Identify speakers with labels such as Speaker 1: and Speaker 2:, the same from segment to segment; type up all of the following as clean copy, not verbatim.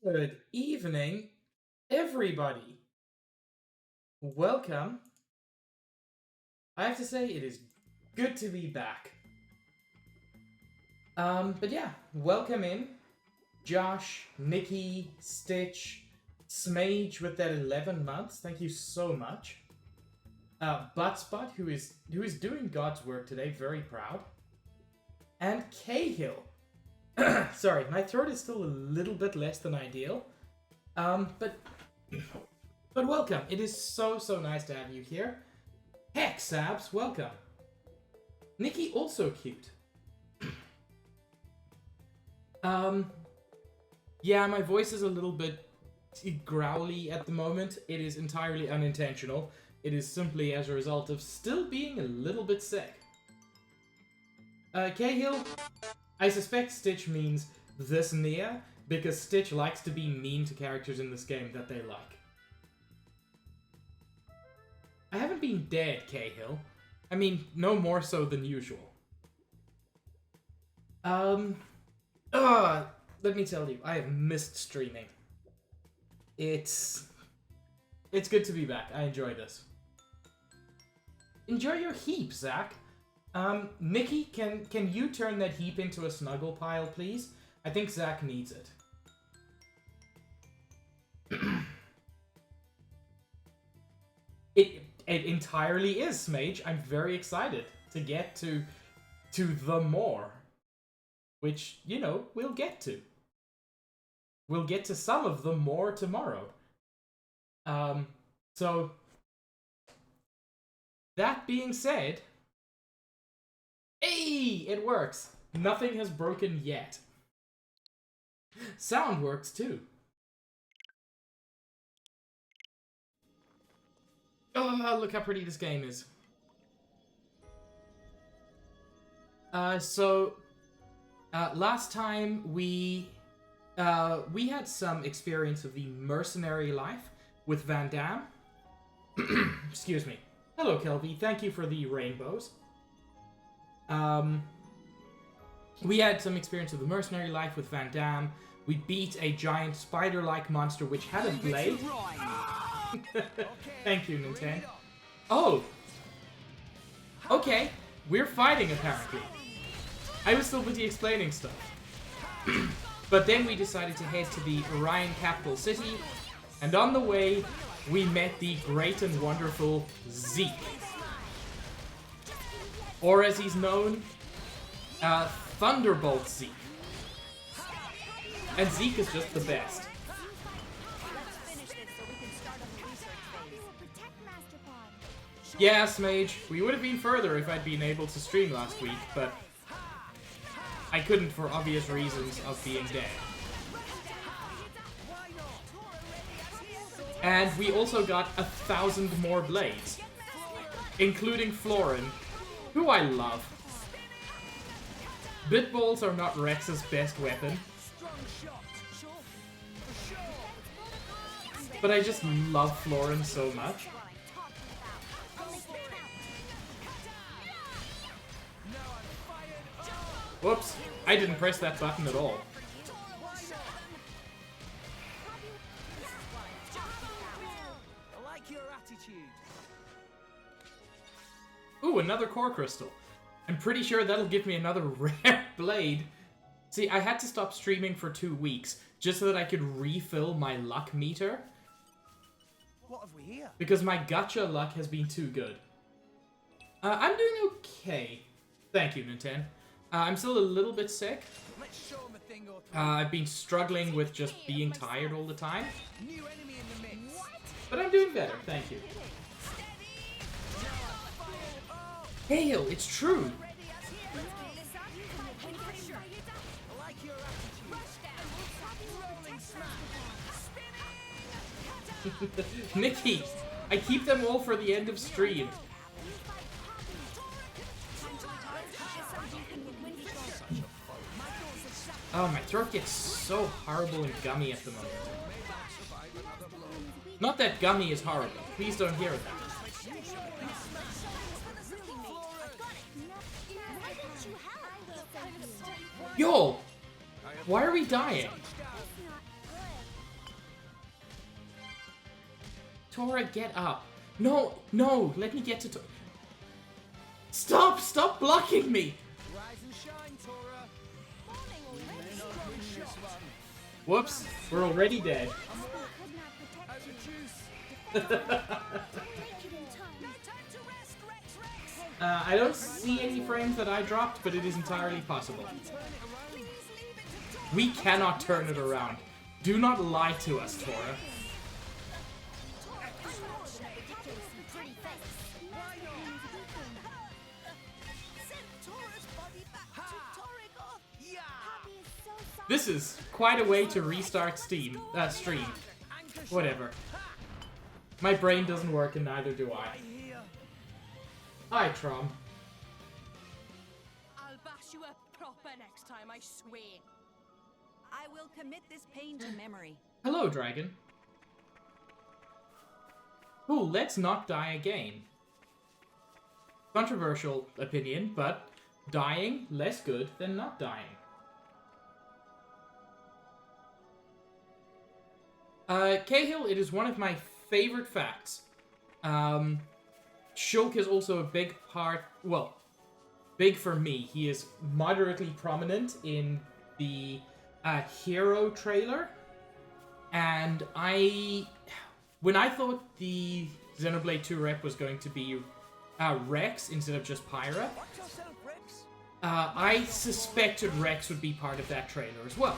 Speaker 1: Good evening, everybody. Welcome. I have to say, it is good to be back. But yeah, welcome in. Josh, Nikki, Stitch, Smage with that 11 months. Thank you so much. Buttspot, who is doing God's work today, very proud. And Cahill. Sorry, my throat is still a little bit less than ideal. But welcome. It is so nice to have you here. Heck, Sabs, welcome. Nikki, also cute. Yeah, my voice is a little bit growly at the moment. It is entirely unintentional. It is simply as a result of still being a little bit sick. Cahill, I suspect Stitch means this near, because Stitch likes to be mean to characters in this game that they like. I haven't been dead, Cahill. I mean, no more so than usual. Let me tell you, I have missed streaming. It's good to be back. I enjoy this. Enjoy your heap, Zach. Nikki, can you turn that heap into a snuggle pile, please? I think Zach needs it. It entirely is, Smage. I'm very excited to get to the more. Which, you know, we'll get to. We'll get to some of the more tomorrow. So... That being said... Hey! It works! Nothing has broken yet. Sound works too. Oh, look how pretty this game is. Last time we had some experience of the mercenary life with Van Damme. Excuse me. Hello, Kelby. Thank you for the rainbows. We had some experience of the mercenary life with Van Damme. We beat a giant spider-like monster which had a blade. Thank you, Nintendo. Oh! Okay, we're fighting apparently. I was still busy explaining stuff. But then we decided to head to the Orion capital city, and on the way, we met the great and wonderful Zeke. Or as he's known, Thunderbolt Zeke. And Zeke is just the best. Yeah, Smage, we would have been further if I'd been able to stream last week, but I couldn't for obvious reasons of being dead. And we also got 1,000 more blades, including Florin, who I love. Bitballs are not Rex's best weapon, but I just love Florin so much. Whoops, I didn't press that button at all. Ooh, another core crystal. I'm pretty sure that'll give me another rare blade. See, I had to stop streaming for 2 weeks just so that I could refill my luck meter.
Speaker 2: What have we here?
Speaker 1: Because my gacha luck has been too good. I'm doing okay. Thank you, Nintendo. I'm still a little bit sick. I've been struggling with just being tired all the time. But I'm doing better, thank you. Hey, yo, it's true. Nikki, I keep them all for the end of stream. Oh, my throat gets so horrible and gummy at the moment. Not that gummy is horrible. Please don't hear that. Yo! Why are we dying? Tora, get up. No, no, let me get to Tora. Stop! Stop blocking me!
Speaker 2: Rise and shine, Tora.
Speaker 1: Whoops, we're already dead.
Speaker 2: As a juice.
Speaker 1: I don't see any frames that I dropped, but it is entirely possible. We cannot turn it around. Do not lie to us, Tora. This is quite a way to restart stream. Whatever. My brain doesn't work and neither do I. Hi, Trom.
Speaker 3: I'll bash you up proper next time, I swear.
Speaker 4: I will commit this pain to memory.
Speaker 1: Hello, Dragon. Ooh, let's not die again. Controversial opinion, but dying, less good than not dying. Cahill, it is one of my favorite facts. Shulk is also a big part, well, big for me. He is moderately prominent in the Hero trailer. And when I thought the Xenoblade 2 rep was going to be Rex instead of just Pyra, I suspected Rex would be part of that trailer as well.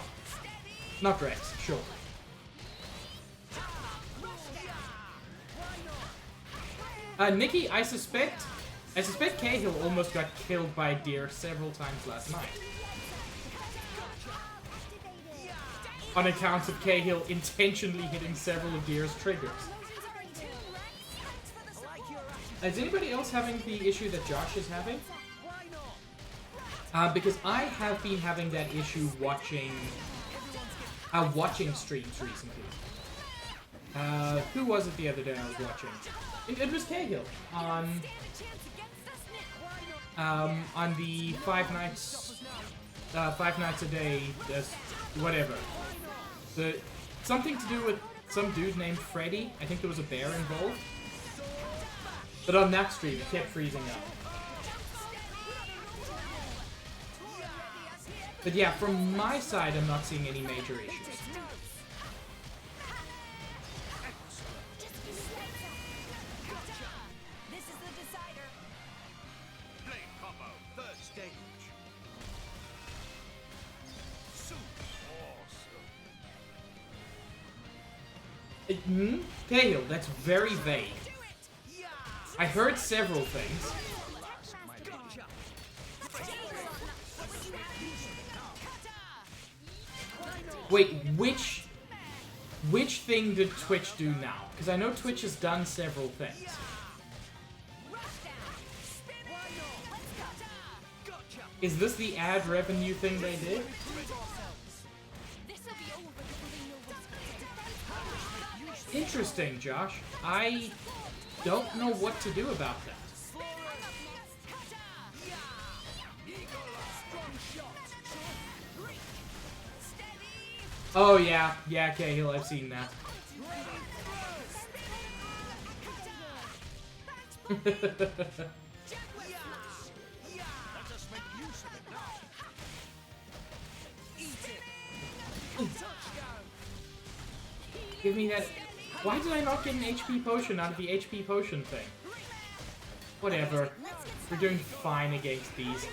Speaker 1: Not Rex, Shulk. Nikki, I suspect Cahill almost got killed by a deer several times last night. On account of Cahill intentionally hitting several of Deer's triggers. Is anybody else having the issue that Josh is having? Because I have been having that issue watching streams recently. Who was it the other day I was watching? It was Cahill on the Five Nights a Day, whatever. Something to do with some dude named Freddy. I think there was a bear involved. But on that stream, it kept freezing up. But yeah, from my side, I'm not seeing any major issues. Cahill, that's very vague. I heard several things. Wait, which thing did Twitch do now? Because I know Twitch has done several things. Is this the ad revenue thing they did? Interesting, Josh. I don't know what to do about that. Oh yeah, Cahill, I've seen that. Give me that. Why did I not get an HP potion out of the HP potion thing? Whatever. We're doing fine against these.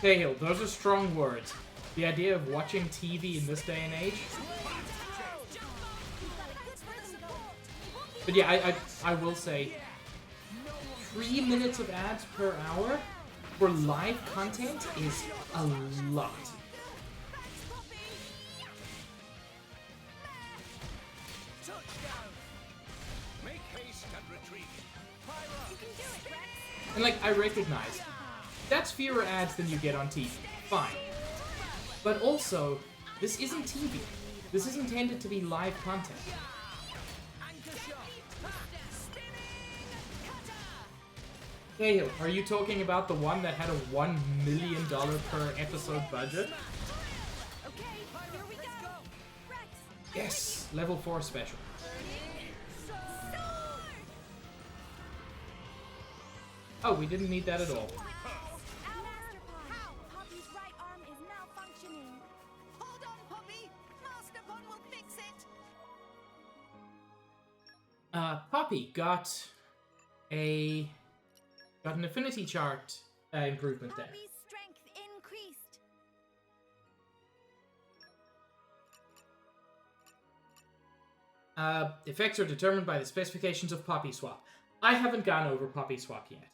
Speaker 1: Cahill, those are strong words. The idea of watching TV in this day and age. But yeah, I will say 3 minutes of ads per hour for live content is a lot. And like, I recognize that's fewer ads than you get on TV. Fine. But also, this isn't TV. This is intended to be live content. Cahill, are you talking about the one that had a $1 million per episode budget?
Speaker 3: Okay, here we go. Rex,
Speaker 1: Yes! Level 4 special.
Speaker 3: sword.
Speaker 1: Oh, we didn't need that at all.
Speaker 2: Master Pun. Poppy's right arm is malfunctioning.
Speaker 4: Hold on, Poppy. Master Pun will fix it.
Speaker 1: Poppy got an affinity chart improvement there.
Speaker 2: Poppy's strength increased.
Speaker 1: Effects are determined by the specifications of Poppy Swap. I haven't gone over Poppy Swap yet.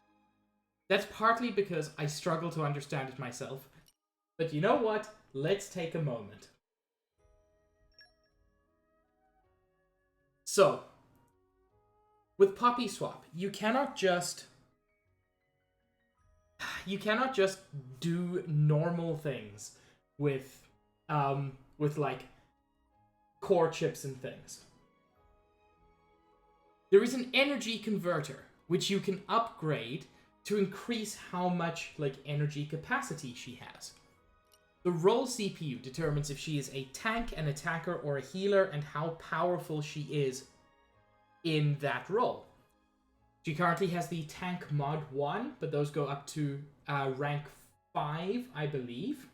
Speaker 1: That's partly because I struggle to understand it myself. But you know what? Let's take a moment. So, with Poppy Swap, you cannot just do normal things with like core chips and things. There is an energy converter which you can upgrade to increase how much like energy capacity she has. The role CPU determines if she is a tank, an attacker, or a healer, and how powerful she is in that role. She currently has the tank mod 1, but those go up to rank 5, I believe.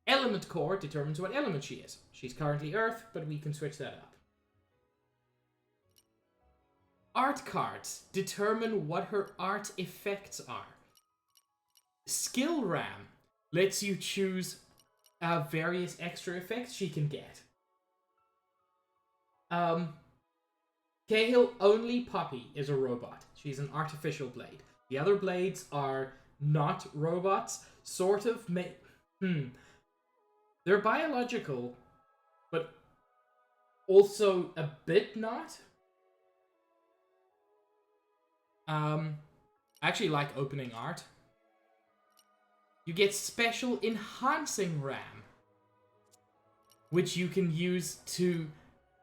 Speaker 1: Element core determines what element she is. She's currently Earth, but we can switch that up. Art cards determine what her art effects are. Skill RAM lets you choose various extra effects she can get. Cahill, only Poppy is a robot. She's an artificial blade. The other blades are not robots. Sort of They're biological, but also a bit not. I actually like opening art. You get special enhancing RAM, which you can use to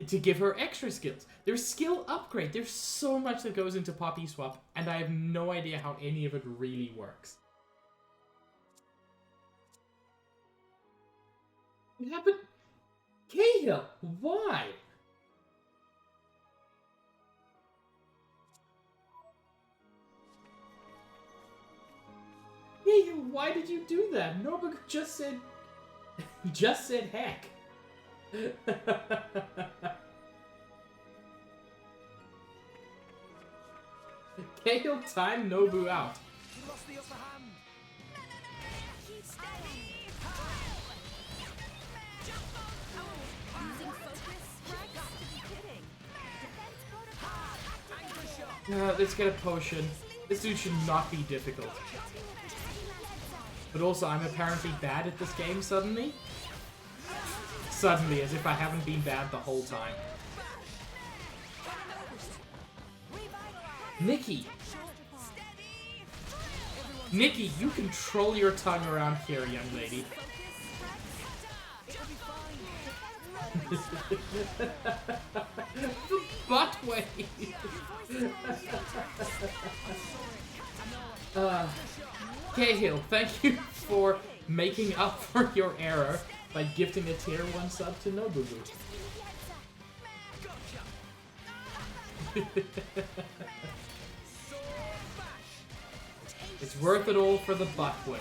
Speaker 1: give her extra skills. There's skill upgrade. There's so much that goes into Poppy Swap, and I have no idea how any of it really works. What happened? Cahill, why? Cahill, why did you do that? Nobuku just said heck. Cahill time Nobu out.
Speaker 2: You lost the upper hand. Keep steady. Using focus. Rex, to be kidding. Defense protocol. Activate.
Speaker 1: Let's get a potion. This dude should not be difficult. But also, I'm apparently bad at this game suddenly. Suddenly, as if I haven't been bad the whole time. Nikki! Nikki, you control your tongue around here, young lady. The butt wave! Cahill, thank you for making up for your error by gifting a tier 1 sub to Nobubu. It's worth it all for the butt wave.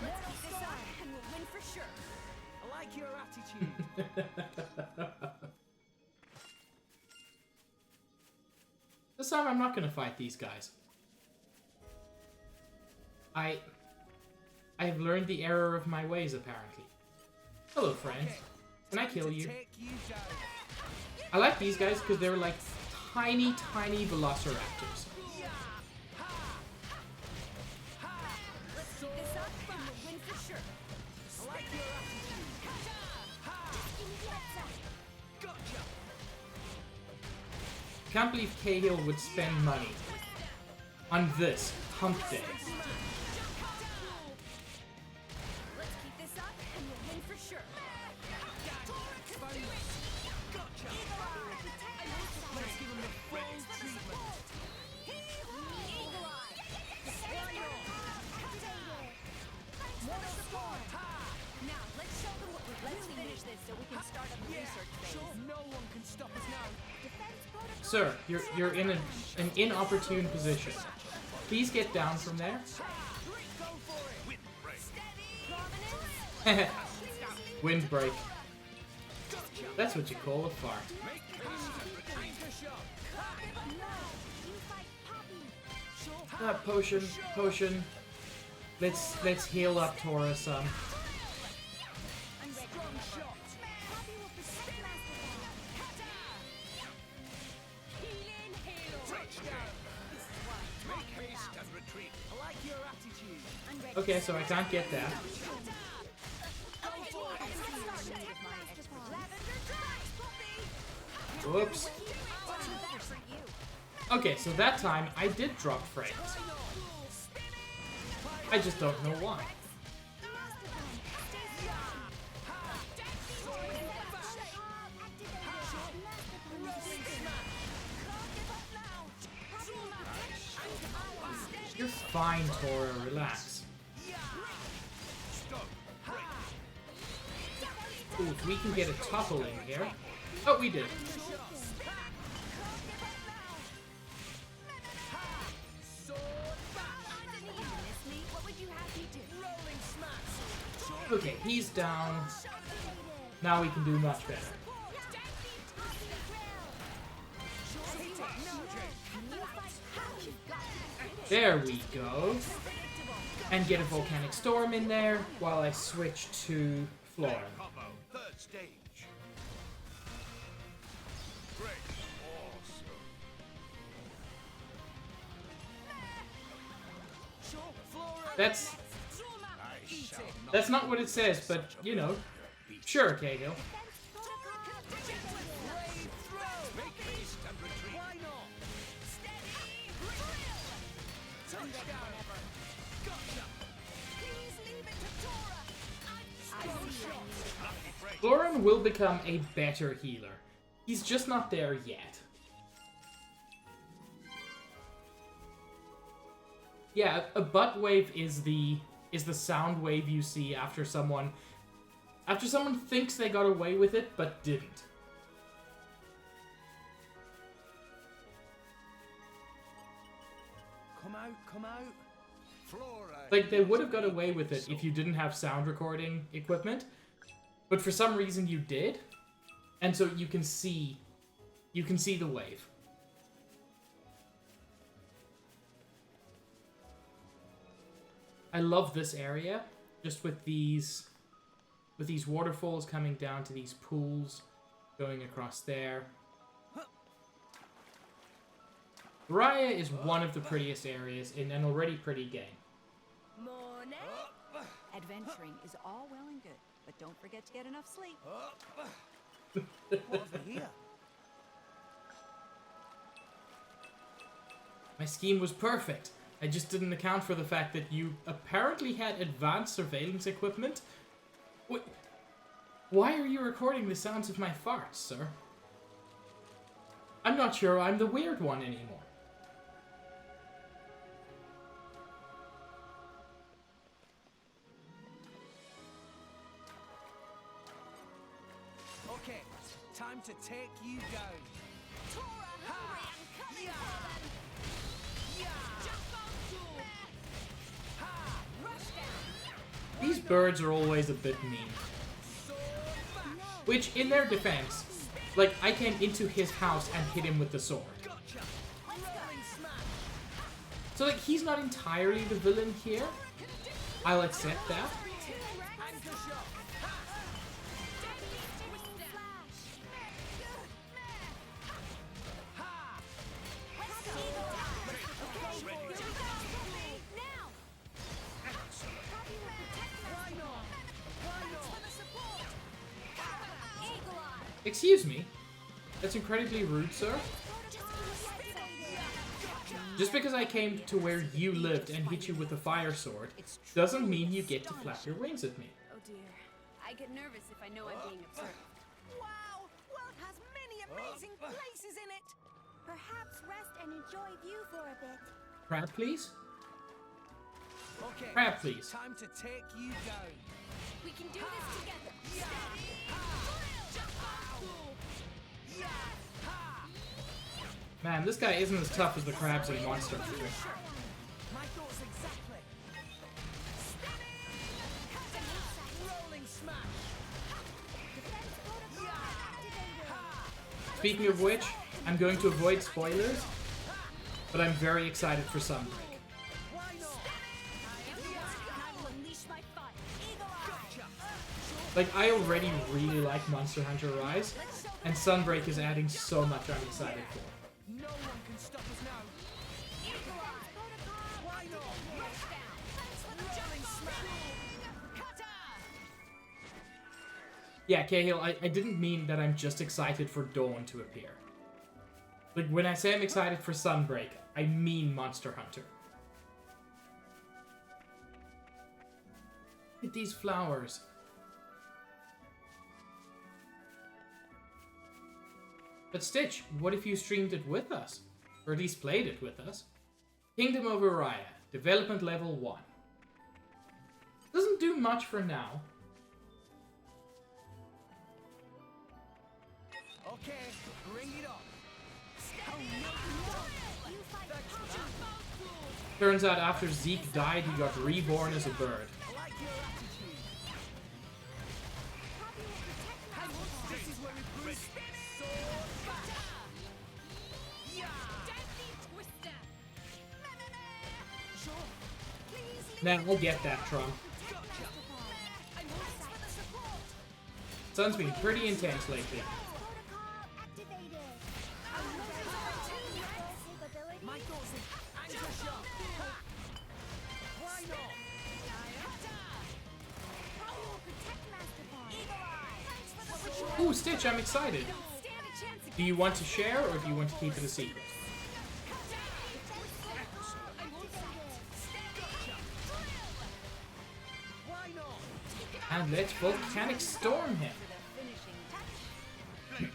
Speaker 2: Let's keep this up and we'll win for sure.
Speaker 5: I like your attitude.
Speaker 1: This time I'm not gonna fight these guys. I have learned the error of my ways, apparently. Hello, friend. Can I kill you?
Speaker 5: Take you down.
Speaker 1: I like these guys because they're like tiny, tiny velociraptors.
Speaker 2: Let's keep this up and we'll win for sure.
Speaker 5: I like your attitude. Gotcha.
Speaker 1: Can't believe Cahill would spend money on this hump day.
Speaker 2: Let's keep this up and we'll win for sure.
Speaker 5: Gotcha. Let's give him the full treatment.
Speaker 1: Sir, you're in an inopportune position. Please get down from there. Windbreak. That's what you call a fart. Potion. Let's heal up Tora some. Okay, so I can't get that. Whoops. Okay, so that time I did drop frames. I just don't know why. You're fine, Tora. Relax. Ooh, if we can get a topple in here. Oh, we did. Okay, he's down. Now we can do much better. There we go. And get a volcanic storm in there while I switch to Florin.
Speaker 5: Third stage. Great. Awesome. That's not what it says, but you know. Sure, Cahill. Florin will become a better healer. He's just not there yet. Yeah, a butt wave is the sound wave you see after someone thinks they got away with it but didn't. Come out. Flora.
Speaker 1: Like, they would have got away with it if you didn't have sound recording equipment, but for some reason you did, and so you can see the wave. I love this area, just with these waterfalls coming down to these pools, going across there. Raya is one of the prettiest areas in an already pretty game.
Speaker 4: Adventuring is all well and good, but don't forget to get enough sleep.
Speaker 5: Over here.
Speaker 1: My scheme was perfect. I just didn't account for the fact that you apparently had advanced surveillance equipment. Why are you recording the sounds of my farts, sir? I'm not sure I'm the weird one anymore.
Speaker 5: Okay, time to take you down.
Speaker 1: These birds are always a bit mean. Which, in their defense, like, I came into his house and hit him with the sword. So, like, he's not entirely the villain here. I'll accept that. Excuse me? That's incredibly rude, sir. Just because I came to where you lived and hit you with a fire sword doesn't mean you get to flap your wings at me.
Speaker 3: Oh dear. I get nervous if I know I'm being observed.
Speaker 2: Wow! World has many amazing places in it! Perhaps rest and enjoy view for a bit.
Speaker 1: Crab, please?
Speaker 5: Okay,
Speaker 1: Crab, please.
Speaker 5: time to take you down.
Speaker 3: We can do this together.
Speaker 5: Man, this guy isn't as tough as the crabs in Monster Hunter.
Speaker 3: My thoughts exactly. Rolling smash.
Speaker 2: Defense protocol activated.
Speaker 5: Speaking of which, I'm going to avoid spoilers, but I'm very excited for Sunbreak.
Speaker 3: Why not?
Speaker 2: I will unleash my fire. Eagle Eye.
Speaker 5: Like, I already really like Monster Hunter Rise, and Sunbreak is adding so much I'm excited for.
Speaker 3: No one can stop us now.
Speaker 2: Eagle Eye. Protocol
Speaker 3: Why not?
Speaker 2: rushdown. Thanks for the
Speaker 3: Rolling
Speaker 2: jump.
Speaker 3: smash.
Speaker 2: Cutter.
Speaker 5: Yeah, Cahill, I didn't mean that I'm just excited for Dawn to appear. Like, when I say I'm excited for Sunbreak, I mean Monster Hunter. Look at these flowers. But Stitch, what if you streamed it with us? Or at least played it with us? Kingdom of Uriah, development level 1. Doesn't do much for now.
Speaker 3: Okay, bring it on.
Speaker 2: You fight Cutter.
Speaker 5: Turns out after Zeke died, he got reborn as a bird.
Speaker 3: I like your attitude.
Speaker 2: Copy will protect Master.
Speaker 3: This is where we prove sword back. Yeah.
Speaker 2: Twister.
Speaker 3: Sure.
Speaker 2: Please
Speaker 5: Now, I'll get that, Tron.
Speaker 3: Gotcha.
Speaker 2: Thanks for the support.
Speaker 5: Sun's been pretty intense lately.
Speaker 2: Protocol activated. Capability.
Speaker 3: My thoughts is anchor shot. Why not?
Speaker 2: I will protect Master Bond. Eagle Eye. Thanks for the support.
Speaker 5: Ooh, Stitch, I'm excited.
Speaker 2: Stand a chance again.
Speaker 5: Do you want to share, or do you want to keep it a secret?
Speaker 3: Why not?
Speaker 5: And let's volcanic storm him.
Speaker 3: Third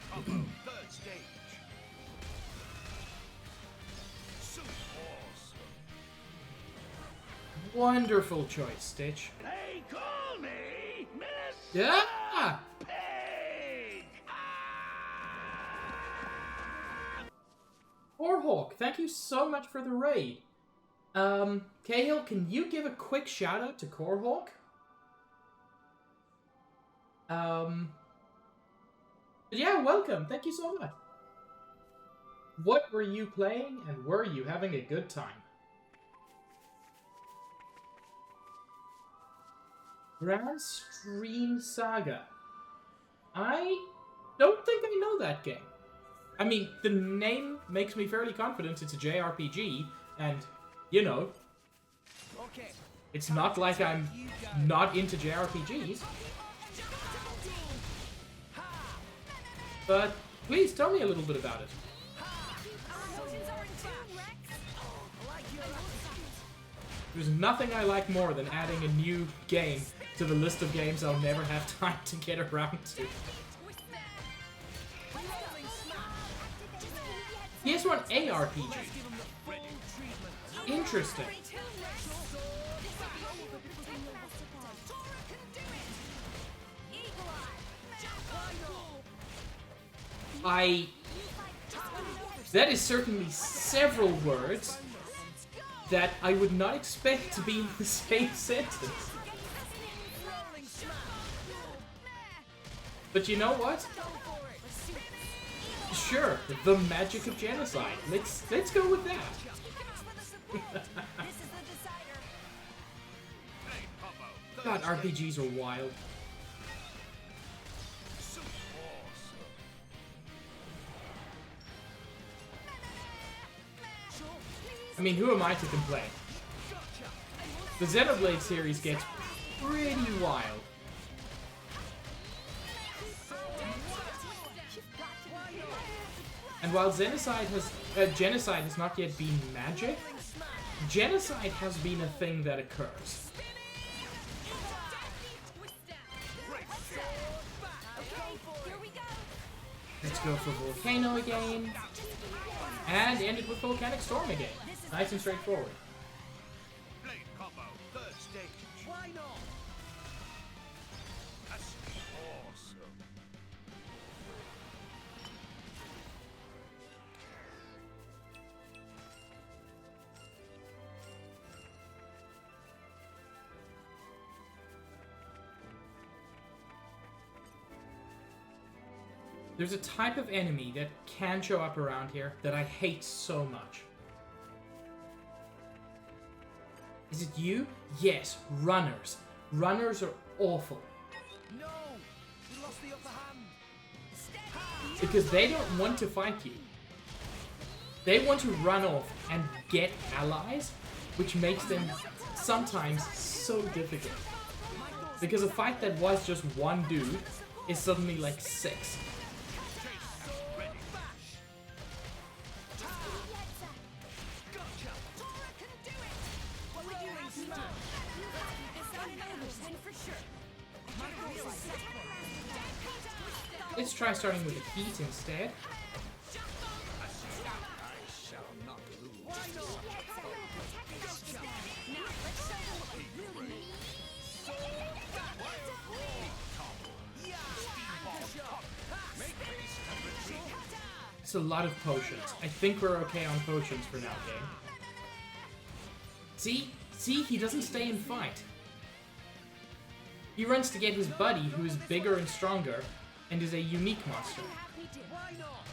Speaker 3: stage. So awesome.
Speaker 5: Wonderful choice, Stitch.
Speaker 3: They call me Miss
Speaker 5: Yeah!
Speaker 3: Pig.
Speaker 5: Warhawk, thank you so much for the raid. Cahill, can you give a quick shout out to Corehawk? Yeah, welcome. Thank you so much. What were you playing, and were you having a good time? Grand Stream Saga. I don't think I know that game. I mean, the name makes me fairly confident it's a JRPG, and, you know,
Speaker 3: Okay.
Speaker 5: it's not like I'm not into JRPGs. But please tell me a little bit about it. There's nothing I like more than adding a new game to the list of games I'll never have time to get around to. PS1 ARPG. Interesting. That is certainly several words that I would not expect to be in the same sentence. But you know what? Sure, the magic of genocide. Let's go with that. God, RPGs are wild. I mean, who am I to complain? The Xenoblade series gets pretty wild. And while genocide has not yet been magic, genocide has been a thing that occurs. Let's go for Volcano again. And end it with Volcanic Storm again. Nice and straightforward.
Speaker 3: Blade combo, third stage. Why not? That's awesome.
Speaker 5: There's a type of enemy that can show up around here that I hate so much. Is it you? Yes, runners. Runners are awful.
Speaker 3: No! We lost the upper hand!
Speaker 5: Because they don't want to fight you. They want to run off and get allies, which makes them sometimes so difficult. Because a fight that was just one dude is suddenly like 6. Let's try starting with the heat instead. It's a lot of potions. I think we're okay on potions for now, game. See? See? He doesn't stay and fight. He runs to get his buddy, who is bigger and stronger, and is a unique monster.
Speaker 3: Why not?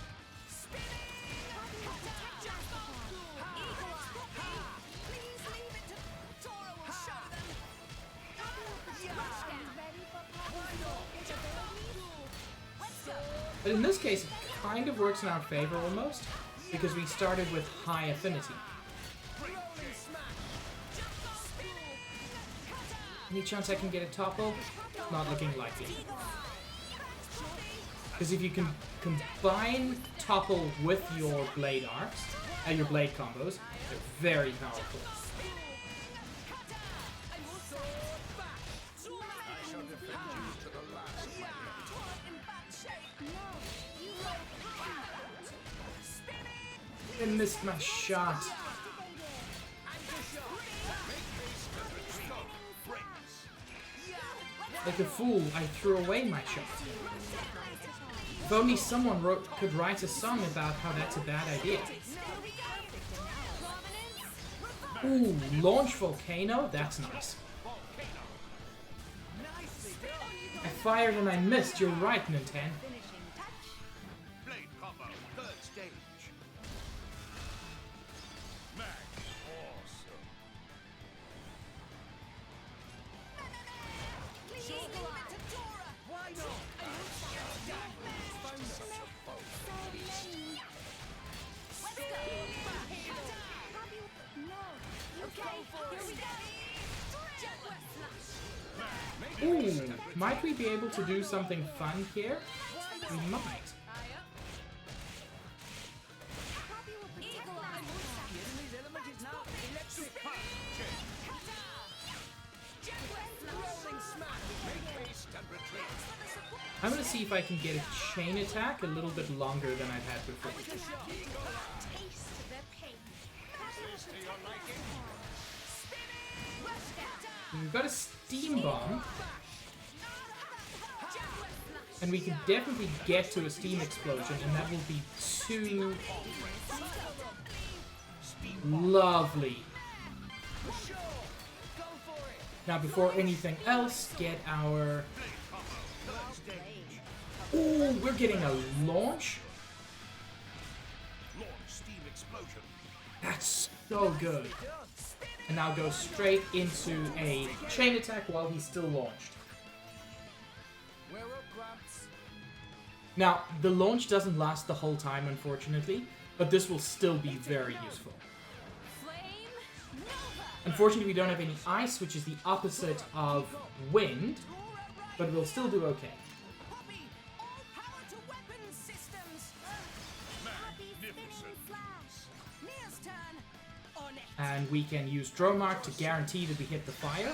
Speaker 5: But in this case, it kind of works in our favor almost, because we started with high affinity. Any chance I can get a topple? Not looking likely. Because if you can combine topple with your blade arcs, your blade combos, they're very powerful. I missed my shot. Like a fool, I threw away my shot. If only someone could write a song about how that's a bad idea. Ooh, launch volcano? That's nice. I fired and I missed, you're right, Nintendo.
Speaker 3: Blade combo, third stage. Mag, awesome. Why not?
Speaker 5: Ooh, might we be able to do something fun here? We might. I'm gonna see if I can get a chain attack a little bit longer than I've had before. We've got a steam bomb. And we can definitely get to a steam explosion, and that will be too lovely. Now, before anything else, get our... Ooh, we're getting a launch? That's so good. And now go straight into a chain attack while he's still launched. Now, the launch doesn't last the whole time, unfortunately, but this will still be very useful. Unfortunately, we don't have any ice, which is the opposite of wind, but we'll still do okay. And we can use Dromark to guarantee that we hit the fire.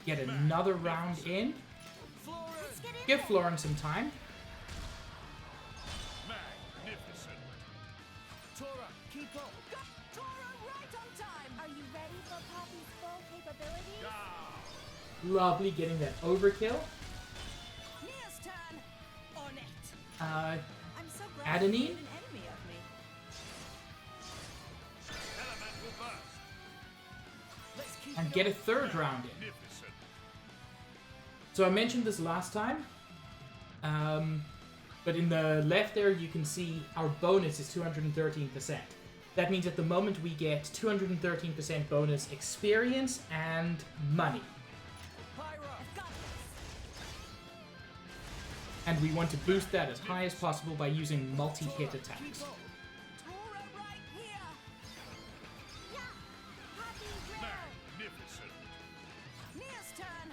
Speaker 5: Get another round in. Give Florin some time.
Speaker 3: Magnificent. Tora, keep up.
Speaker 2: Tora, right on time. Are you ready for Poppy's full capabilities?
Speaker 5: Lovely, getting that overkill.
Speaker 2: Mia's turn. On it.
Speaker 4: I'm so glad
Speaker 5: Adenine?
Speaker 4: you made an enemy of me.
Speaker 3: Elemental burst. Let's keep
Speaker 5: And get a third round in.
Speaker 3: magnificent.
Speaker 5: So I mentioned this last time. But in the left there, you can see our bonus is 213%. That means at the moment we get 213% bonus experience and money. And we want to boost that as high as possible by using multi-hit attacks.
Speaker 3: Tora right here.
Speaker 2: Yeah. Happy rare.
Speaker 3: Magnificent.
Speaker 2: Nia's turn.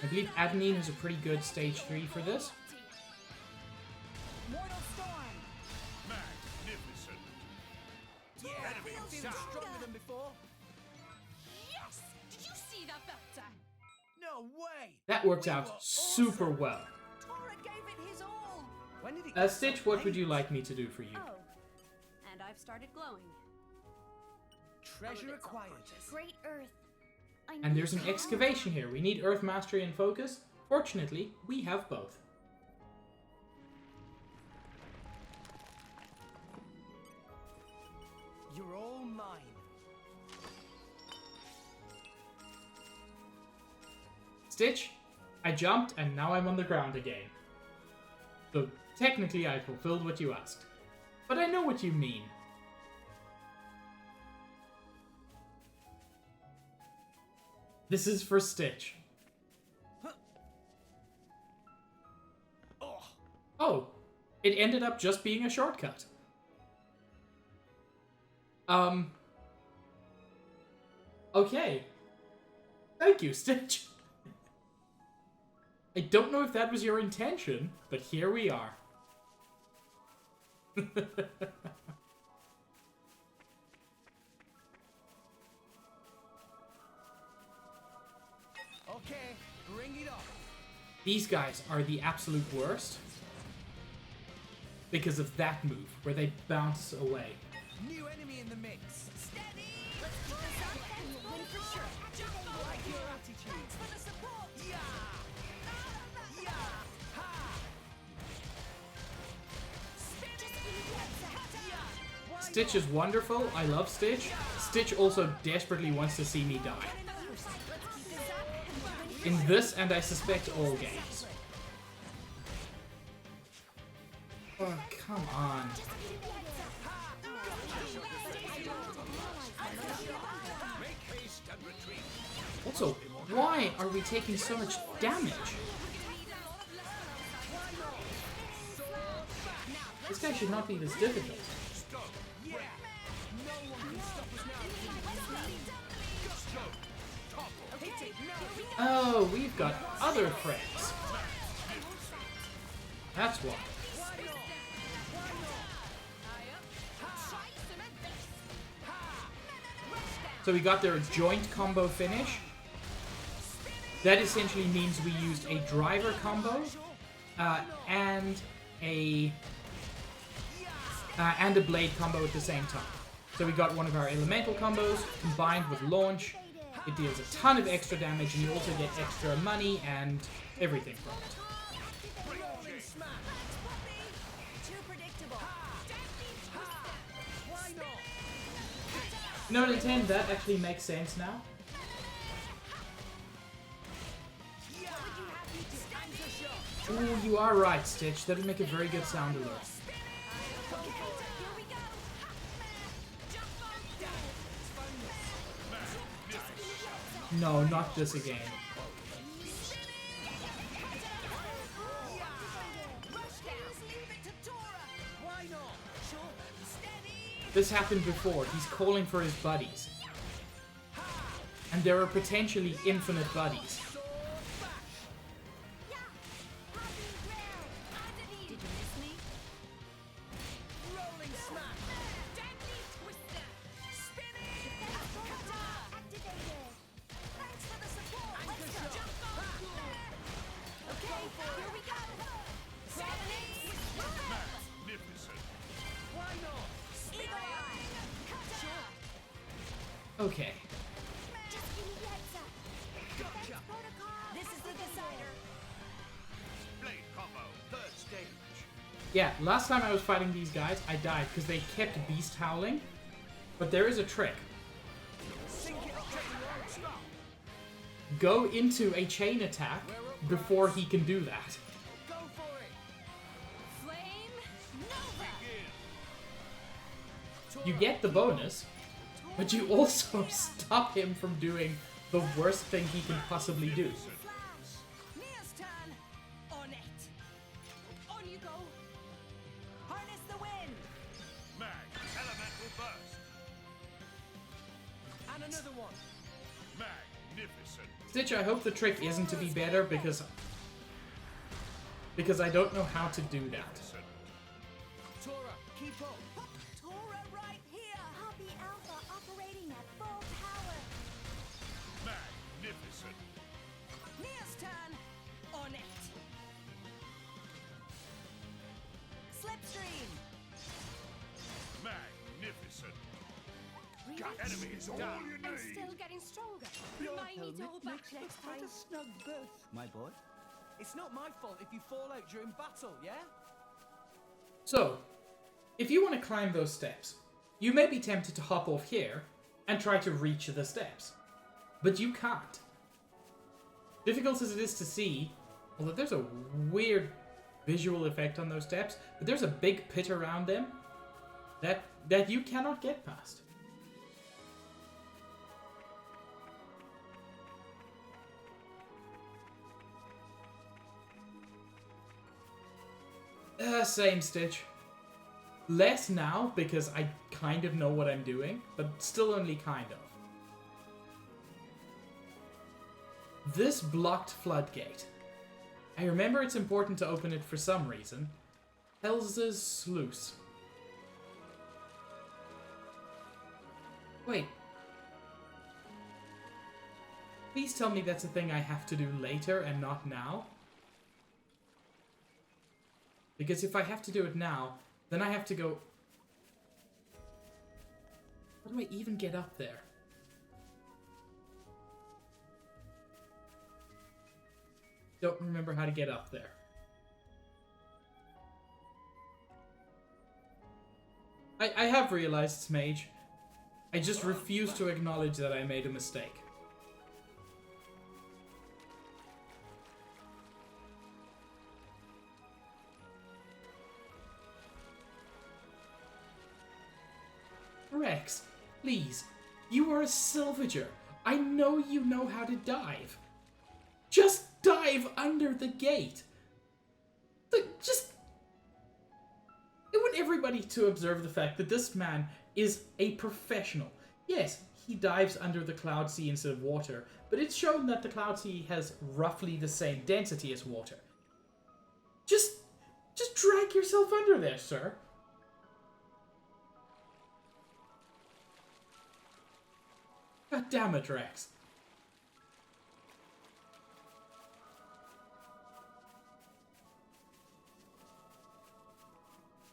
Speaker 5: I believe Adenine has a pretty good stage 3 for this.
Speaker 2: Mortal storm.
Speaker 3: Magnificent.
Speaker 2: Tora feels stronger.
Speaker 3: than before.
Speaker 4: Yes! Did you see that vector?
Speaker 3: No way.
Speaker 5: That works
Speaker 3: We
Speaker 5: out
Speaker 3: were
Speaker 5: super
Speaker 3: awesome.
Speaker 5: well.
Speaker 2: Tora gave it his all.
Speaker 3: When did it
Speaker 5: Stitch, what would you like me to do for you?
Speaker 4: Oh, and I've started glowing.
Speaker 3: Treasure acquired.
Speaker 2: Great Earth. I
Speaker 5: And
Speaker 2: need
Speaker 5: there's an
Speaker 2: power.
Speaker 5: excavation here. We need Earth Mastery and Focus. Fortunately, we have both.
Speaker 3: You're all mine.
Speaker 5: Stitch, I jumped and now I'm on the ground again. So technically I fulfilled what you asked. But I know what you mean. This is for Stitch.
Speaker 3: Oh,
Speaker 5: Oh, it ended up just being a shortcut. Okay. Thank you, Stitch. I don't know if that was your intention, but here we are.
Speaker 3: okay. Bring it on.
Speaker 5: These guys are the absolute worst because of that move, where they bounce away.
Speaker 3: New enemy in the mix.
Speaker 2: Steady. Let's keep this up. Thanks, win for sure.
Speaker 3: Like your attitude.
Speaker 2: Thanks for the support.
Speaker 3: Yeah. Yeah. Ha.
Speaker 2: Just give me the answer.
Speaker 3: Why
Speaker 5: Stitch is wonderful. I love Stitch. Stitch also desperately wants to see me die.
Speaker 2: Let's keep this up and we'll win.
Speaker 5: In this, and I suspect all games. Oh, come on.
Speaker 3: Make haste and retreat.
Speaker 5: Also, why are we taking so much damage? This guy should not be this difficult.
Speaker 3: Stop. Yeah. No one can stop us now. Gusto. Topple. Hit it now.
Speaker 5: Oh, we've got other friends. That's why. So we got their joint combo finish. That essentially means we used a driver combo and a blade combo at the same time. So we got one of our elemental combos combined with launch. It deals a ton of extra damage, and you also get extra money and everything from it.
Speaker 3: Rolling smash.
Speaker 2: Too predictable.
Speaker 3: Why not?
Speaker 5: No, Nintendo, that actually makes sense now.
Speaker 3: Yeah. Steady.
Speaker 5: Ooh, you are right, Stitch. That'll make a very good sound alert. No, not this again.
Speaker 3: Why not? Sure.
Speaker 5: This happened before. He's calling for his buddies. And there are potentially infinite buddies.
Speaker 4: Did you miss me?
Speaker 3: Rolling smash. Magnificent. Why not?
Speaker 5: Okay.
Speaker 3: Gotcha.
Speaker 2: This is the decider.
Speaker 3: Blade combo. Third stage.
Speaker 5: Yeah, last time I was fighting these guys, I died because they kept beast howling. But there is a trick.
Speaker 3: Sink it up. Stop.
Speaker 5: Go into a chain attack before he can do that.
Speaker 3: Go for it.
Speaker 5: you get the bonus, but you also stop him from doing the worst thing he can possibly do.
Speaker 2: Flash. Mia's turn. On it. On you go.
Speaker 4: Harness the wind.
Speaker 3: Mag, elemental burst. And another one. Magnificent.
Speaker 5: Stitch, I hope the trick isn't to be better because I don't know how to do that.
Speaker 3: Tora, keep up.
Speaker 2: Tora right here.
Speaker 6: Copy Alpha operating at full power.
Speaker 3: Magnificent.
Speaker 2: Mia's turn. On it.
Speaker 4: Slipstream.
Speaker 3: Magnificent.
Speaker 6: Relax.
Speaker 3: Enemy is all you
Speaker 6: I'm
Speaker 3: need.
Speaker 6: still getting stronger. We might need to hold back next time.
Speaker 7: a snug berth, my boy.
Speaker 3: It's not my fault if you fall out during battle, yeah?
Speaker 5: So, if you want to climb those steps, you may be tempted to hop off here and try to reach the steps. But you can't. Difficult as it is to see, although there's a weird visual effect on those steps, but there's a big pit around them that you cannot get past. Same Stitch. Less now because I kind of know what I'm doing, but still only kind of. This blocked floodgate. I remember it's important to open it for some reason. Elsa's Sluice. Wait. Please tell me that's a thing I have to do later and not now. Because if I have to do it now, then I have to go... How do I even get up there? Don't remember how to get up there. I have realized, Smage. I just refuse to acknowledge that I made a mistake. Rex, please. You are a salvager. I know you know how to dive. Just dive under the gate. Just... I want everybody to observe the fact that this man is a professional. Yes, he dives under the Cloud Sea instead of water, but it's shown that the Cloud Sea has roughly the same density as water. Just drag yourself under there, sir. God damn it, Rex.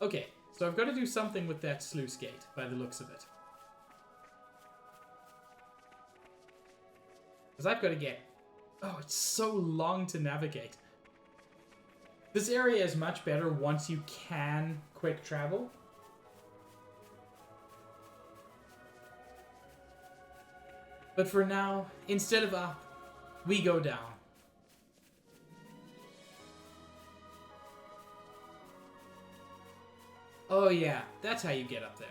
Speaker 5: Okay, so I've got to do something with that sluice gate, by the looks of it. Because I've got to get... Oh, it's so long to navigate. This area is much better once you can quick travel. But for now, instead of up, we go down. Oh yeah, that's how you get up there.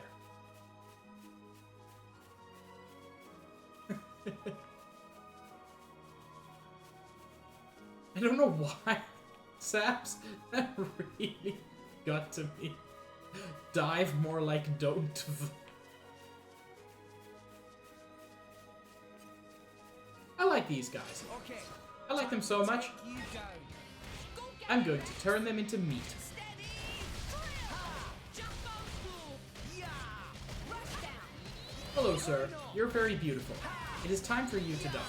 Speaker 5: I don't know why, Saps, that really got to me. Dive more like don't. I like these guys.
Speaker 3: Okay.
Speaker 5: I like them so much,
Speaker 3: You down.
Speaker 5: I'm going to turn them into meat.
Speaker 2: Steady. Jump on full.
Speaker 3: Yeah.
Speaker 2: Rush down.
Speaker 5: Hello, sir. You're very beautiful. It is time for you to die.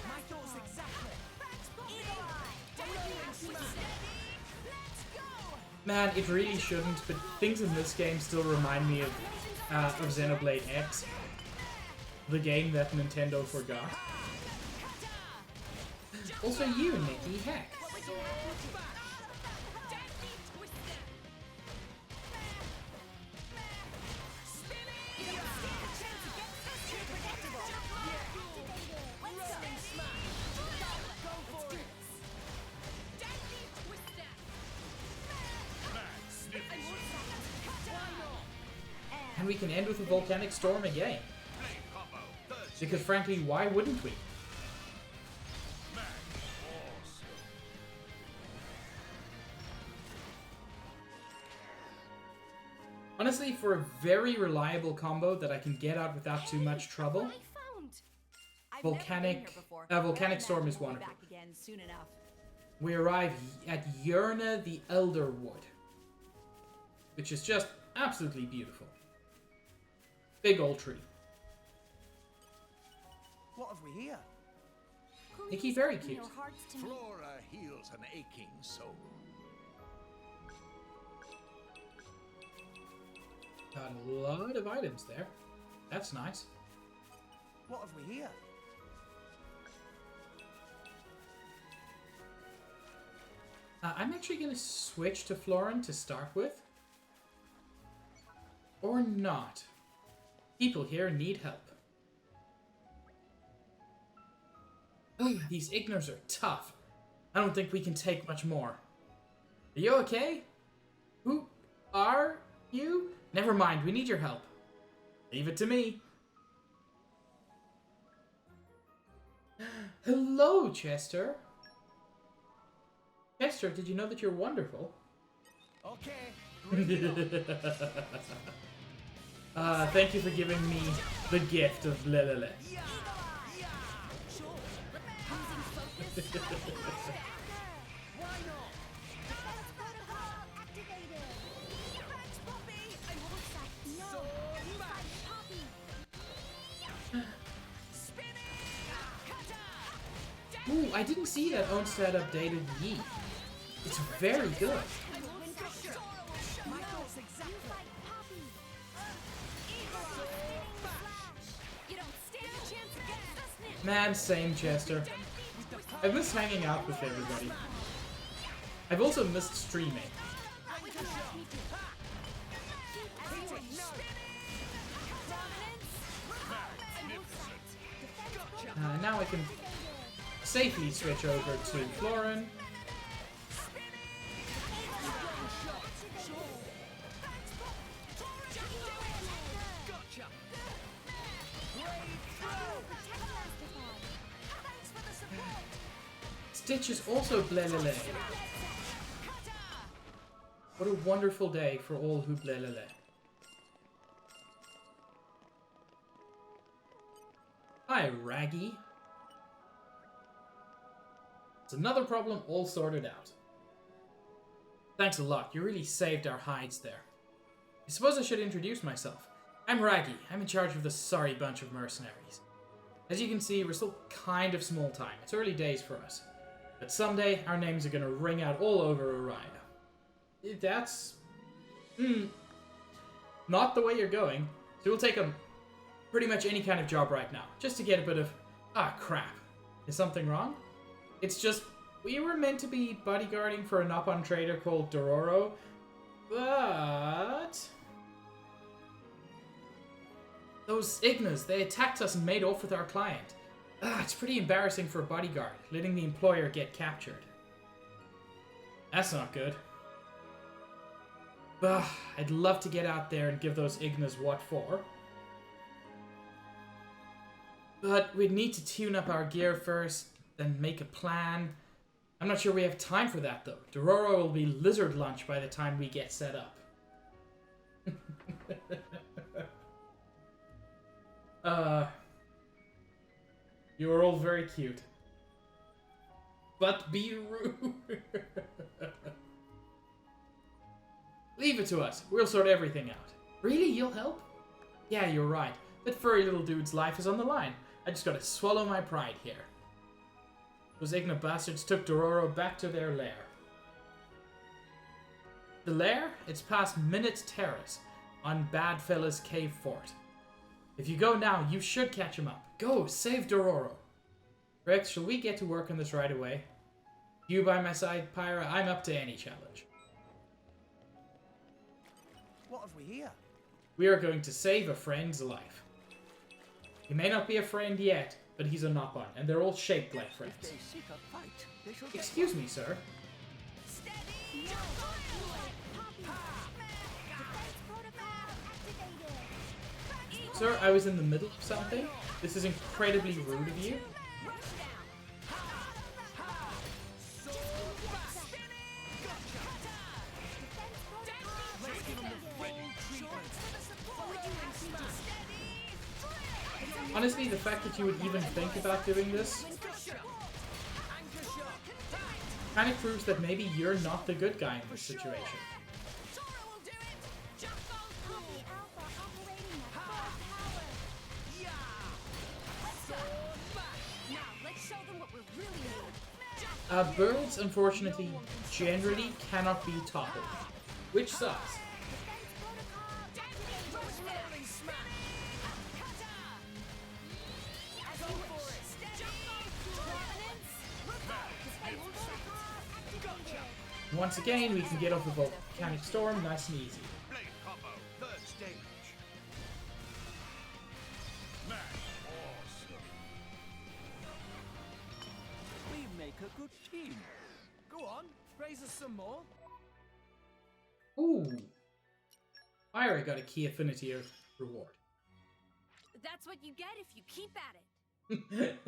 Speaker 3: My thoughts exactly.
Speaker 5: Man, it really shouldn't, but things in this game still remind me of Xenoblade X. The game that Nintendo forgot. Also you, Nikki, heck. And we can end with a volcanic storm again. Because frankly, why wouldn't we? Honestly, for a very reliable combo that I can get out without too much trouble,
Speaker 4: I've never been
Speaker 5: Volcanic-
Speaker 4: here before,
Speaker 5: Volcanic
Speaker 4: but I
Speaker 5: Storm is
Speaker 4: imagine we'll be
Speaker 5: wonderful.
Speaker 4: back again soon enough.
Speaker 5: we arrive at Yerna the Elderwood, which is just absolutely beautiful. Big old tree.
Speaker 3: What have we here?
Speaker 5: Nikki, very cute.
Speaker 2: Your hearts to me.
Speaker 3: Flora heals an aching soul.
Speaker 5: Got a lot of items there. That's nice.
Speaker 3: What have we here?
Speaker 5: I'm actually going to switch to Florin to start with. Or not. People here need help. Ugh, these Ignors are tough. I don't think we can take much more. Are you okay? Who are you? Never mind, we need your help. Leave it to me. Hello, Chester. Chester, did you know that you're wonderful?
Speaker 3: Okay.
Speaker 5: Thank you for giving me the gift of Lelele.
Speaker 3: Why not?
Speaker 2: Defense protocol activated. Thanks, Poppy. I will fight. No, you fight Poppy.
Speaker 5: Ooh, I didn't see that Onstead updated Yi. It's very good.
Speaker 2: You fight Poppy. You don't stand a chance against the snip.
Speaker 5: Man, same Chester. I've missed hanging out with everybody. I've also missed streaming. Now I can safely switch over to Florin.
Speaker 3: Gotcha.
Speaker 5: Stitch is also Blelele. What a wonderful day for all who Blelele. Hi, Raggy. It's another problem all sorted out. Thanks a lot, you really saved our hides there. I suppose I should introduce myself. I'm Raggy, I'm in charge of the sorry bunch of mercenaries. As you can see, we're still kind of small time, it's early days for us. But someday, our names are gonna ring out all over Orion. That's... not the way you're going. So we'll take pretty much any kind of job right now, just to get a bit of... Ah, crap. Is something wrong? It's just, we were meant to be bodyguarding for a Nopon trader called Dororo, but... Those Ignas, they attacked us and made off with our client. It's pretty embarrassing for a bodyguard, letting the employer get captured. That's not good. I'd love to get out there and give those Ignas what for. But we'd need to tune up our gear first, then make a plan. I'm not sure we have time for that though. Dororo will be lizard lunch by the time we get set up. You are all very cute. But be rude. Leave it to us. We'll sort everything out. Really? You'll help? Yeah, you're right. That furry little dude's life is on the line. I just gotta swallow my pride here. Those ignorant bastards took Dororo back to their lair. The lair? It's past Minute Terrace on Badfella's Cave Fort. If you go now, you should catch him up. Go, save Dororo. Rex, shall we get to work on this right away? You by my side, Pyra, I'm up to any challenge.
Speaker 3: What have we here?
Speaker 5: We are going to save a friend's life. He may not be a friend yet, but he's a Nopon, and they're all shaped like friends.
Speaker 3: If they seek a fight, they shall get
Speaker 5: Excuse me, sir.
Speaker 2: No, you fight Poppy. Defense protocol activated.
Speaker 5: Sir, I was in the middle of something. This is incredibly rude of you. Honestly, the fact that you would even think about doing this kind of proves that maybe you're not the good guy in this situation.
Speaker 2: Copy Alpha operating at full power. Now let's show them what we're really made of.
Speaker 5: Birds, unfortunately, generally cannot be toppled, which sucks. Once again, we can get off the volcanic storm nice and easy.
Speaker 3: Blade combo, third stage. Man, awesome.
Speaker 7: We make a good team.
Speaker 3: Go on, raise us some more.
Speaker 5: Ooh. I already got a key affinity reward.
Speaker 2: That's what you get if you keep at it.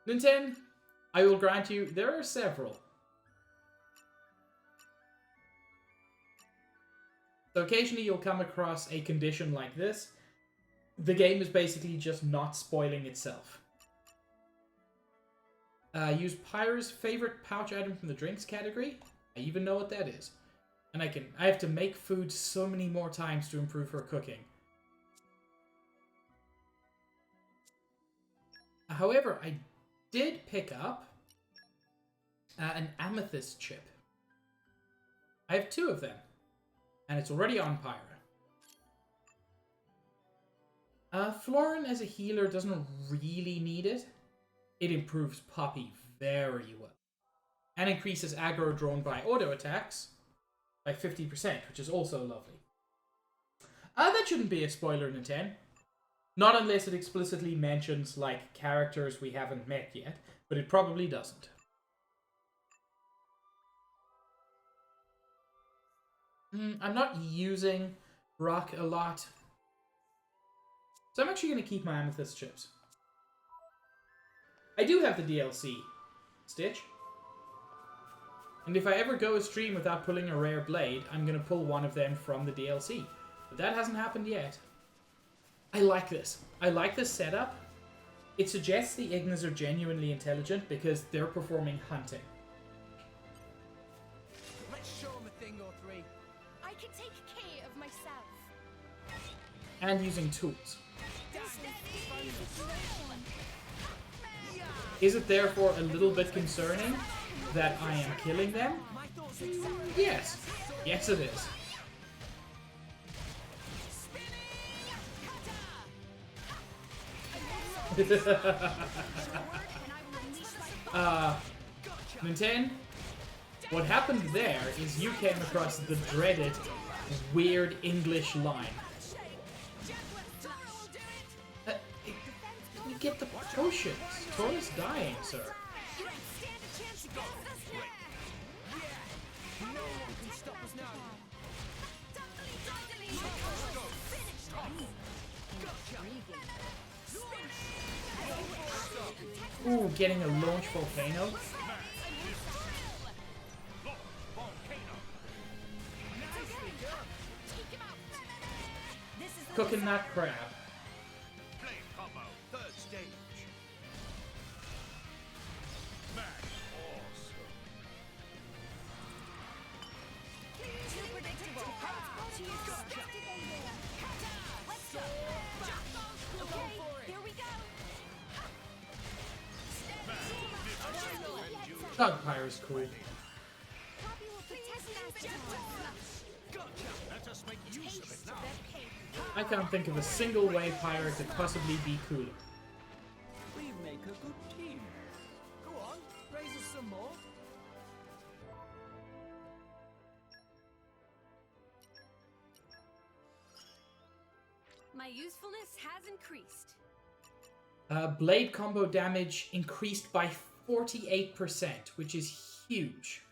Speaker 5: Nintendo, I will grant you, there are several. So occasionally you'll come across a condition like this. The game is basically just not spoiling itself. Use Pyra's favorite pouch item from the drinks category. I even know what that is. And I have to make food so many more times to improve her cooking. However, I did pick up an amethyst chip. I have 2 of them, and it's already on Pyra. Florin as a healer doesn't really need it. It improves Poppy very well, and increases aggro drawn by auto attacks by 50%, which is also lovely. That shouldn't be a spoiler in a 10. Not unless it explicitly mentions, like, characters we haven't met yet, but it probably doesn't. I'm not using rock a lot, so I'm actually going to keep my amethyst chips. I do have the DLC, Stitch. And if I ever go a stream without pulling a rare blade, I'm going to pull one of them from the DLC. But that hasn't happened yet. I like this. I like this setup. It suggests the Ignas are genuinely intelligent because they're performing hunting.
Speaker 3: Let's show them a thing or three.
Speaker 2: I can take care of myself.
Speaker 5: And using tools. Is it therefore a little bit concerning that I am killing them?
Speaker 3: My thoughts exactly.
Speaker 5: Yes. Yes, it is. Nintendo, what happened there is you came across the dreaded, weird English line. You get the potions. Tora's dying, sir.
Speaker 2: You don't stand a chance against us now.
Speaker 3: No one can stop us now.
Speaker 5: Ooh, getting a launch volcano. Cooking that crab.
Speaker 3: Blade combo, third stage. Man, awesome.
Speaker 2: Too predictable. Let's go. Okay, here we go.
Speaker 5: God, Pyra's cool.
Speaker 2: Poppy will protect that
Speaker 3: Gotcha. Let us make use of it now.
Speaker 5: I can't think of a single way Pyra could possibly be cooler.
Speaker 7: We make a good team.
Speaker 3: Go on, raise us some more.
Speaker 2: My usefulness has increased.
Speaker 5: Blade combo damage increased by 48%, which is huge.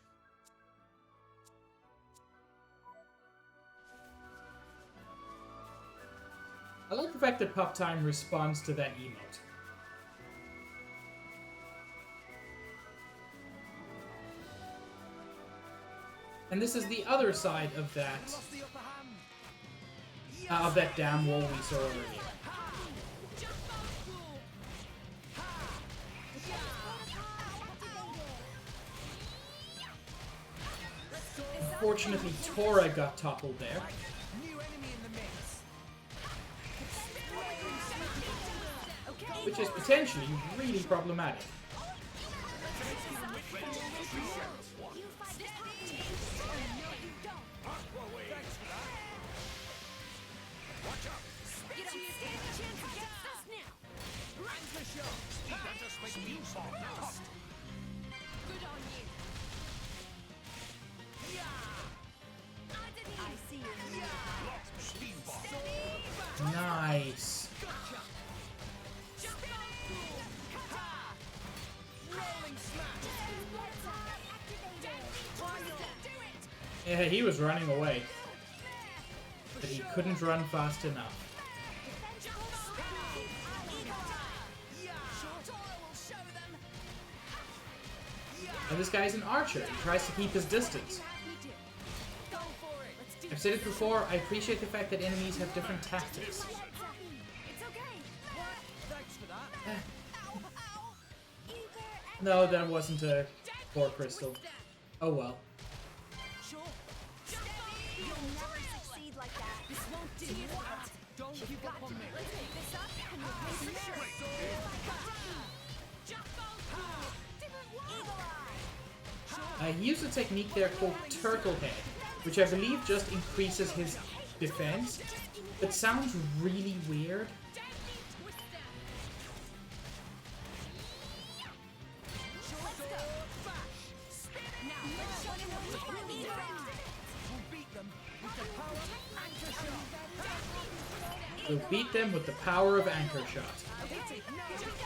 Speaker 5: I like the fact that Pop Time responds to that emote. And this is the other side of that
Speaker 3: Lost the upper hand.
Speaker 5: damn wall we saw earlier. Unfortunately, Tora got toppled there,
Speaker 3: New enemy in the mix.
Speaker 5: which is potentially really problematic. Nice. Yeah, he was running away, but he couldn't run fast enough. And this guy's an archer. He tries to keep his distance. I've said it before, I appreciate the fact that enemies have different tactics. No, that wasn't a core crystal. Oh well.
Speaker 3: Don't give up on me.
Speaker 5: He used a technique there called Turtle Head, which I believe just increases his defense. It sounds really weird. We'll beat them with the power of Anchor Shot.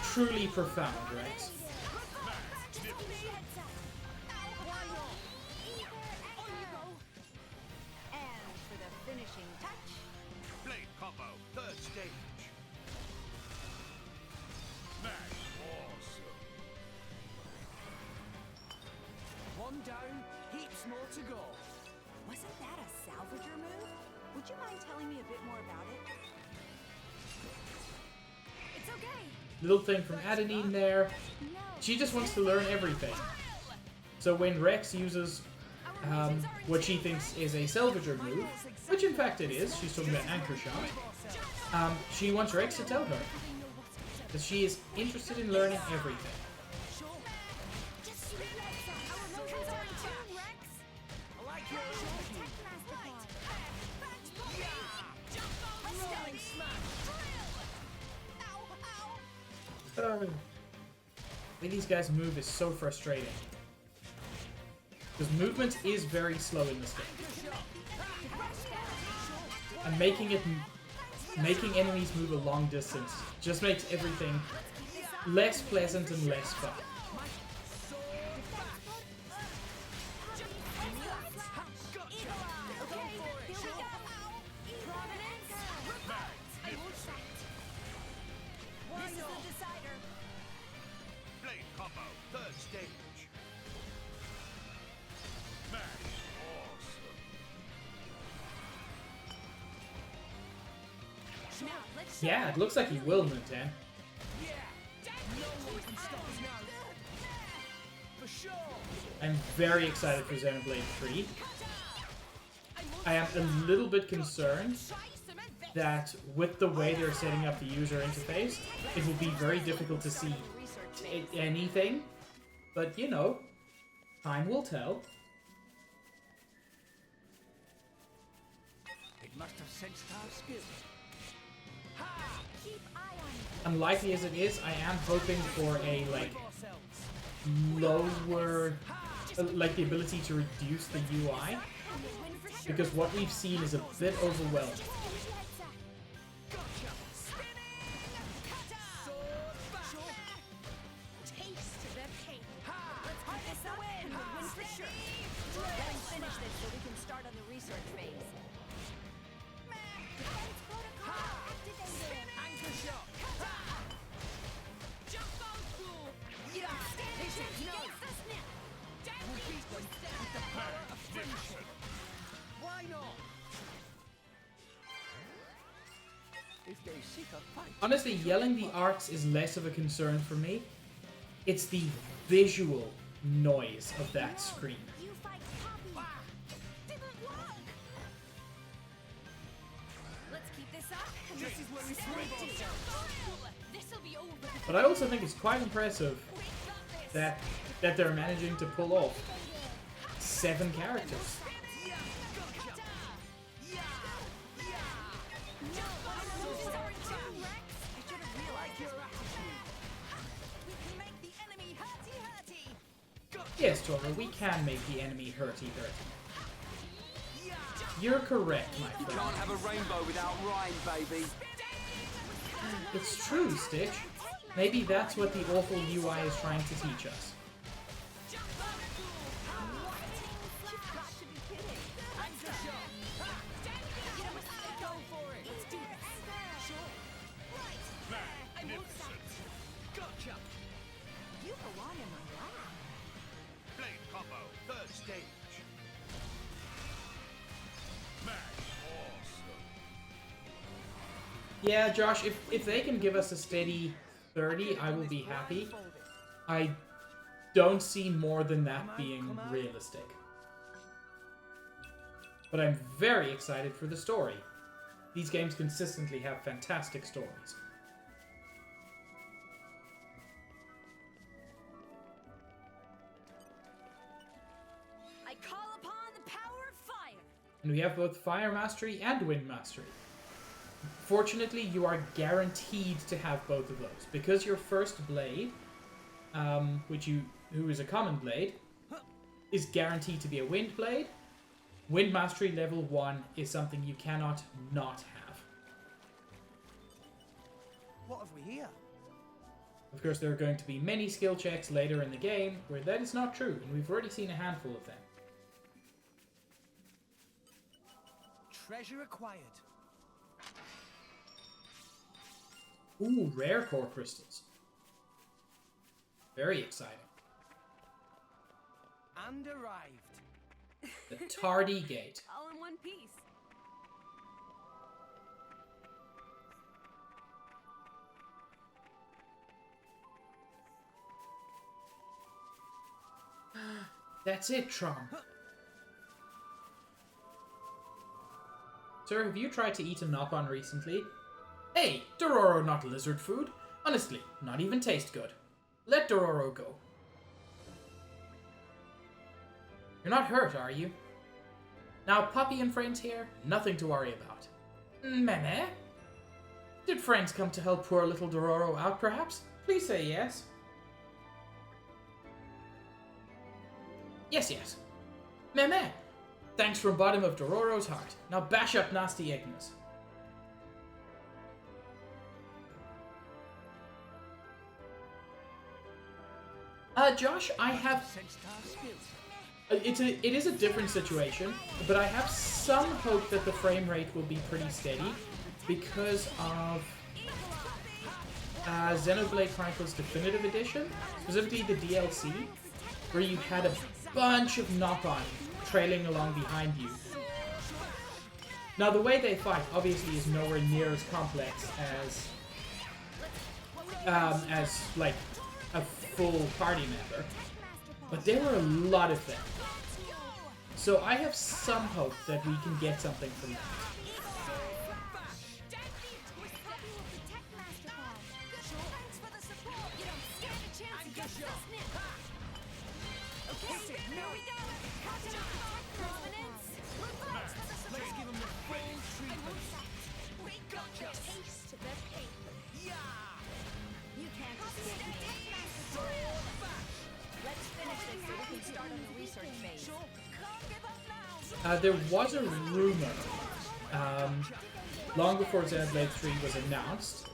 Speaker 5: Truly profound, Rex.
Speaker 4: And for the finishing touch,
Speaker 3: Blade combo, third stage. That's awesome. One down, heaps more to go.
Speaker 4: wasn't that a salvager move? Would you mind telling me a bit more about it? It's okay.
Speaker 5: Little thing from Adenine there. She just wants to learn everything. So when Rex uses what she thinks is a salvager move, which in fact it is, she's talking about Anchor Shot, she wants Rex to tell her. Because she is interested in learning everything. The way these guys move is so frustrating. Because movement is very slow in this game. And making enemies move a long distance just makes everything less pleasant and less fun.
Speaker 3: Blade combo, third stage. That's awesome.
Speaker 5: Yeah, it looks like he will, Nuntan.
Speaker 3: Yeah, no one can stop us now. For sure.
Speaker 5: I'm very excited for Xenoblade 3. I am a little bit concerned that with the way they're setting up the user interface, it will be very difficult to see anything. But, you know, time will tell.
Speaker 7: It must have sensed our skill.
Speaker 5: Unlikely as it is, I am hoping for a, like, lower, like the ability to reduce the UI. Because what we've seen is a bit overwhelming. Honestly, yelling the arts is less of a concern for me. It's the visual noise of that scream.
Speaker 2: You fight Poppy. Didn't work.
Speaker 6: Let's keep this up. And
Speaker 3: This is where we swing.
Speaker 6: This'll be over.
Speaker 5: But I also think it's quite impressive that they're managing to pull off 7 characters. Yes, Toro, we can make the enemy hurty. You're correct, my
Speaker 7: You
Speaker 5: friend.
Speaker 7: can't have a rainbow without rhyme, baby.
Speaker 5: It's true, Stitch. Maybe that's what the awful UI is trying to teach us.
Speaker 3: Gotcha!
Speaker 4: You belong in my lab.
Speaker 3: Blade combo, third stage. Smash! Awesome.
Speaker 5: Yeah, Josh, if they can give us a steady 30, I will be happy. I don't see more than that being realistic. But I'm very excited for the story. These games consistently have fantastic stories.
Speaker 6: I call upon the power of fire.
Speaker 5: And we have both Fire Mastery and Wind Mastery. Fortunately, you are guaranteed to have both of those. Because your first blade, who is a common blade, is guaranteed to be a wind blade, Wind Mastery level 1 is something you cannot not have.
Speaker 7: What have we here?
Speaker 5: Of course, there are going to be many skill checks later in the game where that is not true, and we've already seen a handful of them.
Speaker 7: Treasure acquired.
Speaker 5: Ooh, rare core crystals. Very exciting.
Speaker 7: And arrived.
Speaker 5: The Tardy Gate.
Speaker 6: All in one piece.
Speaker 5: That's it, Tron. Sir, have you tried to eat a Nopon recently? Hey, Dororo not lizard food. Honestly, not even taste good. Let Dororo go. You're not hurt, are you? Now, Poppy and friends here, nothing to worry about. Meme? Did friends come to help poor little Dororo out, perhaps? Please say yes. Yes. Meme! Thanks from bottom of Dororo's heart. Now bash up nasty Ignis. Josh, I have... It is a different situation, but I have some hope that the frame rate will be pretty steady because of Xenoblade Chronicles Definitive Edition, specifically the DLC, where you had a bunch of knock-on trailing along behind you. Now, the way they fight obviously is nowhere near as complex as like a full party member, but there were a lot of them. So I have some hope that we can get something from that. There was a rumor, long before Xenoblade 3 was announced,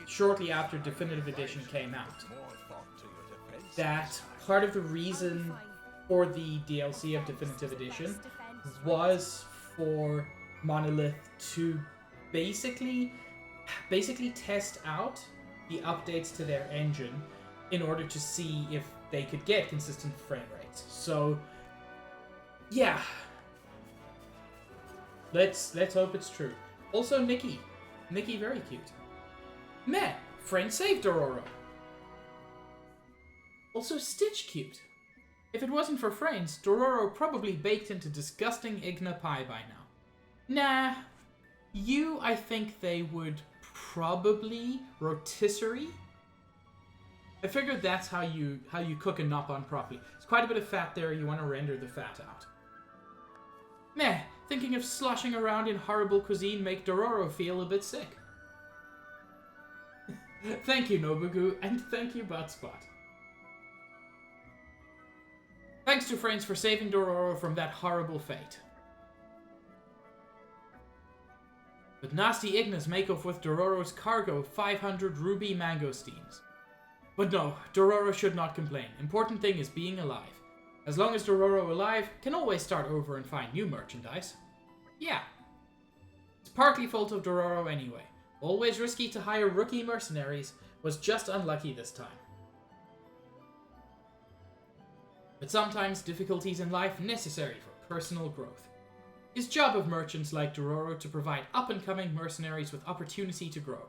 Speaker 5: shortly after Definitive Edition came out, that part of the reason for the DLC of Definitive Edition was for Monolith to basically test out the updates to their engine in order to see if they could get consistent frame rates. So, yeah. Let's hope it's true. Also, Nikki, Nikki very cute. Meh, friend saved Dororo. Also Stitch cute. If it wasn't for friends, Dororo probably baked into disgusting Igna pie by now. Nah, you, I think they would probably rotisserie. I figured that's how you cook a Nopon properly. There's quite a bit of fat there, you want to render the fat out. Meh, thinking of sloshing around in horrible cuisine make Dororo feel a bit sick. Thank you, Nobugu, and thank you, Buttspot. Thanks to friends for saving Dororo from that horrible fate. But nasty Ignas make off with Dororo's cargo of 500 ruby mangosteens. But no, Dororo should not complain. Important thing is being alive. As long as Dororo alive, can always start over and find new merchandise. Yeah. It's partly fault of Dororo anyway. Always risky to hire rookie mercenaries, was just unlucky this time. But sometimes difficulties in life necessary for personal growth. It's job of merchants like Dororo to provide up-and-coming mercenaries with opportunity to grow.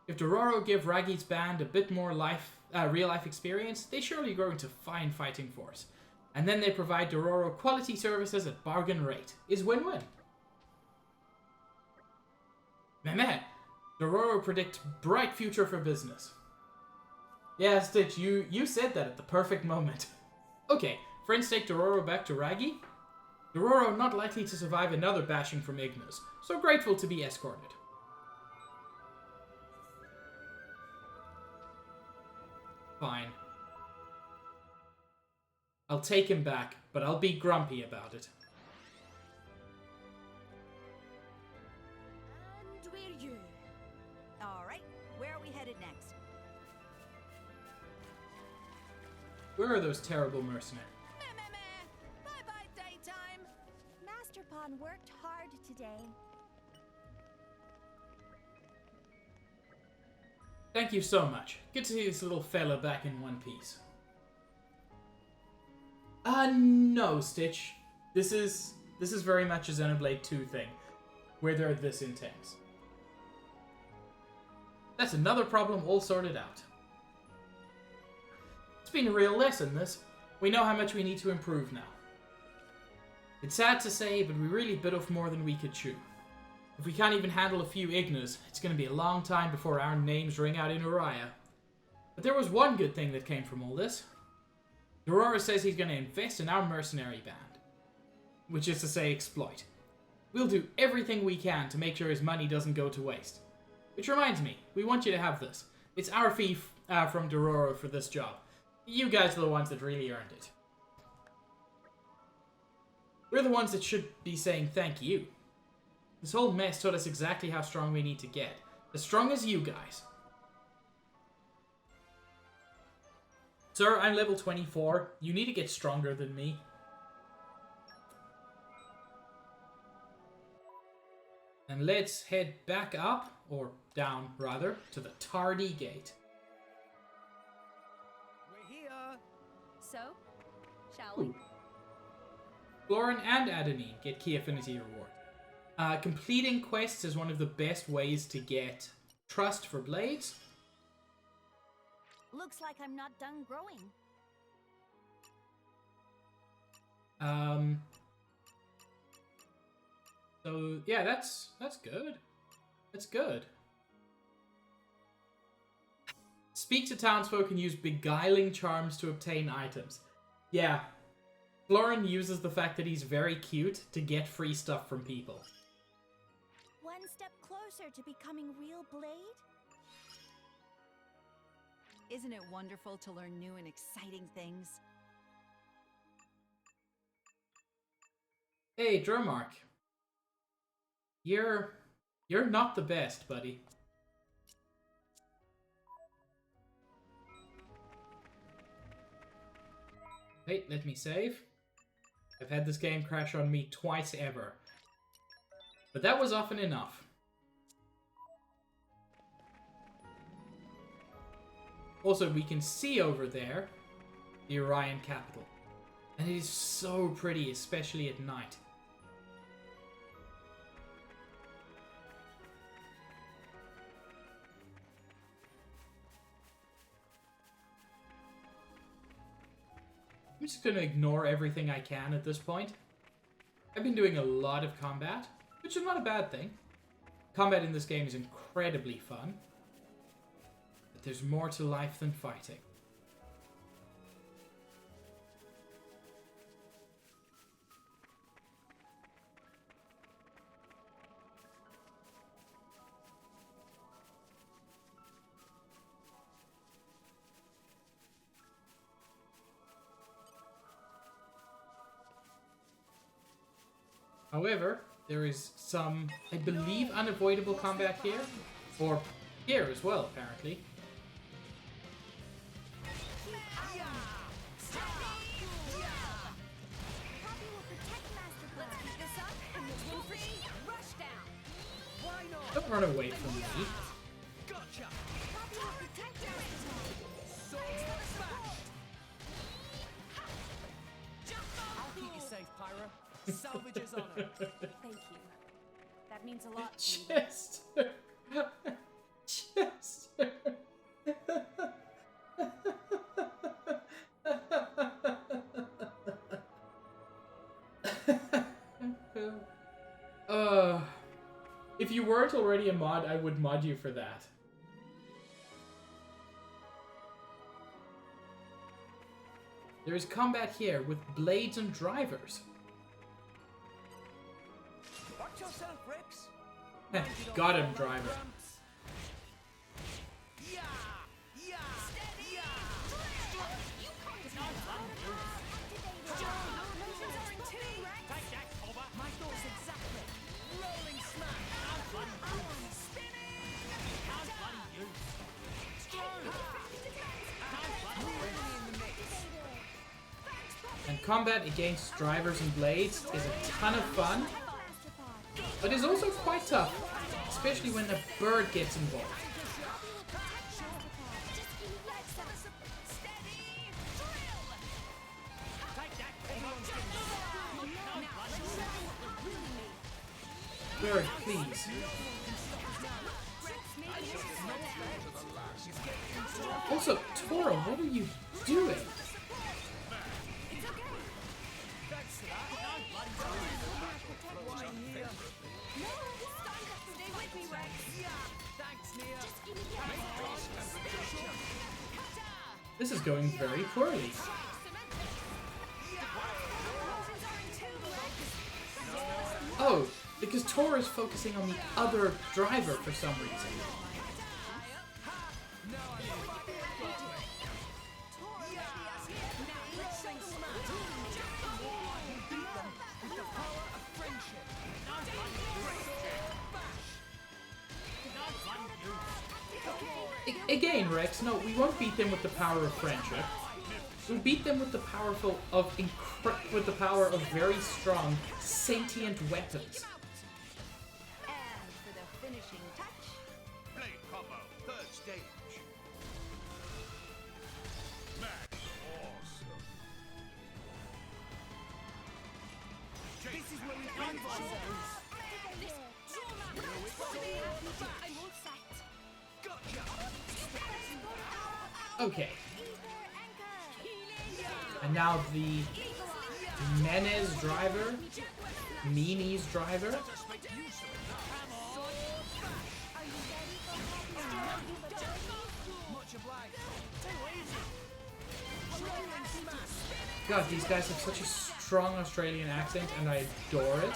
Speaker 5: If Dororo give Raggy's band a bit more real-life experience, they surely grow into fine fighting force. And then they provide Dororo quality services at bargain rate. Is win-win. Meh. Dororo predict bright future for business. Yeah, Stitch, you said that at the perfect moment. Okay, friends take Dororo back to Raggy. Dororo not likely to survive another bashing from Ignas, so grateful to be escorted. Fine. I'll take him back, but I'll be grumpy about it.
Speaker 4: And we're you. Alright, where are we headed next?
Speaker 5: Where are those terrible mercenaries?
Speaker 2: Bye-bye, daytime. Master Pawn worked hard today.
Speaker 5: Thank you so much. Good to see this little fella back in one piece. No, Stitch. This is very much a Xenoblade 2 thing, where they're this intense. That's another problem all sorted out. It's been a real lesson, this. We know how much we need to improve now. It's sad to say, but we really bit off more than we could chew. If we can't even handle a few Ignas, it's going to be a long time before our names ring out in Uriah. But there was one good thing that came from all this. Dororo says he's going to invest in our mercenary band. Which is to say, exploit. We'll do everything we can to make sure his money doesn't go to waste. Which reminds me, we want you to have this. It's our fee from Dororo for this job. You guys are the ones that really earned it. We're the ones that should be saying thank you. This whole mess taught us exactly how strong we need to get. As strong as you guys. Sir, I'm level 24. You need to get stronger than me. And let's head back up, or down rather, to the Tardy Gate.
Speaker 7: We're here.
Speaker 2: So, shall we?
Speaker 5: Florin and Adenine get key affinity reward. Completing quests is one of the best ways to get trust for blades.
Speaker 4: Looks like I'm not done growing.
Speaker 5: So yeah, that's good. That's good. Speak to townsfolk and use beguiling charms to obtain items. Yeah. Florin uses the fact that he's very cute to get free stuff from people.
Speaker 2: One step closer to becoming real Blade?
Speaker 4: Isn't it wonderful to learn new and exciting things?
Speaker 5: Hey, Drummark. You're not the best, buddy. Wait, let me save. I've had this game crash on me twice ever. But that was often enough. Also, we can see over there the Orion capital. And it is so pretty, especially at night. I'm just gonna ignore everything I can at this point. I've been doing a lot of combat, which is not a bad thing. Combat in this game is incredibly fun. But there's more to life than fighting. However, there is some, I believe, unavoidable combat here. Or here as well, apparently.
Speaker 2: Poppy will protect Master Plan.
Speaker 4: Let's keep this up and we'll win free. Rush down.
Speaker 3: Why not?
Speaker 5: Don't run away from me.
Speaker 3: Gotcha.
Speaker 2: Poppy will protect Master Plan.
Speaker 3: Sword smash. I'll keep you safe, Pyro. Salvage's honor.
Speaker 4: Thank you. That means a lot to me.
Speaker 5: Chester. Chester. If you weren't already a mod, I would mod you for that. There is combat here with blades and drivers.
Speaker 3: Watch yourself, Rex.
Speaker 5: Got him, driver.
Speaker 3: Yeah, yeah, yeah. My thoughts exactly. Rolling smash.
Speaker 5: And combat against drivers and blades is a ton of fun, but is also quite tough, especially when a bird gets involved. Bird, please. Also, Tora, what are you doing? This is going very poorly. Oh, because Tor is focusing on the other driver for some reason. Again, Rex, no, we won't beat them with the power of friendship. We'll beat them with the power of very strong, sentient weapons.
Speaker 4: And for the finishing touch,
Speaker 3: Blade combo, third stage. Match awesome. This is where we find ourselves. Gotcha.
Speaker 5: Okay. And now the Menes driver, Meanies driver. God, these guys have such a strong Australian accent, and I adore it.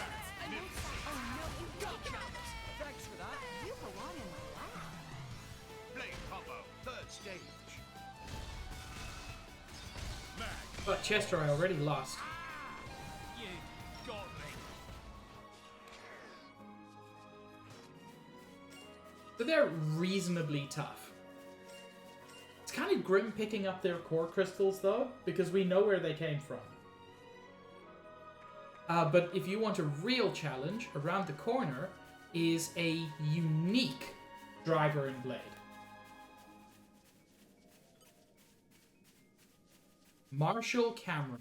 Speaker 3: Thanks for that.
Speaker 4: you belong in my lap.
Speaker 3: Blade combo, third stage.
Speaker 5: But Chester, I already lost.
Speaker 3: You got me.
Speaker 5: But they're reasonably tough. It's kind of grim picking up their core crystals, though, because we know where they came from. But if you want a real challenge, around the corner is a unique driver and blade. Marshall Cameron.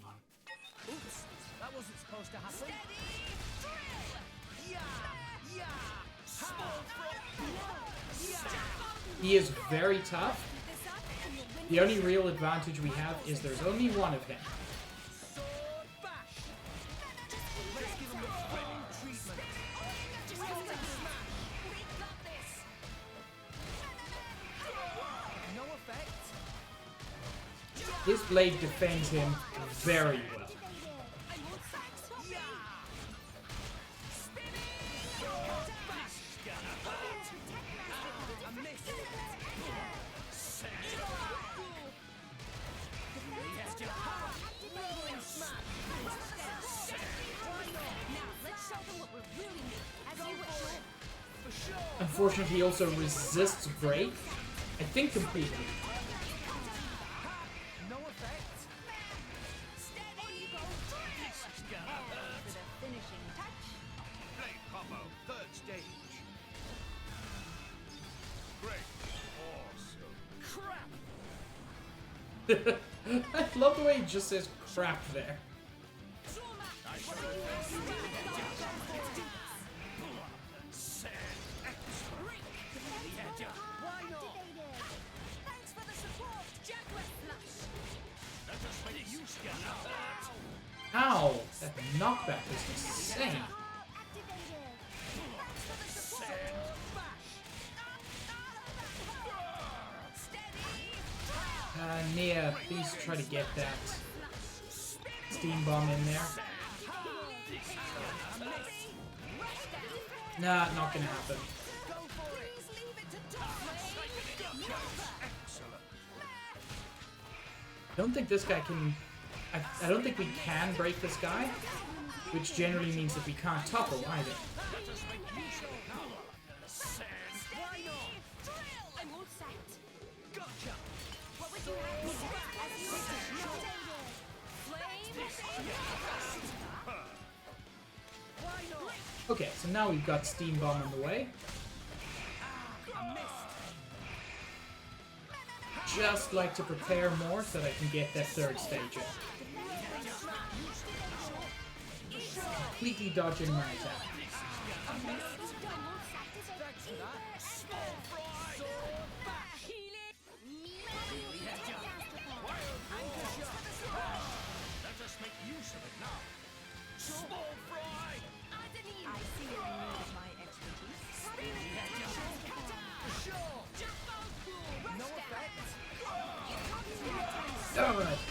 Speaker 3: Oops, that wasn't supposed to happen.
Speaker 5: He is very tough. The only real advantage we have is there's only one of him. His blade defends him very well. Unfortunately, he also resists break. I think completely.
Speaker 7: No effect.
Speaker 4: For the finishing touch.
Speaker 3: Blade combo, third stage. Great. Awesome. Crap.
Speaker 5: I love the way he just says crap there.
Speaker 2: Thanks for the support, Jaguar Flush.
Speaker 5: Ow! That knockback was insane.
Speaker 2: Activated. Thanks for the support. Steady.
Speaker 5: Nia, please try to get that steam bomb in there. Nah, not gonna happen.
Speaker 2: Please leave it to
Speaker 5: I don't think this guy can... I don't think we can break this guy, which generally means that we can't topple either.
Speaker 2: I'm all set.
Speaker 7: Gotcha.
Speaker 2: What would you have me set as you wish?
Speaker 7: Why not?
Speaker 5: Okay, so now we've got steam bomb on the way. Just like to prepare more so that I can get that third stage in. Completely dodging my attack.
Speaker 3: Let us make use of it now. Small fry.
Speaker 4: I see you're in need of my expertise.
Speaker 7: No effect.
Speaker 5: Alright.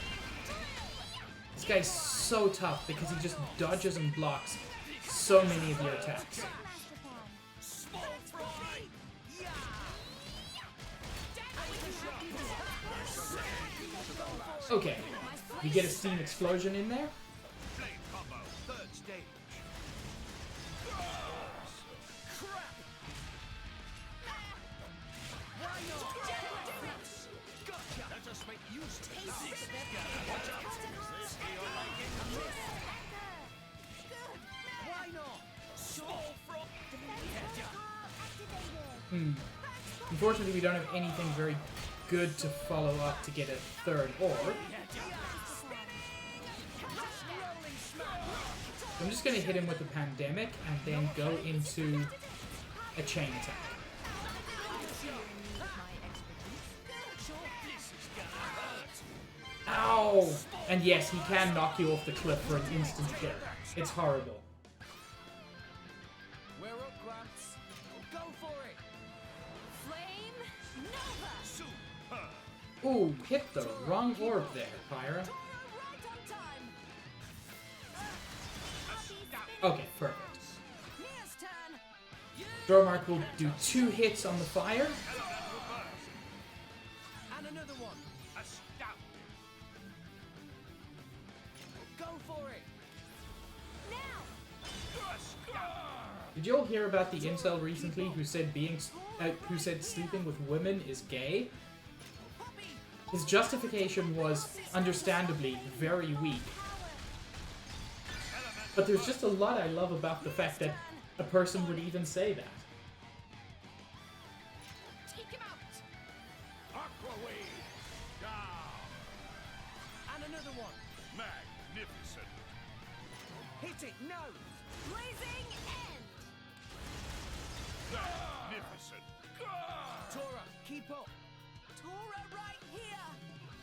Speaker 5: This guy's so tough because he just dodges and blocks so many of your attacks. Okay, we get a steam explosion in there.
Speaker 3: Blade combo, third stage. Let us make use of it.
Speaker 7: Why not?
Speaker 3: Small fry.
Speaker 5: Unfortunately, we don't have anything very good to follow up to get a third orb. I'm just going to hit him with the pandemic and then go into a chain attack. Ow! And yes, he can knock you off the cliff for an instant kill. It's horrible.
Speaker 7: We're up, Gramps. Go for it.
Speaker 2: Flame Nova.
Speaker 5: Ooh, hit the wrong orb there, Pyra.
Speaker 2: Right on time.
Speaker 5: Okay, perfect.
Speaker 2: Mia's turn.
Speaker 5: Dromark will do 2 hits on the fire.
Speaker 7: And another one.
Speaker 3: Astounding.
Speaker 7: Go for it.
Speaker 2: Now.
Speaker 5: Did you all hear about the incel recently who said sleeping with women is gay? His justification was, understandably, very weak. But there's just a lot I love about the fact that a person would even say that.
Speaker 2: Take him out.
Speaker 3: Aqua wave. Down.
Speaker 7: And another one.
Speaker 3: Magnificent.
Speaker 7: Hit it. No.
Speaker 2: Blazing end.
Speaker 3: Magnificent.
Speaker 7: Tora, keep up. Tora, right here.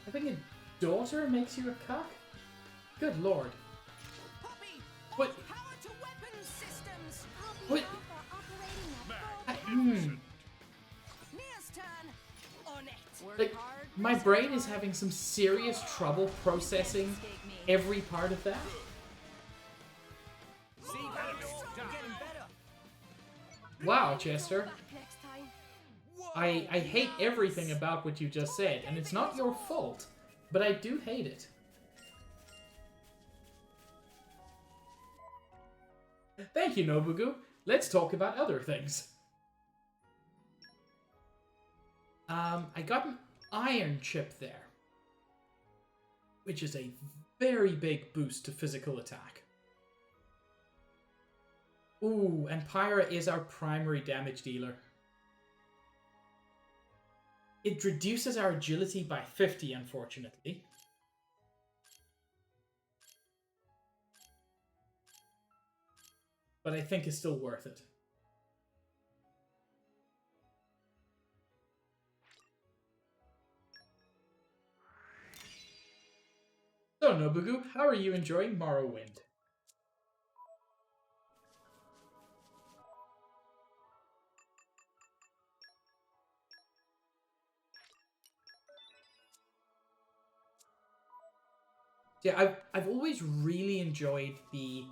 Speaker 5: I think a daughter makes you a cock? Good lord.
Speaker 7: Poppy.
Speaker 5: What?
Speaker 7: Power to weapon systems.
Speaker 5: What?
Speaker 2: Alpha operating at full.
Speaker 3: Magnificent.
Speaker 7: Mia's turn. On on it.
Speaker 4: Work
Speaker 5: Like,
Speaker 4: hard,
Speaker 5: my
Speaker 4: rest
Speaker 5: brain is
Speaker 4: hard.
Speaker 5: having some serious trouble processing
Speaker 4: Escape me.
Speaker 5: every part of that.
Speaker 3: See, you're getting better.
Speaker 5: Wow, Chester.
Speaker 2: Back next time.
Speaker 5: I hate everything about what you just said, and it's not your fault, but I do hate it. Thank you, Nobugu. Let's talk about other things. I got an iron chip there, which is a very big boost to physical attack. Ooh, and Pyra is our primary damage dealer. It reduces our agility by 50, unfortunately. But I think it's still worth it. So, Nobugu, how are you enjoying Morrowind? Yeah, I've always really enjoyed the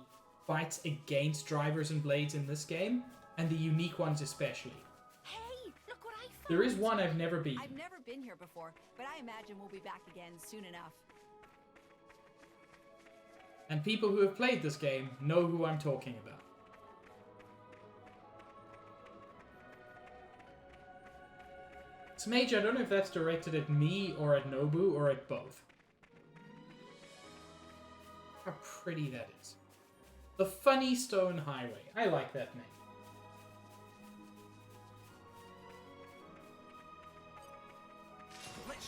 Speaker 5: fights against drivers and blades in this game, and the unique ones especially.
Speaker 2: Hey, look what I found.
Speaker 5: There is one I've never beaten.
Speaker 4: I've never been here before, but I imagine we'll be back again soon enough.
Speaker 5: And people who have played this game know who I'm talking about. Smage, I don't know if that's directed at me or at Nobu or at both. How pretty that is. The Funny Stone Highway. I like that name.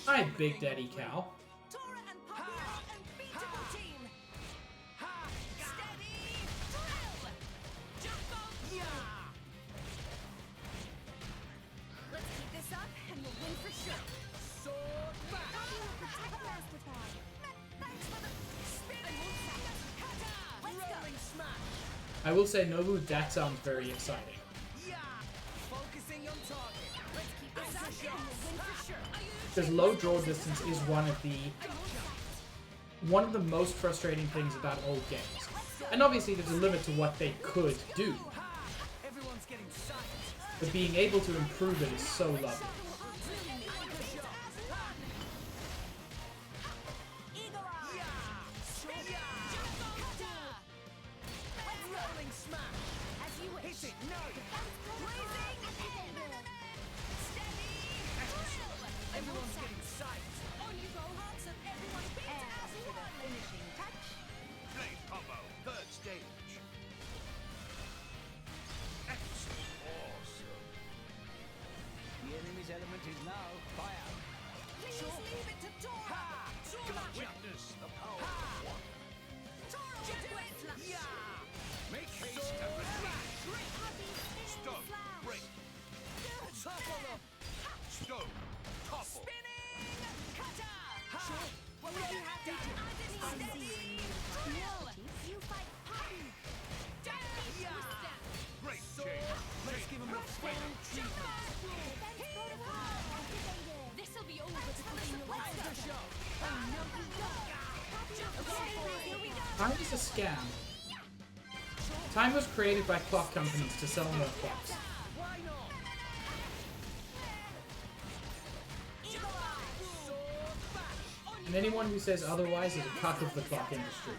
Speaker 5: Hi, Big Daddy Cow.
Speaker 2: Tora and Poppy are an unbeatable team. Steady, drill. Jump on. Let's keep this up and we'll win for sure.
Speaker 3: Sword back.
Speaker 2: Poppy will protect Master Pie. Thanks for the spinning. Let's go.
Speaker 3: Rolling smash.
Speaker 5: I will say, Nobu, that sounds very exciting.
Speaker 3: Yeah. Focusing on target.
Speaker 2: Let's keep this up and we'll win for sure.
Speaker 5: Because low draw distance is one of the most frustrating things about old games. And obviously there's a limit to what they could do,
Speaker 3: Everyone's getting psyched.
Speaker 5: but being able to improve it is so lovely.
Speaker 2: Eagle Eye.
Speaker 3: Rolling smash.
Speaker 2: As you wish.
Speaker 3: Hit it. No.
Speaker 2: Blazing ahead. Steady, drill.
Speaker 3: Everyone's getting psyched.
Speaker 2: On you go, Hawks, and everyone beat
Speaker 4: And
Speaker 2: as
Speaker 4: for the
Speaker 2: one.
Speaker 4: finishing touch,
Speaker 8: Blade combo, third stage. Excellent. Awesome.
Speaker 7: The enemy's element is now fire.
Speaker 2: Please leave it to Tora. Tora.
Speaker 8: Witness the power of one.
Speaker 2: Tora will do it.
Speaker 8: Make haste and release. Stone, break.
Speaker 3: Topple them.
Speaker 8: Stone, topple.
Speaker 2: Spinning cutter.
Speaker 4: what would you have to do?
Speaker 2: Steady, drill. You fight Poppy. Deadly twister.
Speaker 8: Great change.
Speaker 3: Let's give them the final treatment.
Speaker 2: Defense protocol activated. This'll be over before they know what's
Speaker 3: The show.
Speaker 2: Okay, here we go.
Speaker 5: Time is a scam. Time was created by clock companies to sell more clocks.
Speaker 3: Why not?
Speaker 2: Eagle Eye.
Speaker 3: Sword bash.
Speaker 5: And anyone who says otherwise is a cuck of the clock industry.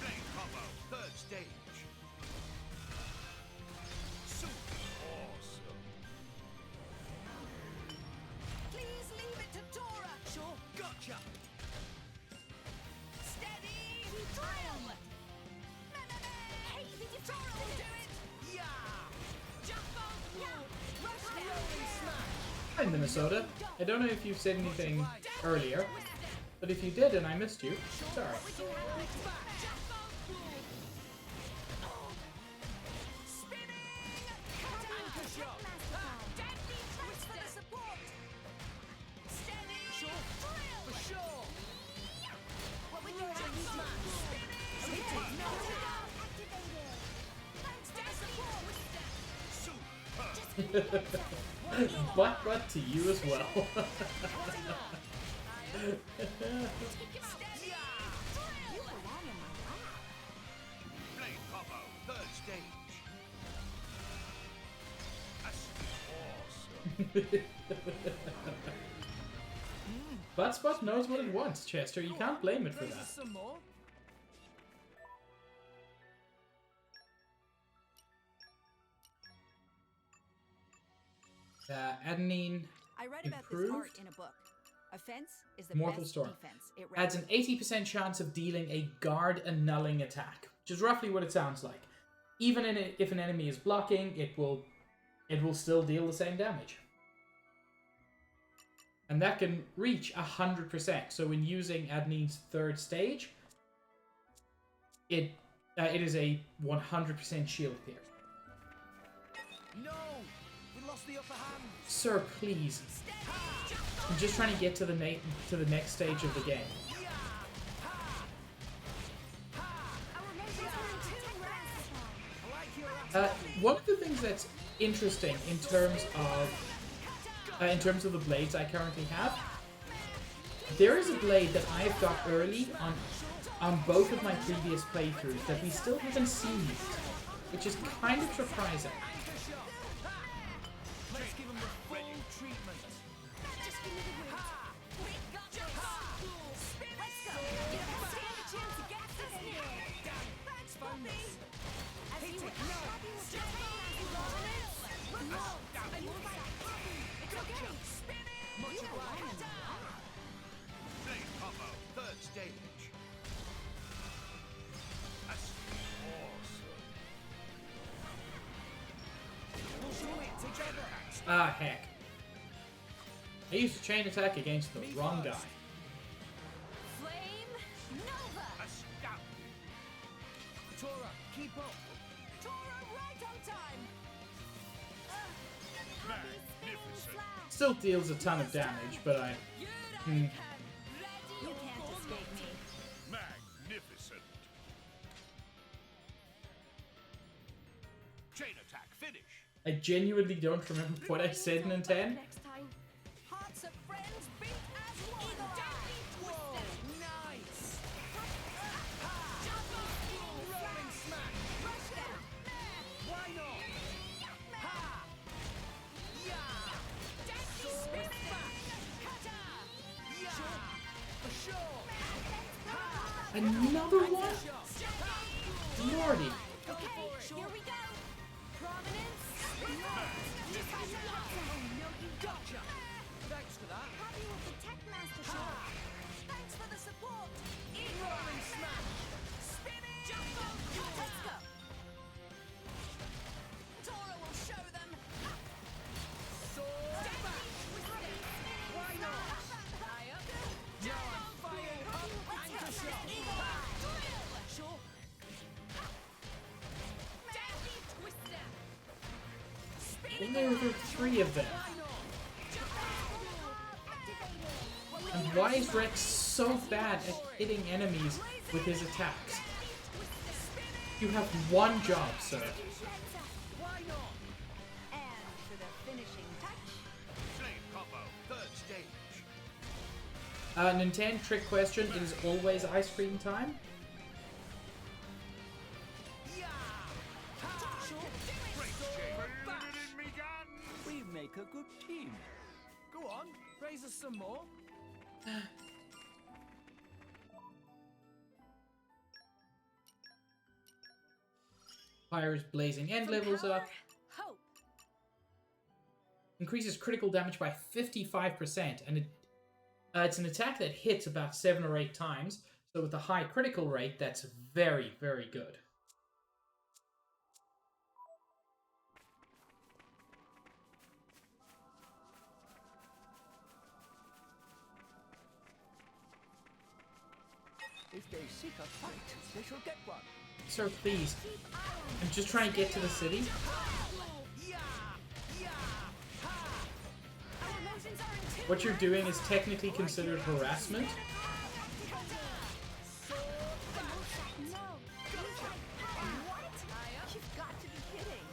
Speaker 8: Blade combo, third stage. Super awesome.
Speaker 2: Please leave it to Tora.
Speaker 3: Sure. Gotcha.
Speaker 2: Steady, drill. Hey, did you Tora will do it.
Speaker 3: Yeah.
Speaker 2: Jump on. Yeah. Rush
Speaker 3: Rolling smash.
Speaker 5: Hi, Minnesota. I don't know if you've said anything earlier, but if you did and I missed you, sorry.
Speaker 8: Super.
Speaker 5: Butt to you as well.
Speaker 4: You belong in my lap.
Speaker 8: Blade combo, third stage. That's awesome.
Speaker 5: Buttspot knows what it wants, Chester. You can't blame it for
Speaker 7: Raise
Speaker 5: that.
Speaker 7: us some more.
Speaker 5: Adenine
Speaker 4: I read about this
Speaker 5: Improved?
Speaker 4: art in a book. Offense is the
Speaker 5: Mortal
Speaker 4: best
Speaker 5: Storm
Speaker 4: defense. It
Speaker 5: adds an 80% chance of dealing a guard annulling attack, which is roughly what it sounds like. Even if an enemy is blocking, it will still deal the same damage. And that can reach 100%. So when using Adenine's third stage, it is a 100% shield pierce.
Speaker 7: No! We lost the upper hand.
Speaker 5: Sir, please. I'm just trying to get to the next stage of the game.
Speaker 7: I like your
Speaker 5: One of the things that's interesting in terms of the blades I currently have, there is a blade that I've got early on both of my previous playthroughs that we still haven't seen yet, which is kind of surprising.
Speaker 7: Let's give him the full treatment.
Speaker 8: Blade combo, third stage. That's awesome.
Speaker 7: We'll do it together.
Speaker 5: Ah, heck. I used a chain attack against the wrong guy.
Speaker 2: Flame Nova.
Speaker 8: Astounding.
Speaker 7: Tora, keep up.
Speaker 2: Tora right on time.
Speaker 8: Magnificent.
Speaker 5: Still deals a ton of damage, but I...
Speaker 2: You
Speaker 4: You can't escape me.
Speaker 8: Magnificent. Chain attack, finish.
Speaker 5: I genuinely don't remember what I said in 10.
Speaker 2: Next time.
Speaker 4: Hearts of friends beat as one.
Speaker 7: Whoa, nice. Rolling smash. Why not? Ha! Yeah! Sword smash. Yeah! For sure.
Speaker 5: Another one?
Speaker 7: Shot.
Speaker 5: Lordy.
Speaker 2: Okay, here we go. Prominence.
Speaker 7: Gotcha. Thanks for that.
Speaker 2: Happy with the Tech Master shot. Thanks for the support.
Speaker 7: Rolling smash.
Speaker 2: Spinning. Let's go. Tora will show them.
Speaker 7: Sword smash. Why not? Now I'm fired up. Anchor shot.
Speaker 2: Sure. Deadly Twister.
Speaker 5: And there were 3 of them. And why is Rex so bad at hitting enemies with his attacks? You have one job, sir.
Speaker 7: Why not?
Speaker 4: And for the finishing touch,
Speaker 8: Blade combo, third stage.
Speaker 5: Nintendo trick question, it is always ice cream time?
Speaker 7: Yeah!
Speaker 8: Great chain. In me gun.
Speaker 3: We make a good team.
Speaker 7: Go on, raise us some more.
Speaker 5: Fire's blazing end
Speaker 2: From
Speaker 5: levels
Speaker 2: power,
Speaker 5: up.
Speaker 2: Hope.
Speaker 5: Increases critical damage by 55%, and it's an attack that hits about 7 or 8 times, so with a high critical rate, that's very, very good.
Speaker 3: If they seek a fight, they shall get one.
Speaker 5: Sir, please. I'm just trying to get to the city. What you're doing is technically considered harassment.
Speaker 4: you've got to be kidding.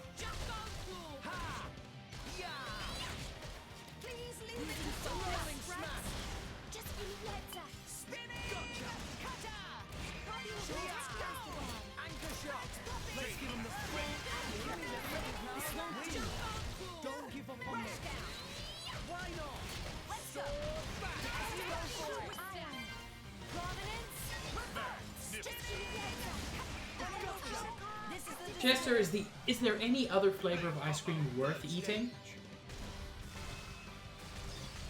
Speaker 5: Chester, is there any other flavor of ice cream worth eating?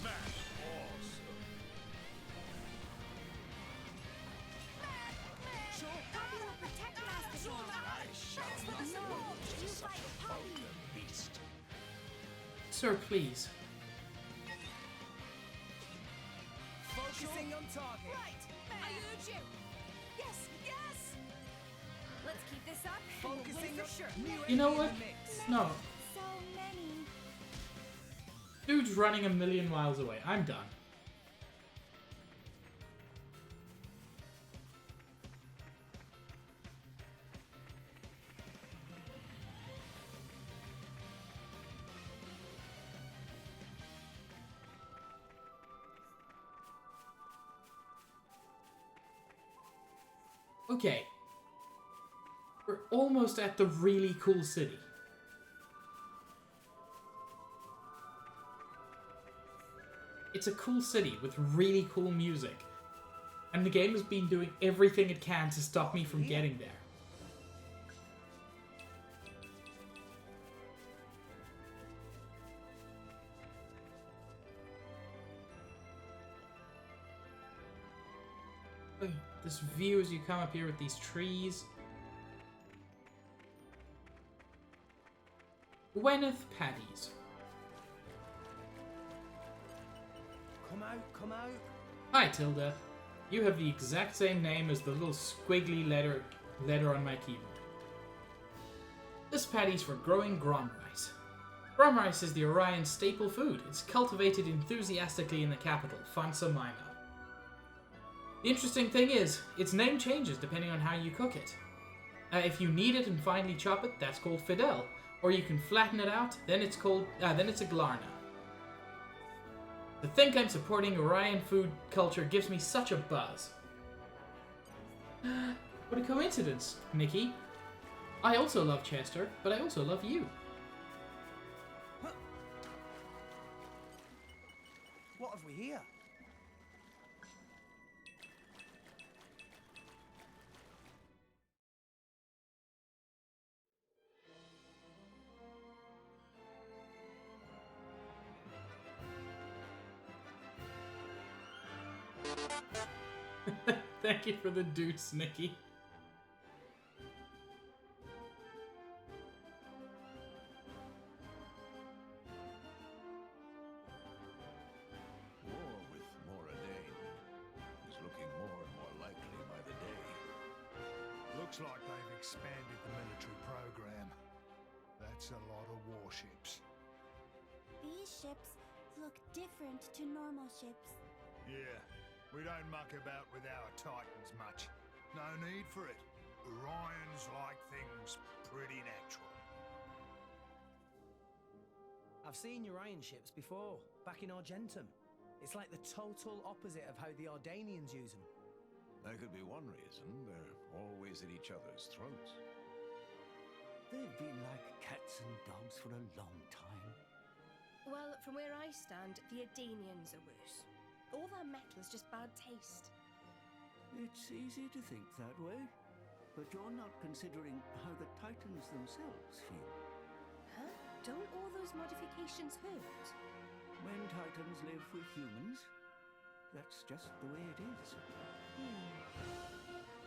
Speaker 8: Man, awesome.
Speaker 2: Poppy will protect Mastodon. That's what the sword. You fight Poppy.
Speaker 8: Beast.
Speaker 5: Sir, please.
Speaker 3: Focusing on target.
Speaker 7: Right. I urge you.
Speaker 2: Yes, yes.
Speaker 7: Let's keep this up. and we'll win
Speaker 3: Focusing
Speaker 7: for
Speaker 3: on
Speaker 7: sure.
Speaker 3: new
Speaker 5: You know
Speaker 3: enemy in
Speaker 5: what?
Speaker 3: the mix.
Speaker 5: No.
Speaker 2: So many.
Speaker 5: Dude's running a million miles away. I'm done. Okay. We're almost at the really cool city. It's a cool city with really cool music. And the game has been doing everything it can to stop me from getting there. This view as you come up here with these trees. Gwyneth Patties.
Speaker 3: Come out, come out.
Speaker 5: Hi, Tilda. You have the exact same name as the little squiggly letter on my keyboard. This patty's for growing grom rice. Grom rice is the Orion staple food. It's cultivated enthusiastically in the capital, Fansa Minor. The interesting thing is, its name changes depending on how you cook it. If you knead it and finely chop it, that's called Fidel. Or you can flatten it out, then it's a Glarna. To think I'm supporting Orion food culture gives me such a buzz. What a coincidence, Nikki. I also love Chester, but I also love you.
Speaker 3: What have we here?
Speaker 5: Thank you for the deuce, Nikki.
Speaker 8: War with Moradane is looking more and more likely by the day.
Speaker 9: Looks like they've expanded the military program. That's a lot of warships.
Speaker 2: These ships look different to normal ships.
Speaker 9: Yeah, we don't muck about with our Titans much. No need for it. Orions like things pretty natural.
Speaker 3: I've seen Orion ships before, back in Argentum. It's like the total opposite of how the Ardanians use them.
Speaker 8: That could be one reason. They're always at each other's throats.
Speaker 10: They've been like cats and dogs for a long time.
Speaker 7: Well, from where I stand, the Adanians are worse. All their metal is just bad taste.
Speaker 10: It's easy to think that way, but you're not considering how the Titans themselves feel.
Speaker 7: Huh? Don't all those modifications hurt?
Speaker 10: When Titans live with humans, that's just the way it is.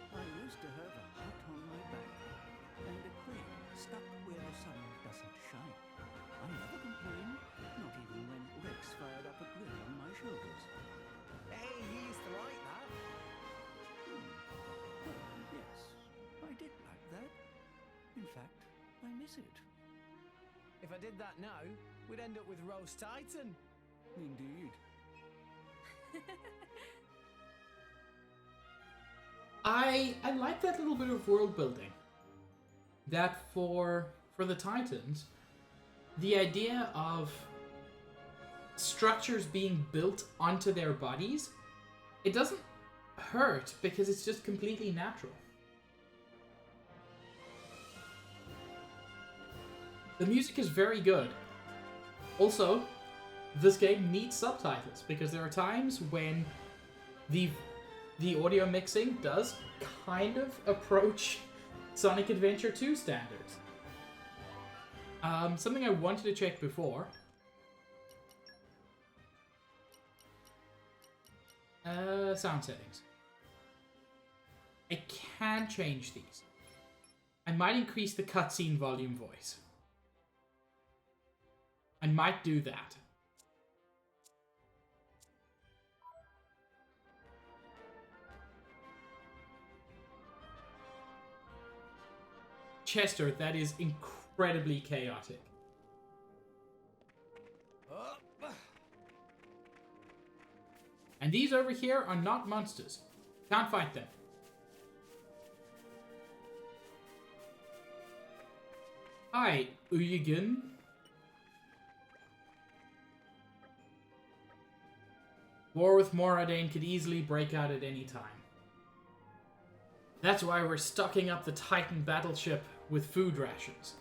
Speaker 10: I used to have a hut on my back and a crane stuck where the sun doesn't shine. I never complained, not even when Rex fired up a grill on my shoulders.
Speaker 3: Hey, he used to like that.
Speaker 10: Well, yes, I did like that. In fact, I miss it.
Speaker 3: If I did that now, we'd end up with Roast Titan.
Speaker 10: Indeed.
Speaker 5: I like that little bit of world building. That for the Titans, the idea of structures being built onto their bodies, it doesn't hurt because it's just completely natural. The music is very good. Also, this game needs subtitles because there are times when the audio mixing does kind of approach Sonic Adventure 2 standards. Something I wanted to check before. Sound settings. I can change these. I might increase the cutscene volume voice. I might do that. Chester, that is incredibly chaotic. And these over here are not monsters. Can't fight them. Hi, Uyugun. War with Moradin could easily break out at any time. That's why we're stocking up the Titan battleship with food rations.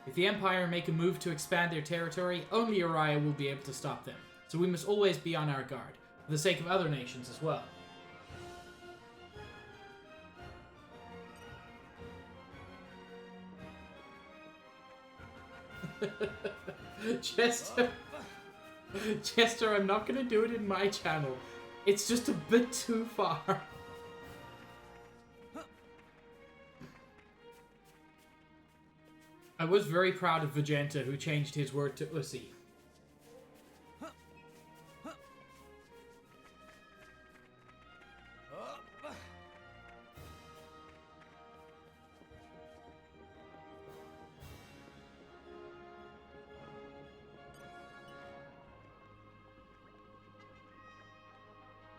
Speaker 5: If the Empire make a move to expand their territory, only Uriah will be able to stop them. So we must always be on our guard, for the sake of other nations as well. Chester, I'm not gonna do it in my channel. It's just a bit too far. I was very proud of Vegeta, who changed his word to Ussi.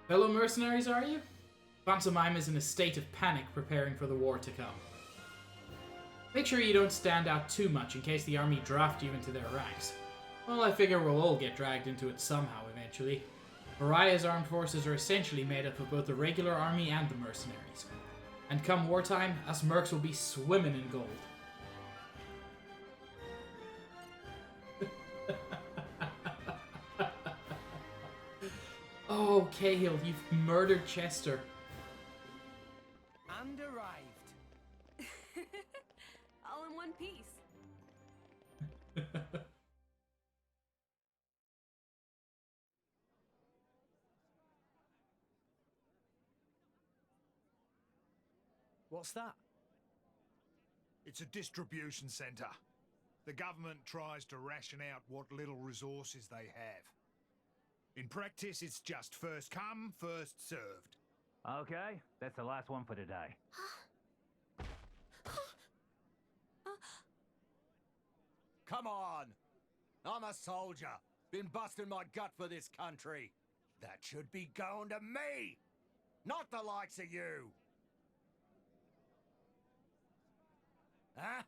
Speaker 5: Fellow mercenaries, are you? Pantomime is in a state of panic preparing for the war to come. Make sure you don't stand out too much in case the army draft you into their ranks. Well, I figure we'll all get dragged into it somehow eventually. Uriah's armed forces are essentially made up of both the regular army and the mercenaries. And come wartime, us mercs will be swimming in gold. Oh, Cahill, you've murdered Chester.
Speaker 3: And arrived.
Speaker 4: All in one piece.
Speaker 3: What's that?
Speaker 9: It's a distribution centre. The government tries to ration out what little resources they have. In practice, it's just first come, first served.
Speaker 11: Okay, that's the last one for today.
Speaker 3: Come on! I'm a soldier. Been busting my gut for this country. That should be going to me, not the likes of you. Huh?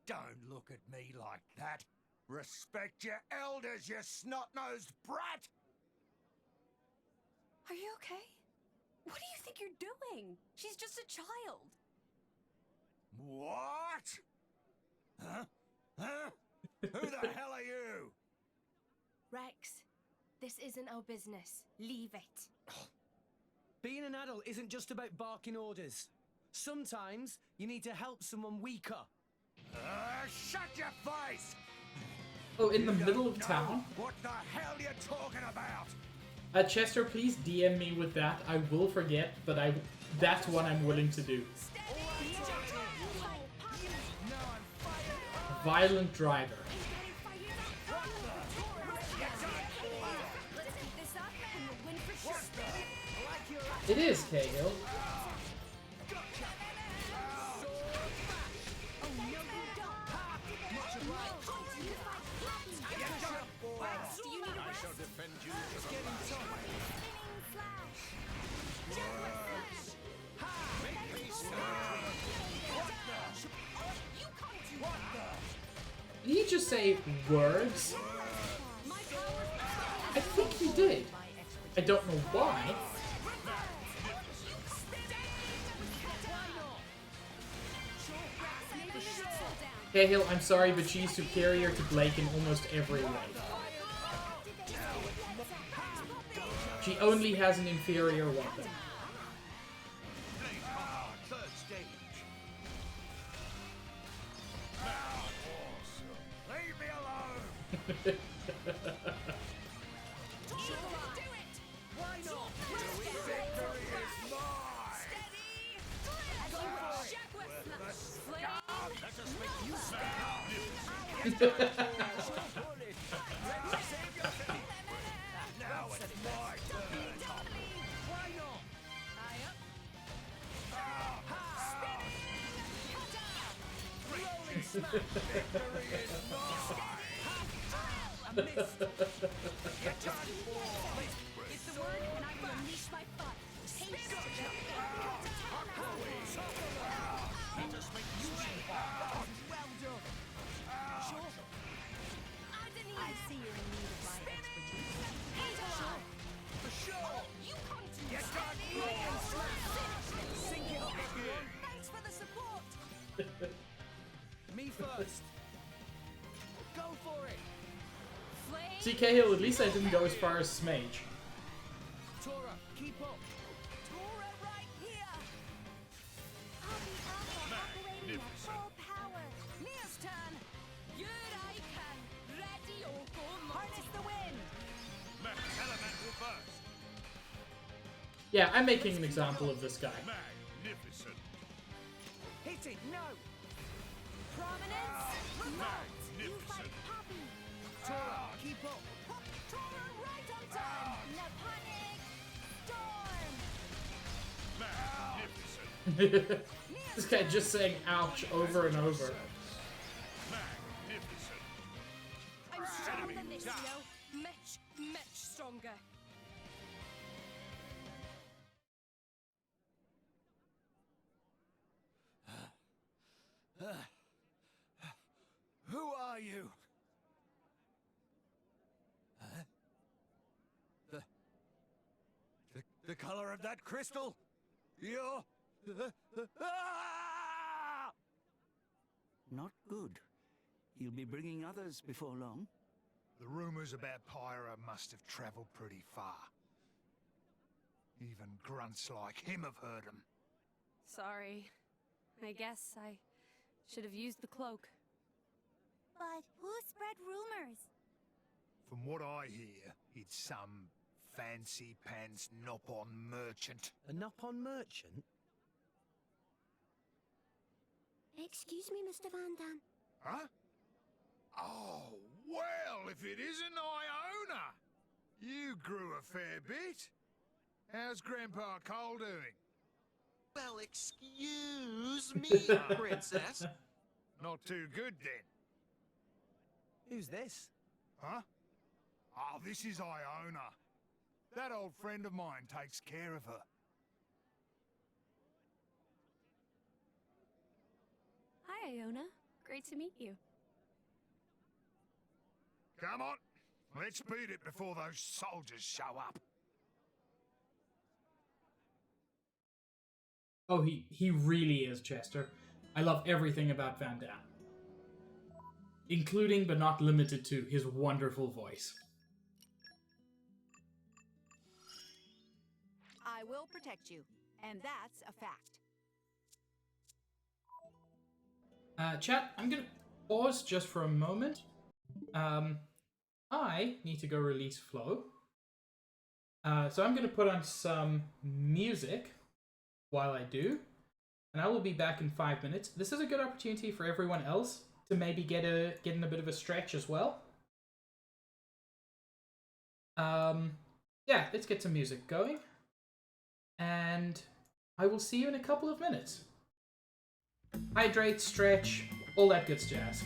Speaker 3: Don't look at me like that. Respect your elders, you snot-nosed brat!
Speaker 4: Are you okay? What do you think you're doing? She's just a child.
Speaker 3: What? Huh? Huh? Who the hell are you?
Speaker 2: Rex, this isn't our business. Leave it.
Speaker 3: Being an adult isn't just about barking orders. Sometimes you need to help someone weaker. Shut your face!
Speaker 5: Oh, in the
Speaker 3: You
Speaker 5: middle
Speaker 3: don't
Speaker 5: of
Speaker 3: know
Speaker 5: town?
Speaker 3: What the hell you talking about?
Speaker 5: Chester, please DM me with that. I will forget, but that's what I'm willing to do. Violent driver. It is, Cahill.
Speaker 8: I shall defend you to the last. Make me
Speaker 5: Did he just say words? I think he did. I don't know why. Cahill, I'm sorry, but she's superior to Blake in almost every way. She only has an inferior weapon.
Speaker 8: third stage.
Speaker 3: Why not? Victory is mine! Let us make you now it's my turn. Why not? Rolling smack! Victory is mine!
Speaker 4: A miss.
Speaker 3: Your turn.
Speaker 2: It's the word, and I will unleash my fun. Taste it.
Speaker 3: Let us make you
Speaker 4: Well done. Sure. I see you're in need of my expertise.
Speaker 3: for sure.
Speaker 2: You come to
Speaker 3: Your turn. Rolling smack! Sink it up again.
Speaker 4: Thanks for the support.
Speaker 3: Me first. Go for it.
Speaker 5: See, Cahill, at least I didn't go as far as Smage.
Speaker 3: Tora, keep up.
Speaker 4: Tora right here.
Speaker 2: I'll be alpha operating at full power.
Speaker 4: Mia's turn.
Speaker 7: Good I can. Ready or go
Speaker 4: Harness the wind.
Speaker 9: Elemental burst.
Speaker 5: Yeah, I'm making an example of this guy.
Speaker 9: Magnificent.
Speaker 3: Hit it, no.
Speaker 4: Prominence.
Speaker 2: You fight Poppy.
Speaker 3: Tora, keep up.
Speaker 4: Tora right on time.
Speaker 2: No panic. Storm.
Speaker 9: Magnificent.
Speaker 5: This guy just saying ouch over and over.
Speaker 9: Magnificent.
Speaker 7: I'm stronger than this, you know. Much stronger.
Speaker 3: Who are you? Huh? The color of that crystal? You're... Ah!
Speaker 10: Not good. You'll be bringing others before long.
Speaker 9: The rumors about Pyra must have traveled pretty far. Even grunts like him have heard them.
Speaker 7: Sorry. I guess I should have used the cloak.
Speaker 2: But who spread rumors?
Speaker 9: From what I hear, it's some fancy pants nop-on merchant.
Speaker 3: A nop-on merchant?
Speaker 2: Excuse me, Mr. Van Dam.
Speaker 9: Huh? Oh, well, if it isn't Iona! You grew a fair bit. How's Grandpa Cole doing?
Speaker 12: Well, excuse me, princess.
Speaker 9: Not too good, then.
Speaker 3: Who's this?
Speaker 9: Huh? Oh, this is Iona. That old friend of mine takes care of her.
Speaker 7: Hi, Iona. Great to meet you.
Speaker 9: Come on, let's beat it before those soldiers show up.
Speaker 5: Oh, he really is, Chester. I love everything about Van Damme. Including, but not limited to, his wonderful voice.
Speaker 4: I will protect you, and that's a fact.
Speaker 5: Chat, I'm gonna pause just for a moment. I need to go release Flow. So I'm gonna put on some music while I do, and I will be back in 5 minutes. This is a good opportunity for everyone else to maybe get in a bit of a stretch as well. Yeah, let's get some music going, and I will see you in a couple of minutes. Hydrate, stretch, all that good jazz.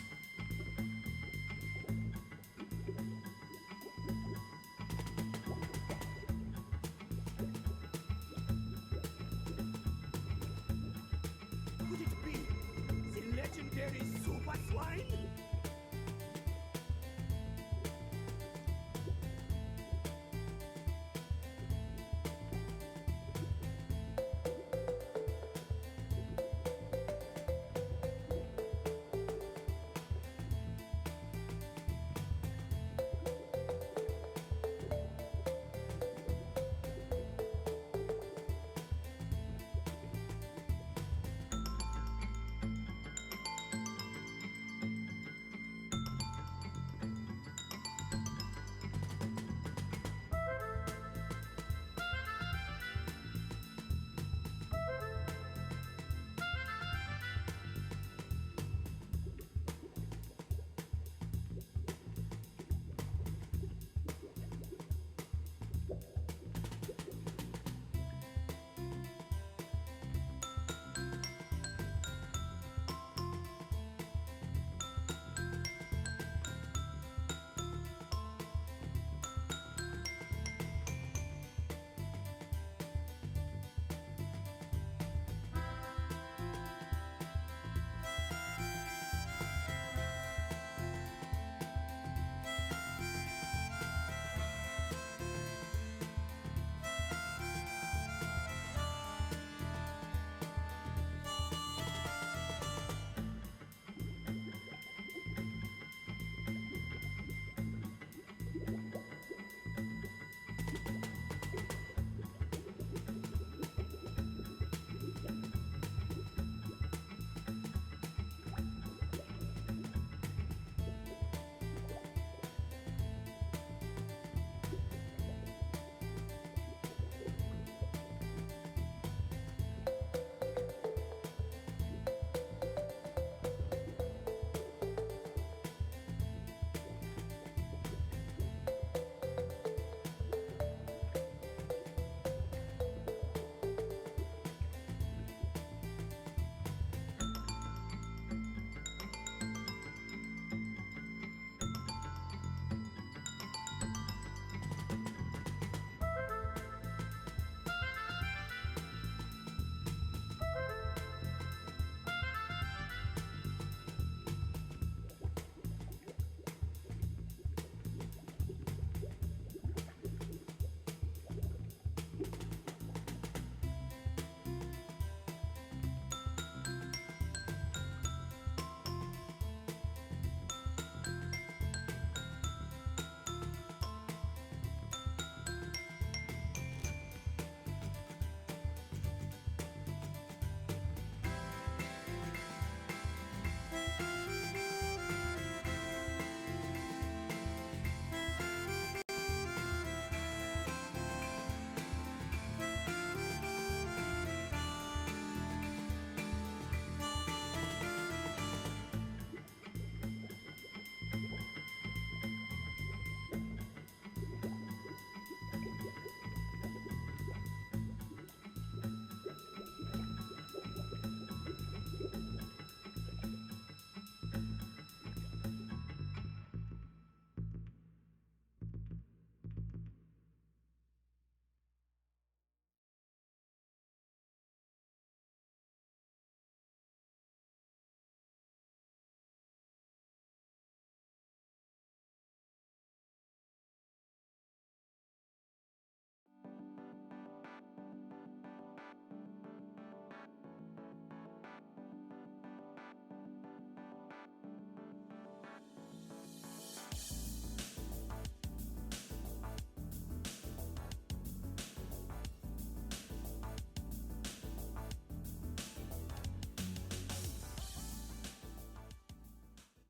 Speaker 3: Could it be the legendary Super Swine?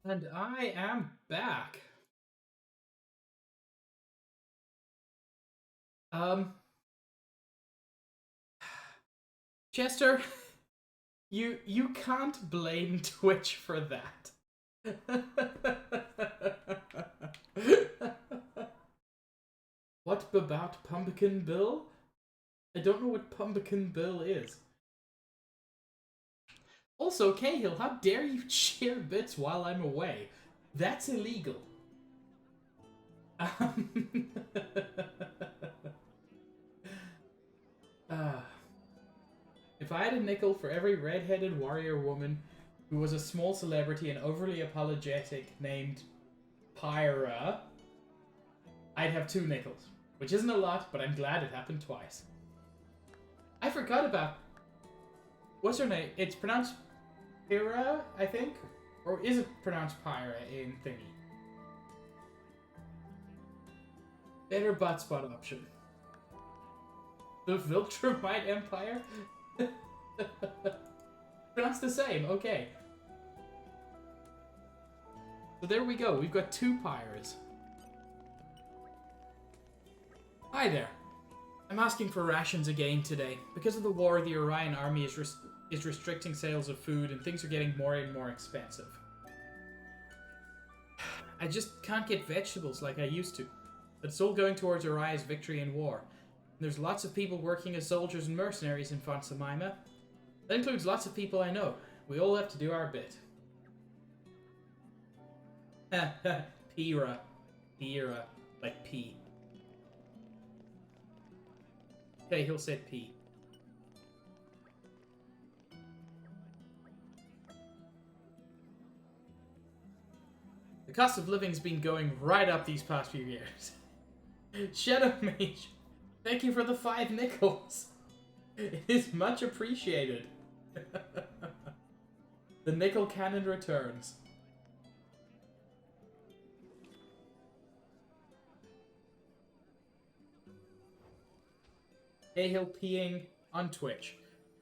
Speaker 5: And I am back. Chester, you can't blame Twitch for that. What about Pumpkin Bill? I don't know what Pumpkin Bill is. Also, Cahill, how dare you share bits while I'm away? That's illegal. If I had a nickel for every red-headed warrior woman who was a small celebrity and overly apologetic named Pyra, I'd have 2 nickels. Which isn't a lot, but I'm glad it happened twice. I forgot about... What's her name? It's pronounced Pyra, I think? Or is it pronounced Pyra in thingy? Better butt spot option. The Viltrumite Empire? Pronounced the same, okay. So there we go, we've got 2 Pyras. Hi there. I'm asking for rations again today. Because of the war, the Orion army is restricting sales of food and things are getting more and more expensive. I just can't get vegetables like I used to. It's all going towards Orion's victory in war. And there's lots of people working as soldiers and mercenaries in Fonsamima. That includes lots of people I know. We all have to do our bit. Pira. Pira. Like P. Okay, he'll say P. The cost of living's been going right up these past few years. Shadow Mage, thank you for the 5 nickels. It is much appreciated. The nickel cannon returns. Cahill peeing on Twitch.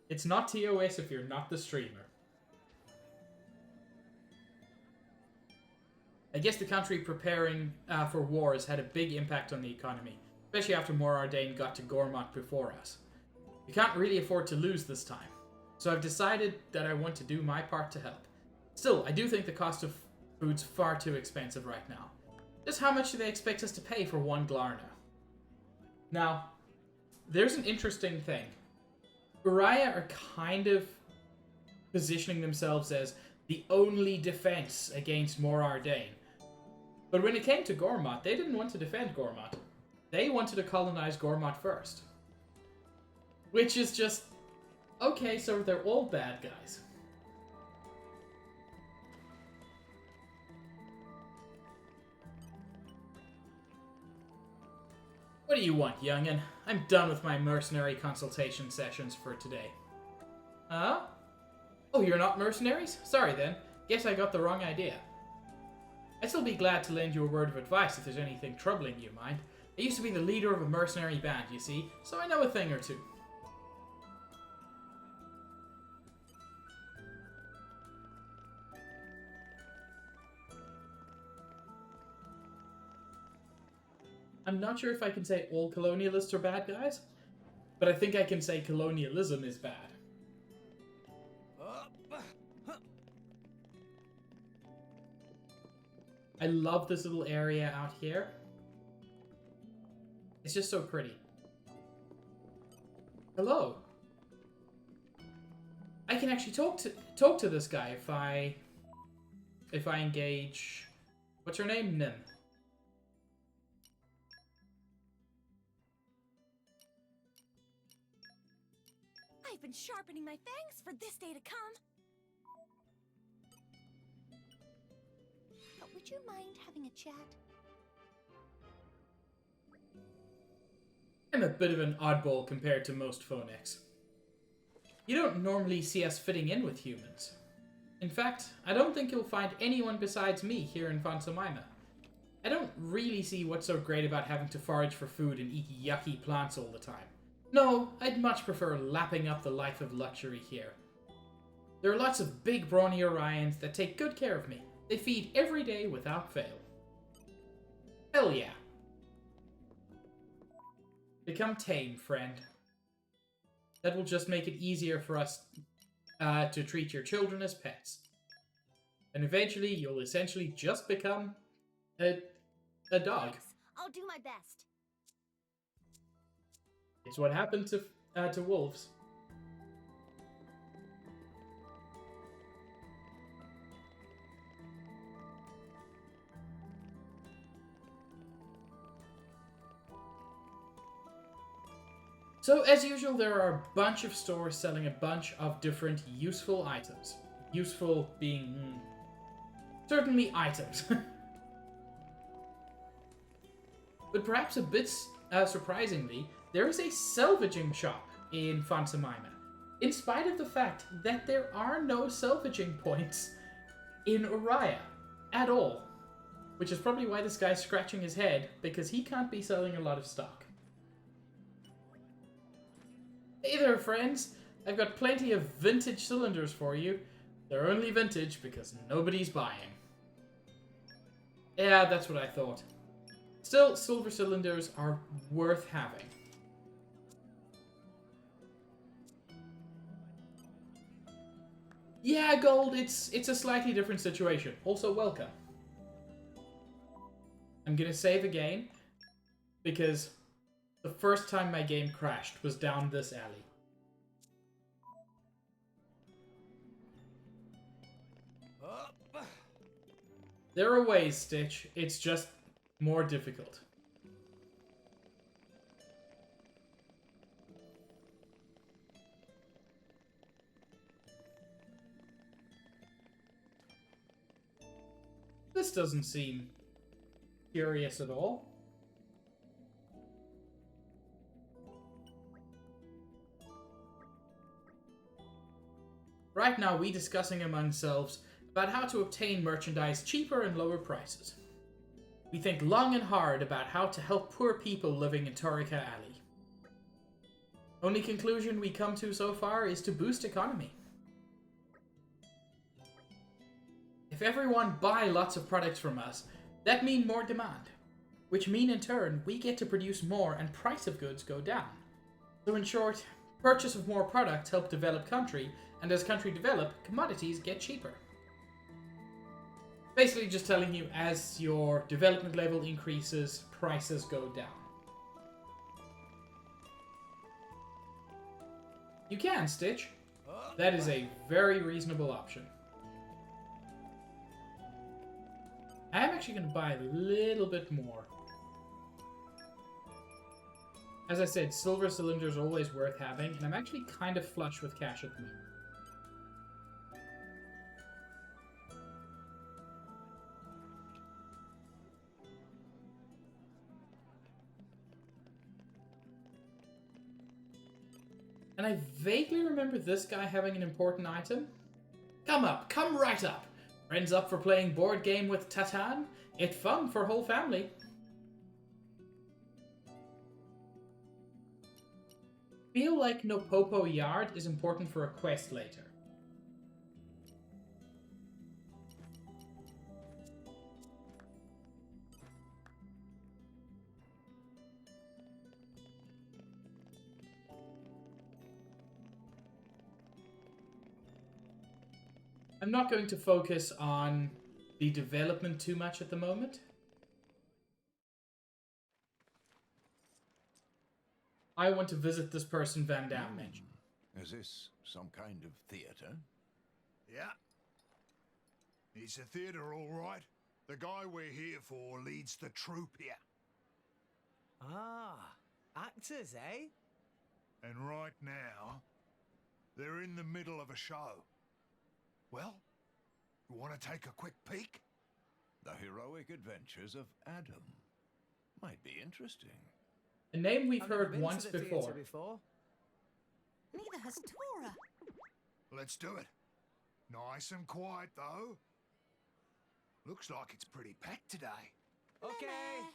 Speaker 5: It's not TOS if you're not the streamer. I guess the country preparing for war has had a big impact on the economy, especially after Morardain got to Gormott before us. We can't really afford to lose this time, so I've decided that I want to do my part to help. Still, I do think the cost of food's far too expensive right now. Just how much do they expect us to pay for 1 Glarna? Now, there's an interesting thing. Uriah are kind of positioning themselves as the only defense against Morardain. But when it came to Gormott, they didn't want to defend Gormott. They wanted to colonize Gormott first. Which is just... Okay, so they're all bad guys. What do you want, youngin'? I'm done with my mercenary consultation sessions for today. Huh? Oh, you're not mercenaries? Sorry then. Guess I got the wrong idea. I'd still be glad to lend you a word of advice if there's anything troubling you, mind. I used to be the leader of a mercenary band, you see, so I know a thing or two. I'm not sure if I can say all colonialists are bad guys, but I think I can say colonialism is bad. I love this little area out here. It's just so pretty. Hello. I can actually talk to this guy if I engage. What's her name? Nim.
Speaker 2: I've been sharpening my fangs for this day to come. But would you mind having a chat?
Speaker 5: I'm a bit of an oddball compared to most Phoenix. You don't normally see us fitting in with humans. In fact, I don't think you'll find anyone besides me here in Fonsamima. I don't really see what's so great about having to forage for food and eat yucky plants all the time. No, I'd much prefer lapping up the life of luxury here. There are lots of big brawny Orions that take good care of me. They feed every day without fail. Hell yeah. Become tame, friend. That will just make it easier for us to treat your children as pets. And eventually, you'll essentially just become a dog.
Speaker 2: Thanks. I'll do my best.
Speaker 5: It's what happened to wolves. So, as usual, there are a bunch of stores selling a bunch of different useful items. Useful being... certainly items. But perhaps a bit surprisingly, there is a salvaging shop in Fansamima, in spite of the fact that there are no salvaging points in Uriah at all. Which is probably why this guy's scratching his head, because he can't be selling a lot of stock. Hey there, friends! I've got plenty of vintage cylinders for you. They're only vintage because nobody's buying. Yeah, that's what I thought. Still, silver cylinders are worth having. Yeah, gold, it's a slightly different situation. Also, welcome. I'm gonna save again, because the first time my game crashed was down this alley. There are ways, Stitch. It's just more difficult. This doesn't seem curious at all. Right now, we discussing among ourselves about how to obtain merchandise cheaper and lower prices. We think long and hard about how to help poor people living in Torika Alley. Only conclusion we come to so far is to boost economy. If everyone buy lots of products from us, that means more demand, which mean in turn we get to produce more and price of goods go down. So in short, purchase of more products help develop country, and as country develop, commodities get cheaper. Basically just telling you, as your development level increases, prices go down. You can, Stitch. That is a very reasonable option. I am actually going to buy a little bit more. As I said, silver cylinders are always worth having, and I'm actually kind of flush with cash at the moment. And I vaguely remember this guy having an important item. Come up, come right up. Friends up for playing board game with Tatan? It's fun for whole family. Feel like Nopopo Yard is important for a quest later. I'm not going to focus on the development too much at the moment. I want to visit this person Van Damme mentioned.
Speaker 8: Is this some kind of theater?
Speaker 9: Yeah. It's a theatre, all right. The guy we're here for leads the troupe here.
Speaker 13: Ah, actors, eh?
Speaker 9: And right now, they're in the middle of a show. Well, you want to take a quick peek?
Speaker 8: The heroic adventures of Adam. Might be interesting.
Speaker 5: A name we've
Speaker 13: I've never
Speaker 5: heard
Speaker 13: been
Speaker 5: once
Speaker 13: to the
Speaker 5: before.
Speaker 13: theatre before.
Speaker 4: Neither has Tora.
Speaker 9: Let's do it. Nice and quiet, though. Looks like it's pretty packed today.
Speaker 13: Okay.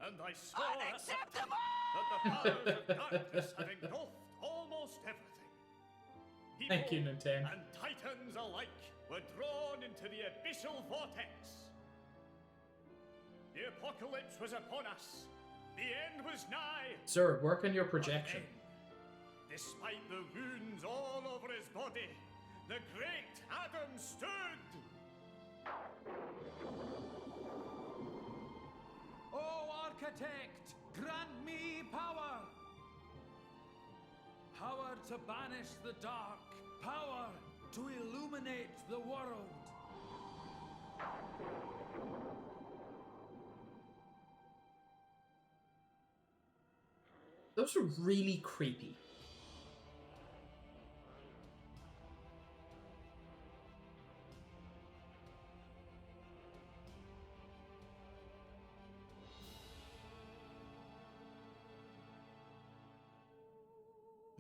Speaker 14: and I saw
Speaker 3: Unacceptable!
Speaker 14: that the powers of darkness have engulfed almost everything.
Speaker 5: Thank you,
Speaker 14: People
Speaker 5: Nintendo.
Speaker 14: and titans alike were drawn into the abyssal vortex. The apocalypse was upon us. The end was nigh.
Speaker 5: Sir, work on your projection.
Speaker 14: Despite the wounds all over his body, the great Adam stood.
Speaker 15: O Architect, grant me power! Power to banish the dark, power to illuminate the world.
Speaker 5: Those are really creepy.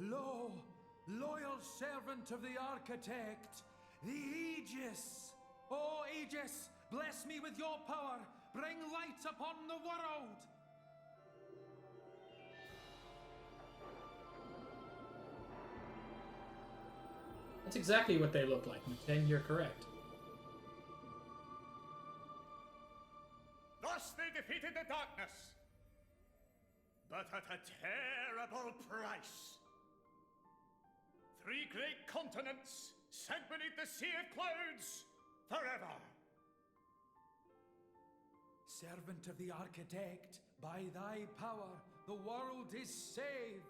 Speaker 15: Lo, loyal servant of the Architect, the Aegis! O Aegis, bless me with your power, bring light upon the world!
Speaker 5: That's exactly what they look like, Nintendo. You're correct.
Speaker 14: Thus they defeated the darkness, but at a terrible price. 3 great continents sank beneath the sea of clouds forever.
Speaker 15: Servant of the Architect, by thy power, the world is saved.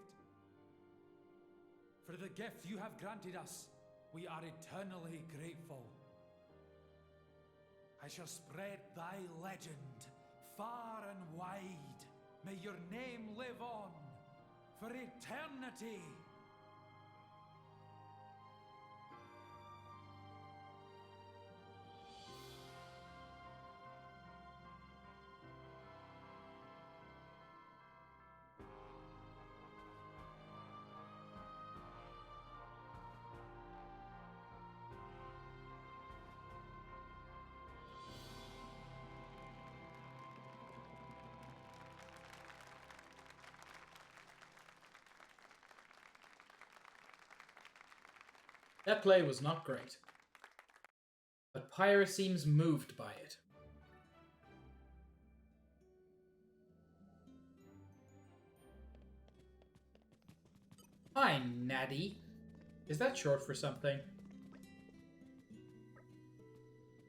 Speaker 15: For the gift you have granted us, we are eternally grateful. I shall spread thy legend far and wide. May your name live on for eternity.
Speaker 5: That play was not great. But Pyra seems moved by it. Hi, Natty. Is that short for something?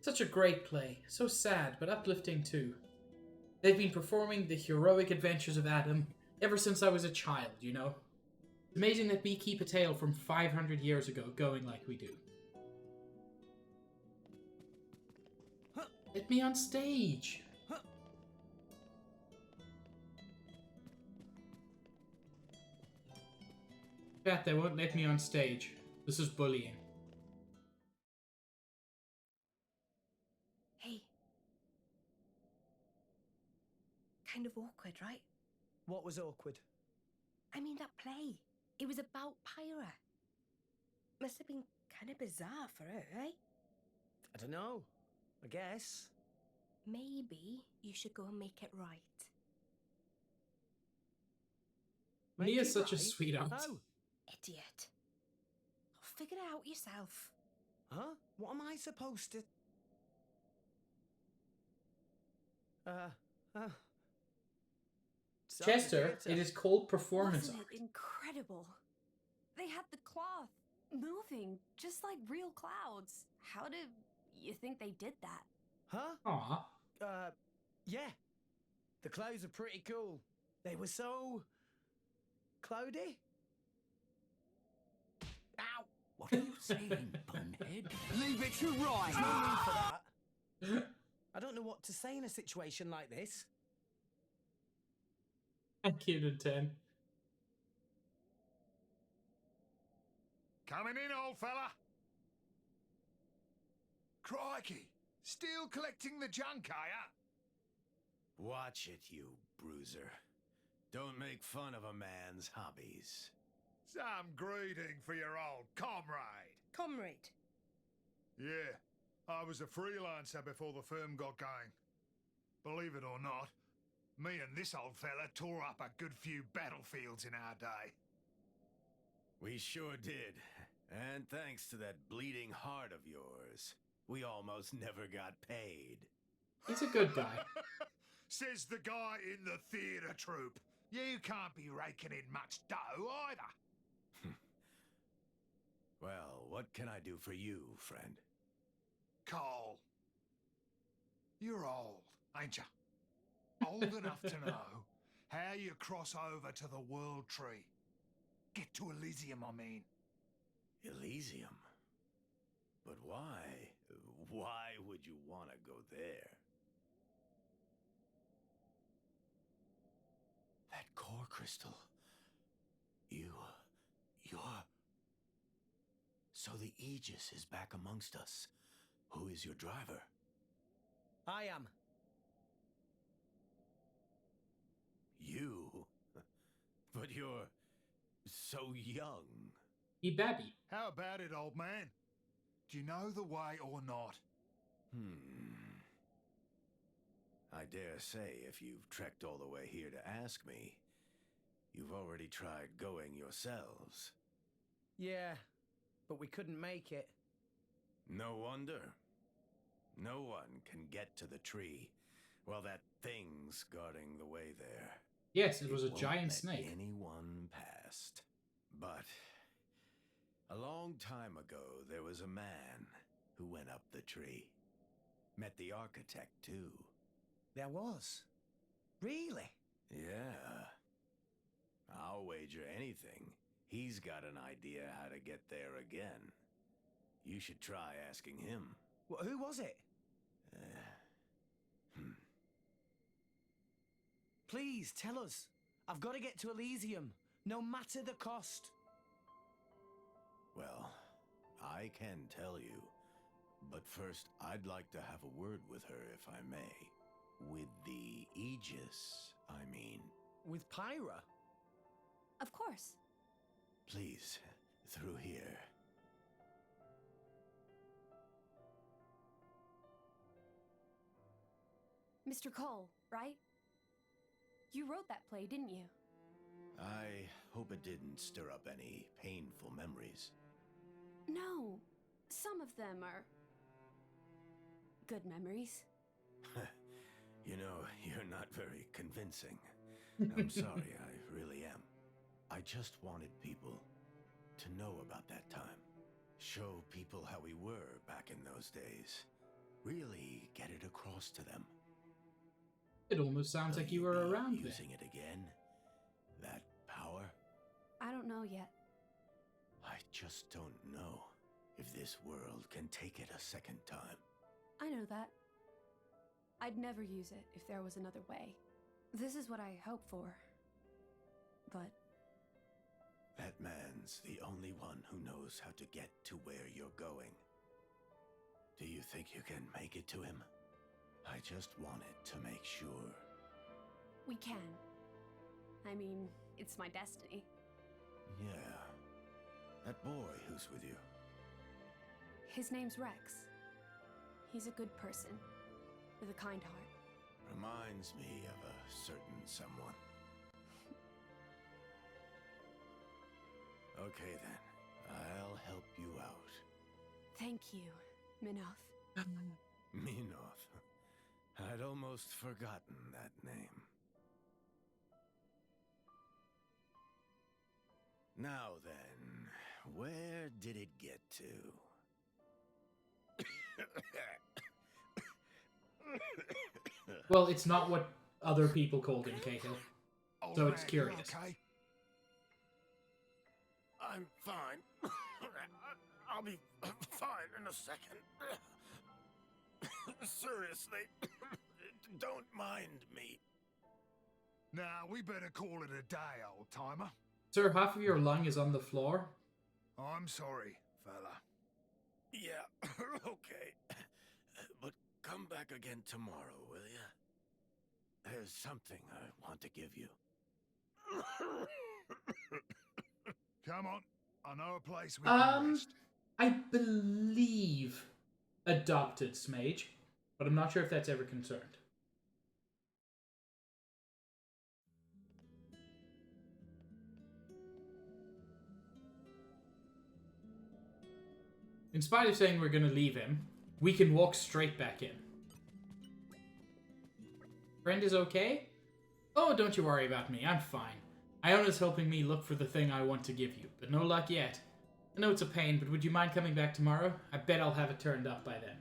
Speaker 5: Such a great play. So sad, but uplifting too. They've been performing the heroic adventures of Adam ever since I was a child, you know? Amazing that we keep a tale from 500 years ago going like we do. Let me on stage! Bet they won't let me on stage. This is bullying.
Speaker 4: Hey. Kind of awkward, right?
Speaker 13: What was awkward?
Speaker 4: I mean, that play. It was about Pyra. Must have been kind of bizarre for her, eh?
Speaker 13: I don't know. I guess.
Speaker 4: Maybe you should go and make it right.
Speaker 5: Mia's such a sweetheart.
Speaker 13: Oh.
Speaker 4: Idiot. Figure it out yourself.
Speaker 13: Huh? What am I supposed to... Sorry,
Speaker 5: Chester,
Speaker 13: theatre.
Speaker 5: it is called performance
Speaker 6: Wasn't
Speaker 5: art.
Speaker 6: it incredible? They had the cloth moving just like real clouds. How do you think they did that?
Speaker 13: Huh?
Speaker 5: Aw.
Speaker 13: Yeah. The clothes are pretty cool. They were so... cloudy? Ow!
Speaker 10: What are you saying, bonehead?
Speaker 3: Leave it to right.
Speaker 13: There's no need for that. I don't know what to say in a situation like this.
Speaker 5: Thank you, Nintendo.
Speaker 9: Coming in, old fella. Crikey, still collecting the junk, are ya?
Speaker 3: Watch it, you bruiser. Don't make fun of a man's hobbies.
Speaker 9: Some greeting for your old comrade.
Speaker 4: Comrade.
Speaker 9: Yeah, I was a freelancer before the firm got going. Believe it or not, Me and this old fella tore up a good few battlefields in our day.
Speaker 16: We sure did. And thanks to that bleeding heart of yours, we almost never got paid.
Speaker 5: He's a good guy.
Speaker 9: Says the guy in the theatre troupe. You can't be raking in much dough either.
Speaker 16: Well, what can I do for you, friend?
Speaker 9: Cole. You're old, ain't you? Old enough to know how you cross over to the World Tree. Get to Elysium, I mean.
Speaker 16: Elysium? But why? Why would you want to go there? That core crystal. You're... So the Aegis is back amongst us. Who is your driver?
Speaker 13: I am.
Speaker 16: You? But you're so young.
Speaker 5: He baby.
Speaker 9: How about it, old man? Do you know the way or not?
Speaker 16: I dare say if you've trekked all the way here to ask me, you've already tried going yourselves.
Speaker 13: Yeah, but we couldn't make it.
Speaker 16: No wonder. No one can get to the tree. Well, that thing's guarding the way there.
Speaker 5: Yes, it was a
Speaker 16: won't
Speaker 5: giant
Speaker 16: let
Speaker 5: snake.
Speaker 16: Anyone past. But a long time ago, there was a man who went up the tree. Met the architect, too.
Speaker 13: There was? Really?
Speaker 16: Yeah. I'll wager anything. He's got an idea how to get there again. You should try asking him.
Speaker 13: Well, who was it? Please, tell us. I've got to get to Elysium, no matter the cost.
Speaker 16: Well, I can tell you. But first, I'd like to have a word with her, if I may. With the Aegis, I mean.
Speaker 13: With Pyra?
Speaker 6: Of course.
Speaker 16: Please, through here.
Speaker 6: Mr. Cole, right? You wrote that play, didn't you?
Speaker 16: I hope it didn't stir up any painful memories.
Speaker 6: No. Some of them are... good memories.
Speaker 16: You know, you're not very convincing. I'm sorry, I really am. I just wanted people to know about that time. Show people how we were back in those days. Really get it across to them.
Speaker 5: It almost sounds like you were around there.
Speaker 16: Using it again? That power?
Speaker 6: I don't know yet.
Speaker 16: I just don't know if this world can take it a second time.
Speaker 6: I know that. I'd never use it if there was another way. This is what I hope for. But...
Speaker 16: that man's the only one who knows how to get to where you're going. Do you think you can make it to him? I just wanted to make sure.
Speaker 6: we can. I mean, it's my destiny.
Speaker 16: Yeah. That boy who's with you.
Speaker 6: His name's Rex. He's a good person, with a kind heart.
Speaker 16: Reminds me of a certain someone. Okay then, I'll help you out.
Speaker 6: Thank you, Minoth.
Speaker 16: Minoth. I'd almost forgotten that name. Now then, where did it get to?
Speaker 5: Well, it's not what other people called him, Cahill. So it's curious.
Speaker 9: Okay.
Speaker 16: I'm fine. I'll be fine in a second. Seriously, don't mind me.
Speaker 9: Now, we better call it a day, old-timer.
Speaker 5: Sir, half of your lung is on the floor.
Speaker 9: I'm sorry, fella.
Speaker 16: Yeah, okay. But come back again tomorrow, will ya? There's something I want to give you.
Speaker 9: Come on. I know a place we can rest.
Speaker 5: I believe adopted Smage, but I'm not sure if that's ever concerned. in spite of saying we're gonna leave him, we can walk straight back in. Friend is okay? Oh, don't you worry about me, I'm fine. Iona's helping me look for the thing I want to give you, but no luck yet. I know it's a pain, but would you mind coming back tomorrow? I bet I'll have it turned up by then.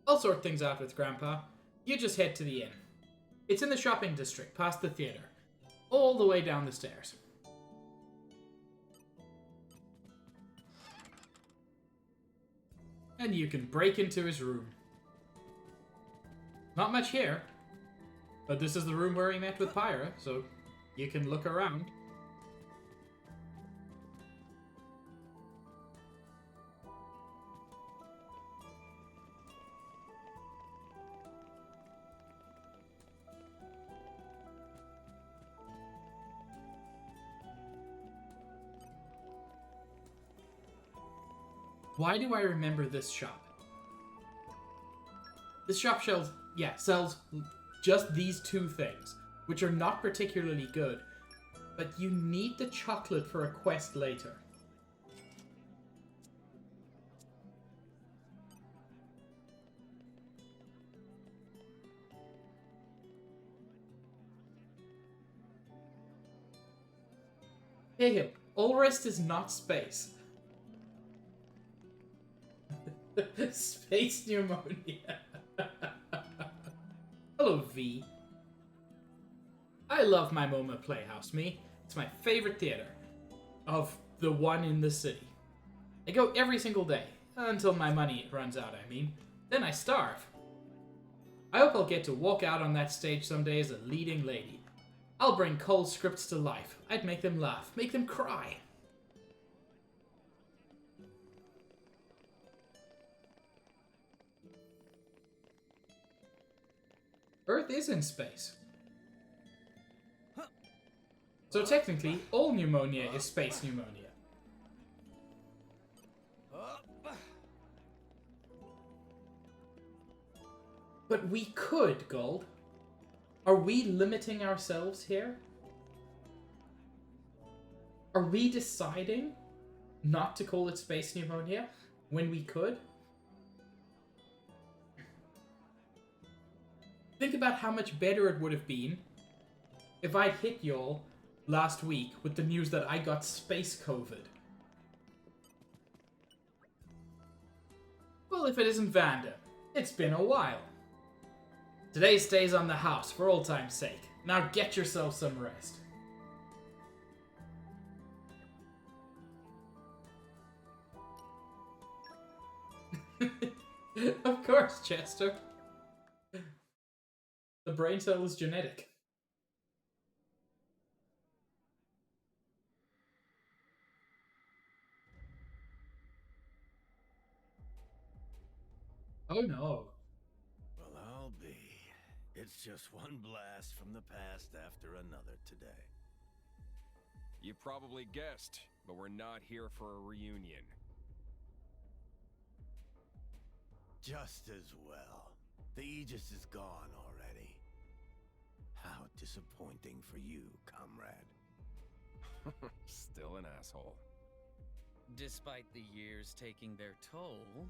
Speaker 5: I'll sort things out with Grandpa. You just head to the inn. It's in the shopping district, past the theater. All the way down the stairs. And you can break into his room. Not much here, but this is the room where he met with Pyra, so you can look around. Why do I remember this shop? This shop sells just these two things, which are not particularly good, but you need the chocolate for a quest later. Hey, all rest is not space. Space pneumonia. Hello, V. I love my MoMA Playhouse, me. It's my favorite theater. Of the one in the city. I go every single day. Until my money runs out, I mean. Then I starve. I hope I'll get to walk out on that stage someday as a leading lady. I'll bring Cole's scripts to life. I'd make them laugh. Make them cry. Earth is in space. So technically, all pneumonia is space pneumonia. But we could, Gold. Are we limiting ourselves here? Are we deciding not to call it space pneumonia when we could? Think about how much better it would have been if I'd hit y'all last week with the news that I got space COVID. Well, if it isn't Vanda, it's been a while. Today stays on the house for old time's sake. Now get yourself some rest. Of course, Chester. The brain cell is genetic. Oh no.
Speaker 16: Well, I'll be. It's just one blast from the past after another today.
Speaker 17: You probably guessed, but we're not here for a reunion.
Speaker 16: Just as well. The Aegis is gone already. How disappointing for you, comrade.
Speaker 17: Still an asshole.
Speaker 18: Despite the years taking their toll,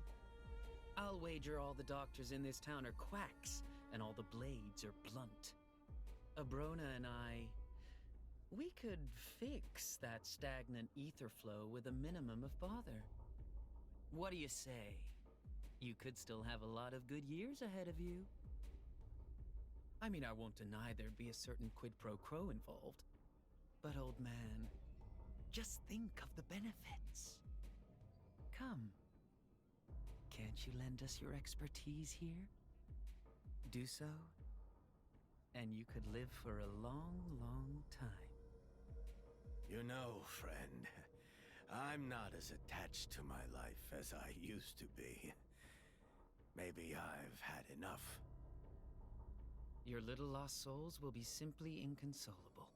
Speaker 18: I'll wager all the doctors in this town are quacks, and all the blades are blunt. Abrona and I, we could fix that stagnant ether flow with a minimum of bother. What do you say? You could still have a lot of good years ahead of you. I mean, I won't deny there'd be a certain quid pro quo involved. But old man, just think of the benefits. Come. Can't you lend us your expertise here? Do so, and you could live for a long, long time.
Speaker 16: You know, friend, I'm not as attached to my life as I used to be. Maybe I've had enough.
Speaker 18: Your little lost souls will be simply inconsolable.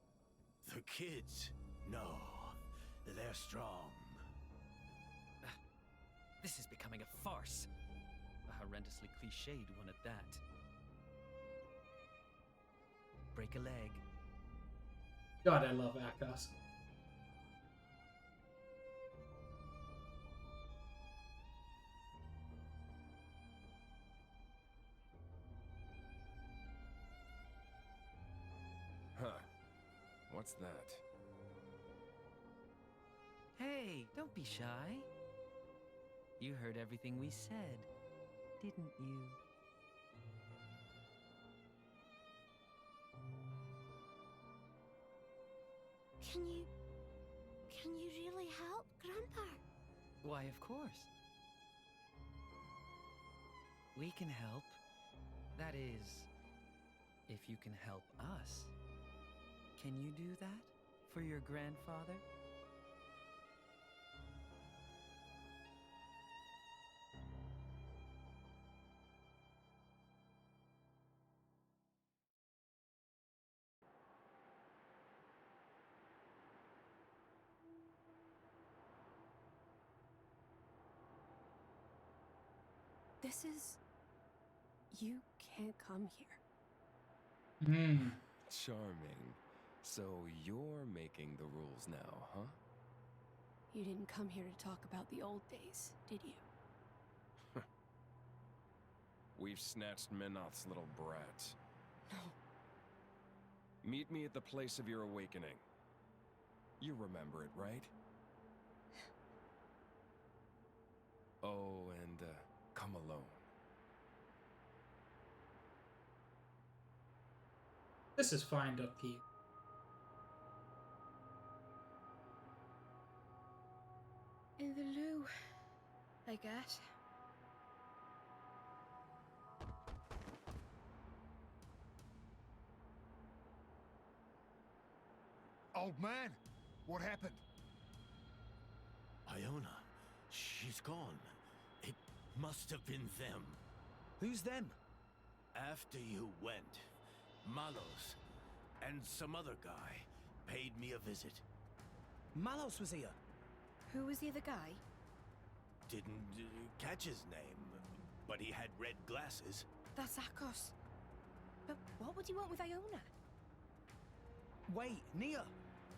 Speaker 16: The kids? No. They're strong.
Speaker 18: This is becoming a farce. A horrendously cliched one at that. Break a leg.
Speaker 5: God, I love Akos.
Speaker 17: Huh. What's that?
Speaker 18: Hey, don't be shy. You heard everything we said, didn't you?
Speaker 2: Can you really help, Grandpa?
Speaker 18: Why, of course. We can help. That is, if you can help us. Can you do that for your grandfather?
Speaker 6: This is... You can't come here.
Speaker 5: Hmm.
Speaker 17: Charming. So you're making the rules now, huh?
Speaker 6: You didn't come here to talk about the old days, did you?
Speaker 17: We've snatched Menoth's little brat.
Speaker 6: No.
Speaker 17: Meet me at the place of your awakening. You remember it, right? Oh, and come alone.
Speaker 5: This is fine.p.
Speaker 6: In the loo, I guess.
Speaker 9: Old man, what happened?
Speaker 16: Iona, she's gone. It must have been them.
Speaker 13: Who's them?
Speaker 16: After you went, Malos and some other guy paid me a visit.
Speaker 13: Malos was here.
Speaker 6: Who was the other guy?
Speaker 16: Didn't catch his name, but he had red glasses.
Speaker 6: That's Akos. But what would he want with Iona?
Speaker 13: Wait, Nia,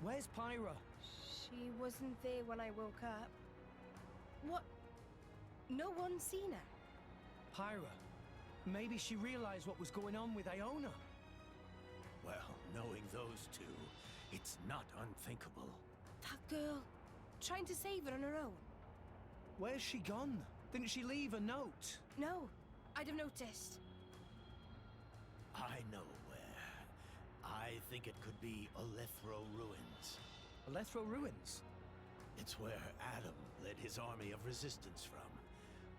Speaker 13: where's Pyra?
Speaker 6: She wasn't there when I woke up. What? No one's seen her.
Speaker 13: Pyra. Maybe she realized what was going on with Iona.
Speaker 16: Well, knowing those two, it's not unthinkable.
Speaker 6: That girl, trying to save her on her own.
Speaker 13: Where's she gone? Didn't she leave a note?
Speaker 6: No, I'd have noticed.
Speaker 16: I know where. I think it could be Alethro Ruins.
Speaker 13: Alethro Ruins?
Speaker 16: It's where Adam led his army of resistance from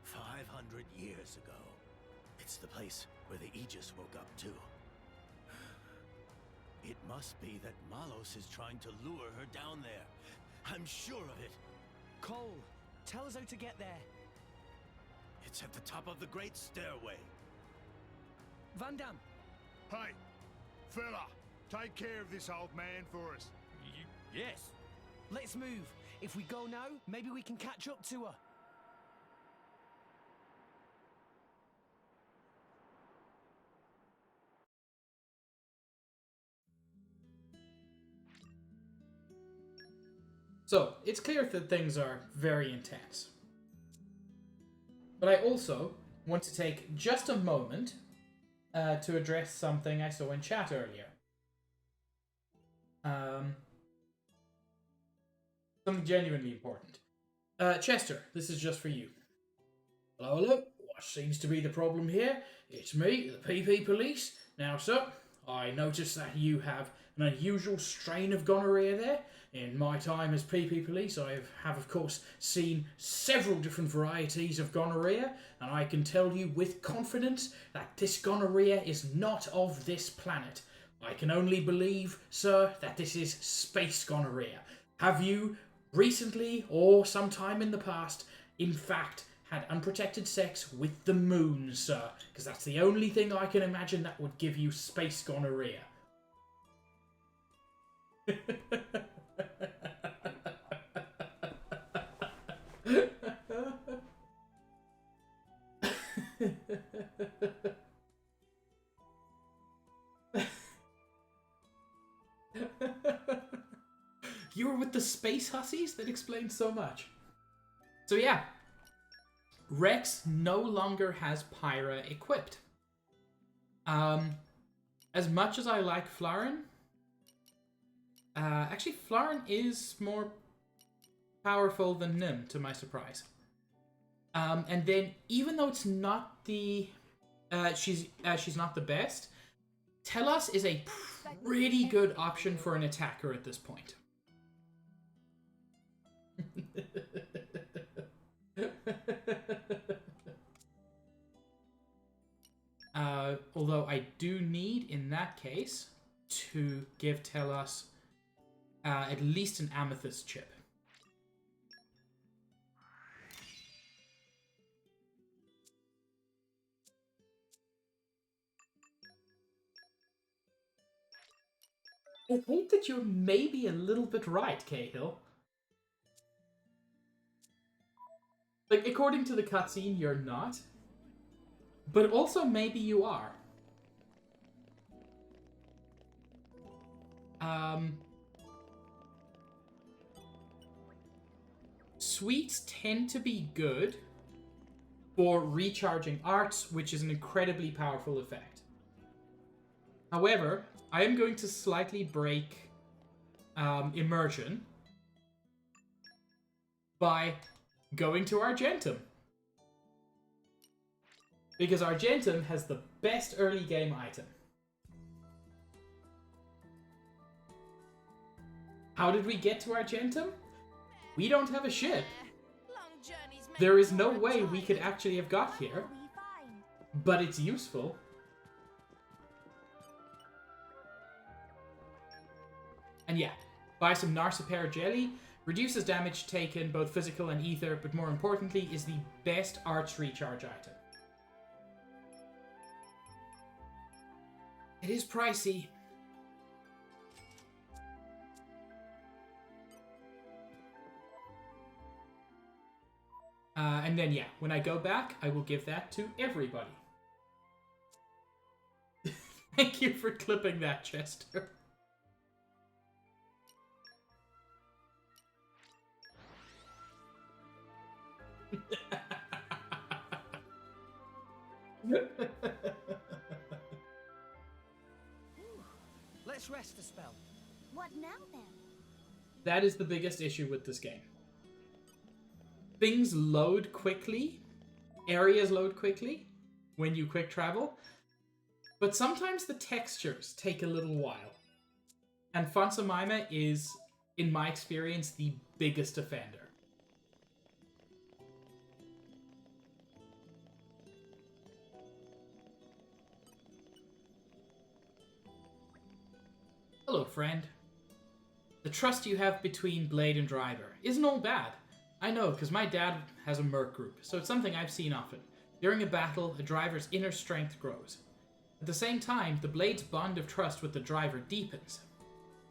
Speaker 16: 500 years ago. It's the place where the Aegis woke up too. It must be that Malos is trying to lure her down there. I'm sure of it.
Speaker 13: Cole, tell us how to get there.
Speaker 16: It's at the top of the Great Stairway.
Speaker 13: Van Damme.
Speaker 9: Hey, fella, take care of this old man for us.
Speaker 13: Yes. Let's move. If we go now, maybe we can catch up to her.
Speaker 5: So, it's clear that things are very intense. But I also want to take just a moment to address something I saw in chat earlier. Something genuinely important. Chester, this is just for you. Hello, hello. What seems to be the problem here? It's me, the PP Police. Now, sir, I notice that you have an unusual strain of gonorrhea there. In my time as PP Police, I have of course seen several different varieties of gonorrhea, and I can tell you with confidence that this gonorrhea is not of this planet. I can only believe, sir, that this is space gonorrhea. Have you recently, or sometime in the past, in fact, had unprotected sex with the moon, sir? Because that's the only thing I can imagine that would give you space gonorrhea. You were with the Space Hussies? That explains so much. So yeah, Rex no longer has Pyra equipped. As much as I like Flaren, actually Flaren is more powerful than Nim, to my surprise. And then, even though it's not the, she's not the best, Telos is a pretty good option for an attacker at this point. Although I do need, in that case, to give Telos at least an amethyst chip. I think that you're maybe a little bit right, Cahill. Like, according to the cutscene, you're not. But also, maybe you are. Sweets tend to be good for recharging arts, which is an incredibly powerful effect. However, I am going to slightly break immersion by going to Argentum. Because Argentum has the best early game item. How did we get to Argentum? We don't have a ship. There is no way we could actually have got here. But it's useful. And yeah, buy some Narcipair jelly. Reduces damage taken, both physical and ether, but more importantly, is the best arts recharge item. It is pricey. And then, yeah, when I go back, I will give that to everybody. Thank you for clipping that, Chester.
Speaker 13: Let's rest a spell.
Speaker 2: What now then?
Speaker 5: That is the biggest issue with this game. Things load quickly, areas load quickly when you quick travel, but sometimes the textures take a little while. And Fonsamima is, in my experience, the biggest offender. Hello, friend. The trust you have between Blade and Driver isn't all bad. I know, because my dad has a merc group, so it's something I've seen often. During a battle, a driver's inner strength grows. At the same time, the Blade's bond of trust with the driver deepens.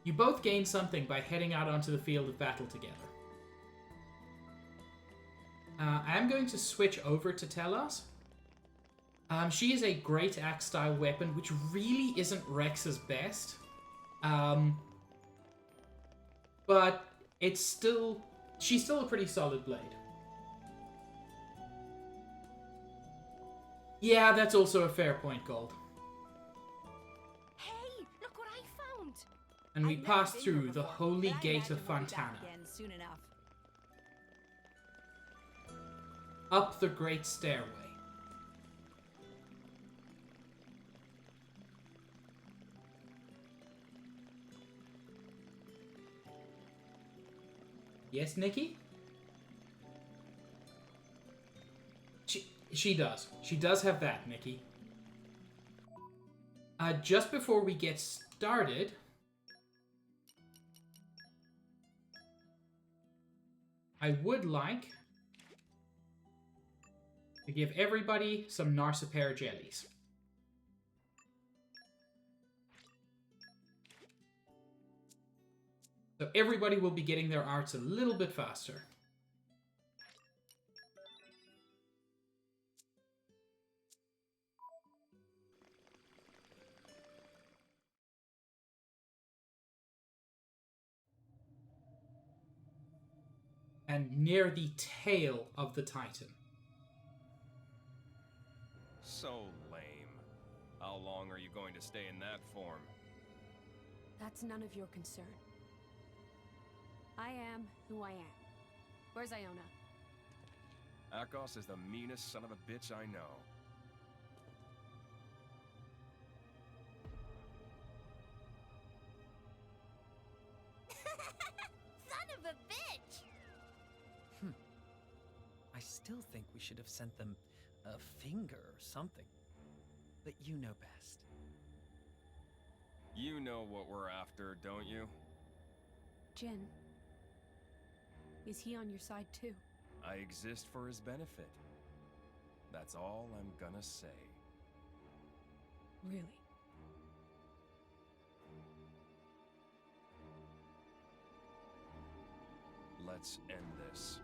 Speaker 5: You both gain something by heading out onto the field of battle together. I am going to switch over to Telos. She is a great axe-style weapon, which really isn't Rex's best. But it's still... She's still a pretty solid blade. Yeah, that's also a fair point, Gold.
Speaker 2: Hey, look what I found!
Speaker 5: And we pass through the Holy Gate of Fontana.
Speaker 4: Soon enough.
Speaker 5: Up the Great Stairway. Yes, Nikki? She does. She does have that, Nikki. Just before we get started... I would like to give everybody some Narcipair jellies. So everybody will be getting their arts a little bit faster. and near the tail of the Titan.
Speaker 17: So lame. How long are you going to stay in that form?
Speaker 6: That's none of your concern. I am who I am. Where's Iona?
Speaker 17: Akos is the meanest son of a bitch I know.
Speaker 2: Son of a bitch!
Speaker 18: I still think we should have sent them a finger or something. But you know best.
Speaker 17: You know what we're after, don't you?
Speaker 6: Jin. Is he on your side too?
Speaker 17: I exist for his benefit. That's all I'm gonna say.
Speaker 6: Really?
Speaker 17: Let's end this.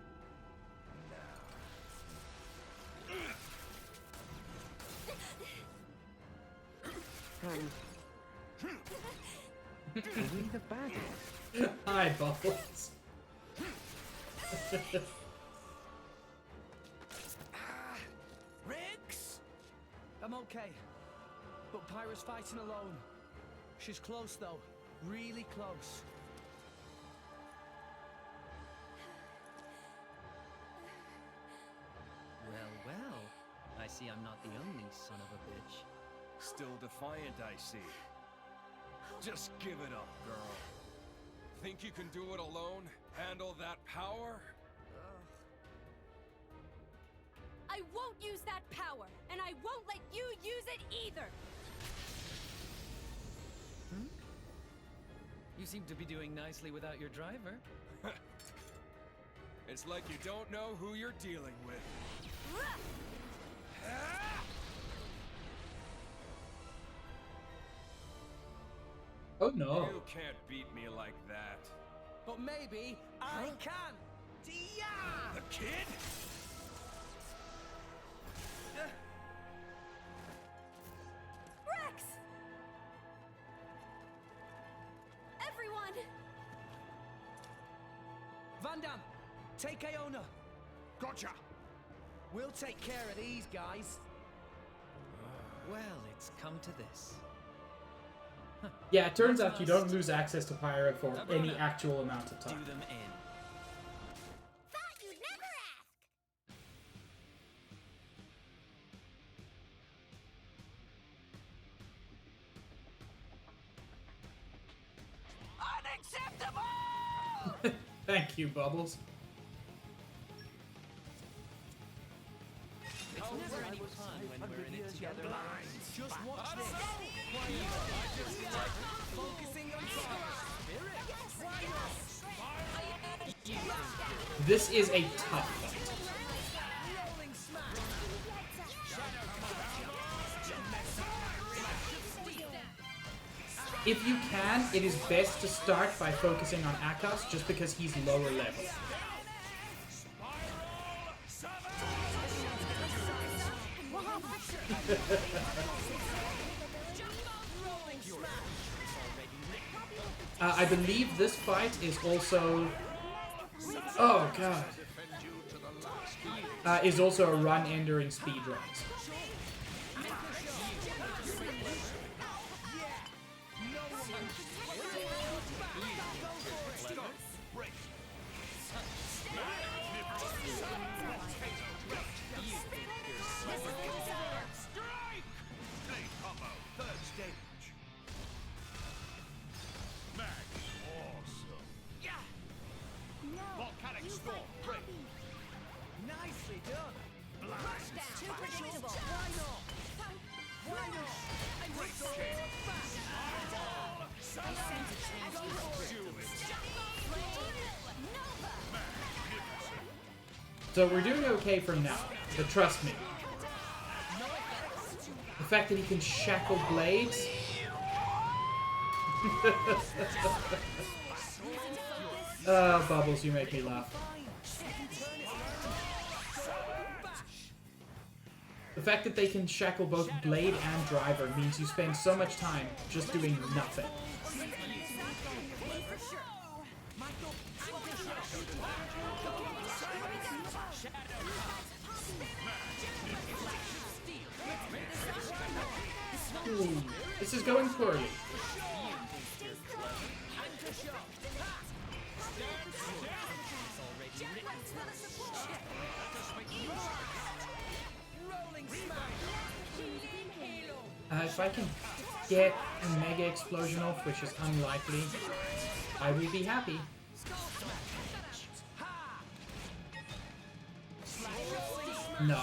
Speaker 18: Are we the bad ones?
Speaker 5: Hi, Bubbles.
Speaker 13: Riggs! I'm okay. But Pyra's fighting alone. She's close though. Really close.
Speaker 18: Well, well. I see I'm not the only son of a bitch.
Speaker 17: Still defiant, I see. Just give it up, girl. Think you can do it alone? Handle that power?
Speaker 6: I won't use that power, and I won't let you use it either!
Speaker 18: You seem to be doing nicely without your driver.
Speaker 17: It's like you don't know who you're dealing with.
Speaker 5: Oh no.
Speaker 17: You can't beat me like that.
Speaker 13: But maybe I can! Dia!
Speaker 17: The kid?
Speaker 6: Rex! Everyone!
Speaker 13: Van Damme, take Iona.
Speaker 9: Gotcha!
Speaker 13: We'll take care of these guys.
Speaker 18: Well, it's come to this.
Speaker 5: Yeah, it turns out you don't lose access to Pyra for any actual amount of time.
Speaker 18: Do them in.
Speaker 2: Thought you'd never ask!
Speaker 13: Unacceptable!
Speaker 5: Thank you, Bubbles.
Speaker 18: It's never any fun when we're in it together.
Speaker 13: Just watch this. Focusing on
Speaker 5: This is a tough fight.
Speaker 13: rolling smash.
Speaker 5: If you can, it is best to start by focusing on Akos just because he's lower level. I believe this fight is also... Oh god. Is also a run ender in speedruns.
Speaker 9: Volcanic storm, break.
Speaker 13: Nicely done.
Speaker 2: That's too predictable.
Speaker 13: Why not? Why not?
Speaker 9: Great kick.
Speaker 2: I sense a chance.
Speaker 5: So we're doing okay for now, but trust me. The fact that he can shackle blades... Bubbles, you make me laugh. The fact that they can shackle both blade and driver means you spend so much time just doing nothing. Ooh, this is going poorly. If I can get a Mega Explosion off, which is unlikely, I will be happy. No.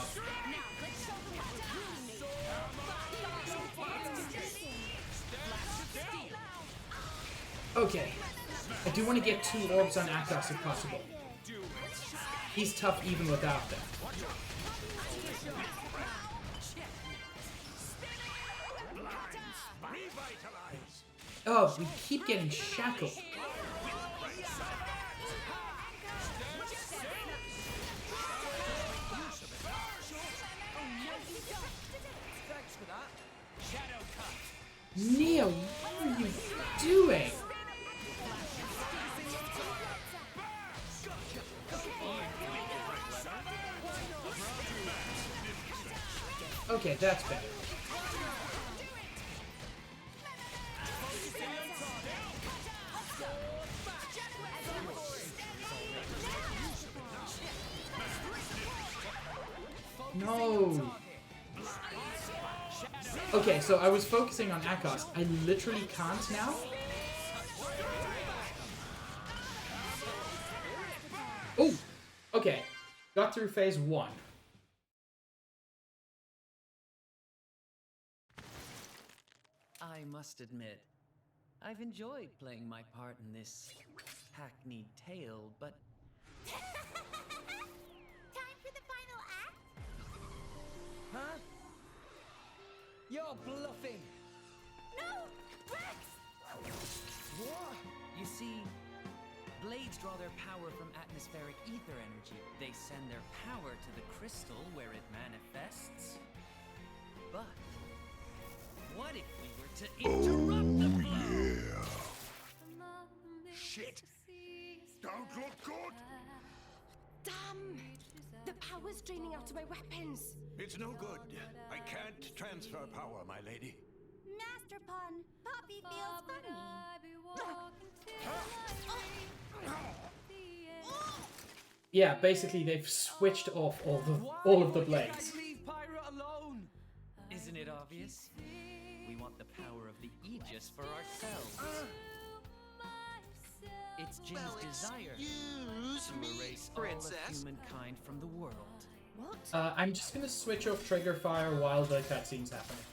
Speaker 5: Okay. I do want to get 2 orbs on Akos if possible. He's tough even without them. Oh, we keep getting shackled. Neo, what are you doing? Okay, that's better. No. Okay, so I was focusing on Akos. I literally can't now. Oh, okay. Got through phase 1.
Speaker 18: I must admit, I've enjoyed playing my part in this hackneyed tale, but...
Speaker 2: Time for the final act?
Speaker 13: Huh? You're bluffing!
Speaker 2: No! Rex!
Speaker 18: What? You see, blades draw their power from atmospheric ether energy. They send their power to the crystal where it manifests. But what if we were to interrupt the flow?
Speaker 9: Shit! Don't look good!
Speaker 2: Damn! The power's draining out of my weapons!
Speaker 16: It's no good. I can't transfer power, my lady.
Speaker 2: Master Pun, Poppy feels funny.
Speaker 5: Yeah, basically they've switched off all of the blades.
Speaker 13: Leave Pyra alone!
Speaker 18: Isn't it obvious? We want the power of the Aegis for ourselves. It's Jin's desire to erase all of humankind from the world.
Speaker 2: What?
Speaker 5: I'm just gonna switch off Trigger Fire while the cutscene's happening.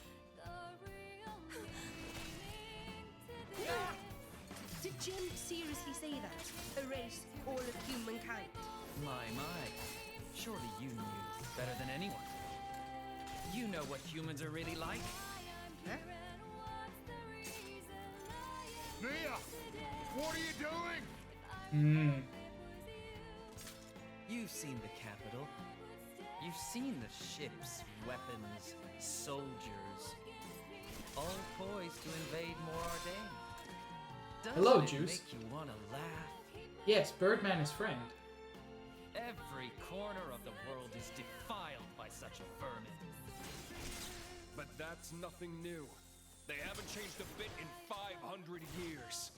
Speaker 2: Did Jin seriously say that? Erase all of humankind?
Speaker 18: My. Surely you knew better than anyone. You know what humans are really like.
Speaker 2: Huh?
Speaker 9: Mia! What are you doing?
Speaker 18: You've seen the capital. You've seen the ships, weapons, soldiers, all poised to invade Morardain. Doesn't
Speaker 5: Hello,
Speaker 18: it
Speaker 5: Juice.
Speaker 18: make you want to laugh?
Speaker 5: Yes, Birdman is friend.
Speaker 18: Every corner of the world is defiled by such a vermin.
Speaker 17: But that's nothing new. They haven't changed a bit in 500 years.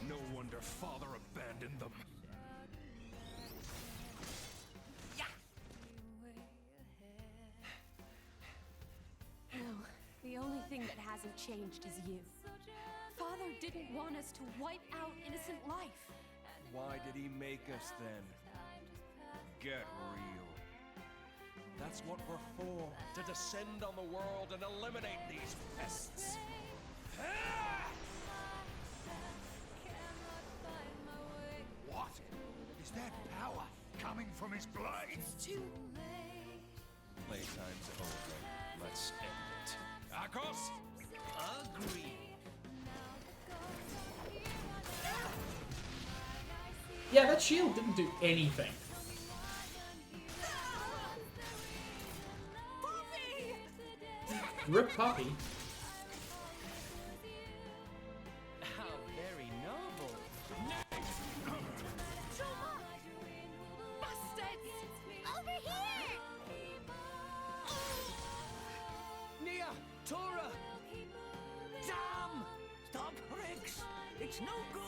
Speaker 17: No wonder Father abandoned them.
Speaker 6: No, the only thing that hasn't changed is you. Father didn't want us to wipe out innocent life.
Speaker 17: Why did he make us then? Get real. That's what we're for, to descend on the world and eliminate these pests.
Speaker 9: What? Is that power coming from his blade?
Speaker 2: It's too...
Speaker 17: Playtime's over. Let's end it. Akos?
Speaker 18: Agreed.
Speaker 5: Yeah, that shield didn't do anything. Rip Poppy.
Speaker 18: How very noble.
Speaker 10: It's no good!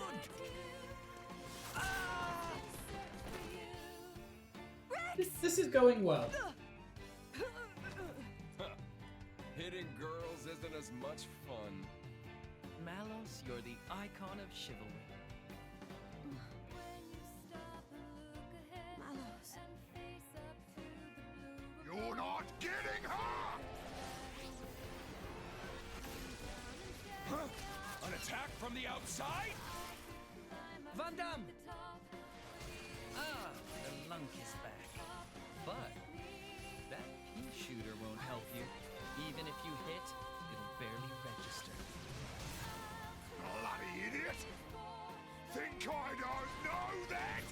Speaker 5: This is going well.
Speaker 17: Hitting girls isn't as much fun.
Speaker 18: Malos, you're the icon of chivalry.
Speaker 2: Malos.
Speaker 9: You're not getting her!
Speaker 17: Huh? An attack from the outside?
Speaker 13: Van Damme!
Speaker 18: Ah, the lunk is back. But that pea shooter won't help you. Even if you hit, it'll barely register.
Speaker 9: Bloody idiot! Think I don't know that?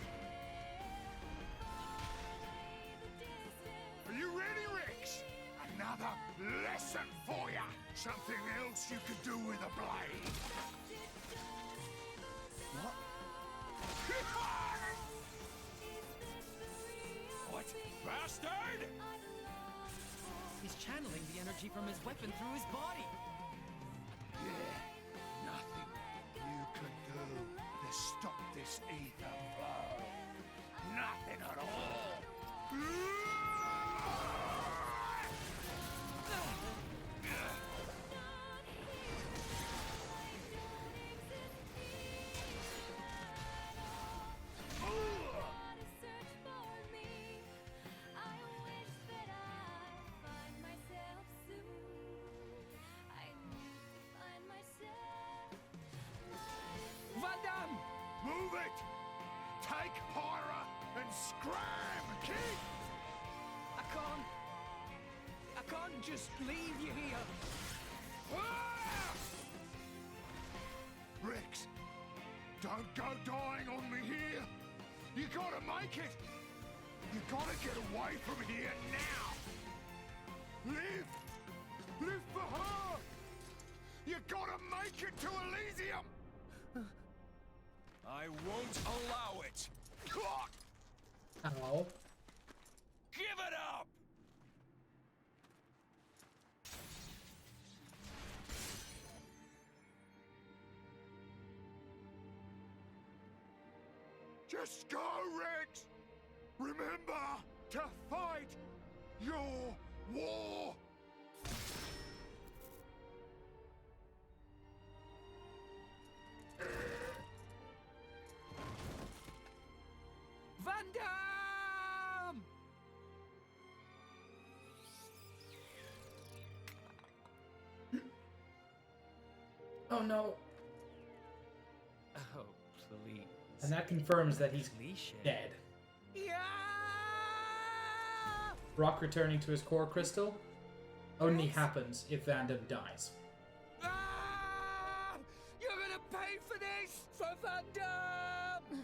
Speaker 9: Are you ready, Rex? Another lesson for ya! Something else you could do with a blade.
Speaker 17: What? What? Bastard!
Speaker 18: He's channeling the energy from his weapon through his body.
Speaker 9: Yeah, nothing you can do to stop this ether flow. Nothing at all.
Speaker 13: Van Damme!
Speaker 9: Move it! Take Pyra and scram, kid!
Speaker 13: I can't just leave you here.
Speaker 9: Ah! Rex, don't go dying on me here. You gotta make it. You gotta get away from here now. Live! Live for her! You gotta make it to Elysium!
Speaker 17: I won't allow it!
Speaker 5: Ow.
Speaker 17: Give it up!
Speaker 9: Just go, Rex! Remember to fight your war!
Speaker 13: Van Damme!
Speaker 5: Oh no.
Speaker 18: Oh, please.
Speaker 5: And that confirms that he's
Speaker 18: Cliche.
Speaker 5: dead.
Speaker 13: Yeah!
Speaker 5: Brock returning to his core crystal only happens if Van Damme dies.
Speaker 13: Ah! You're gonna pay for this! For Van Damme!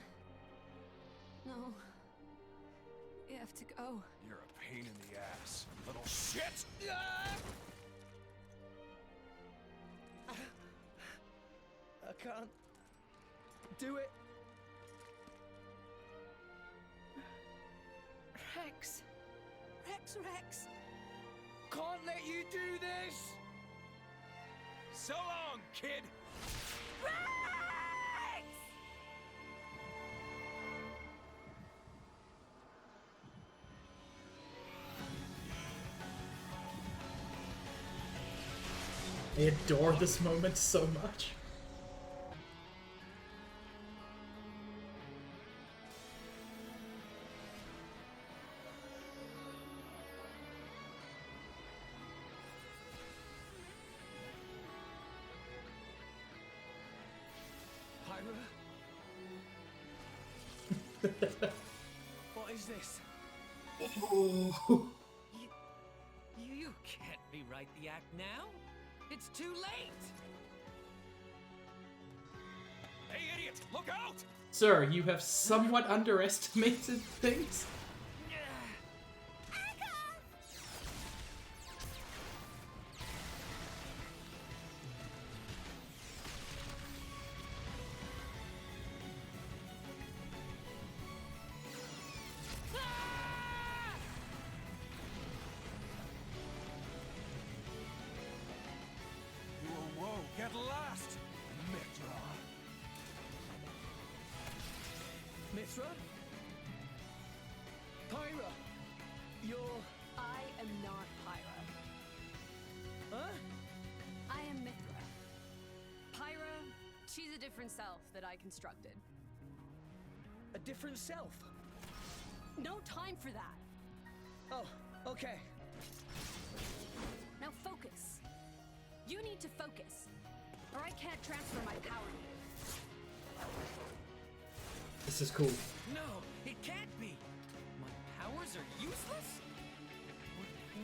Speaker 6: No. You have to go.
Speaker 17: You're a pain in the ass, little shit!
Speaker 13: Ah! I can't do it.
Speaker 6: Rex. Rex.
Speaker 13: Can't let you do this!
Speaker 17: So long, kid!
Speaker 5: I adore this moment so much.
Speaker 13: What is this?
Speaker 5: Oh.
Speaker 18: You can't rewrite the act now. It's too late.
Speaker 17: Hey, idiot! Look out!
Speaker 5: Sir, you have somewhat underestimated things.
Speaker 17: Whoa, get last! Mitra!
Speaker 13: Mithra? Pyra, you're...
Speaker 6: I am not Pyra.
Speaker 13: Huh?
Speaker 6: I am Mithra. Pyra, she's a different self that I constructed.
Speaker 13: A different self?
Speaker 6: No time for that.
Speaker 13: Oh, okay.
Speaker 6: Now focus. You need to focus, or I can't transfer my power to you.
Speaker 5: This is cool.
Speaker 18: No, it can't be. My powers are useless?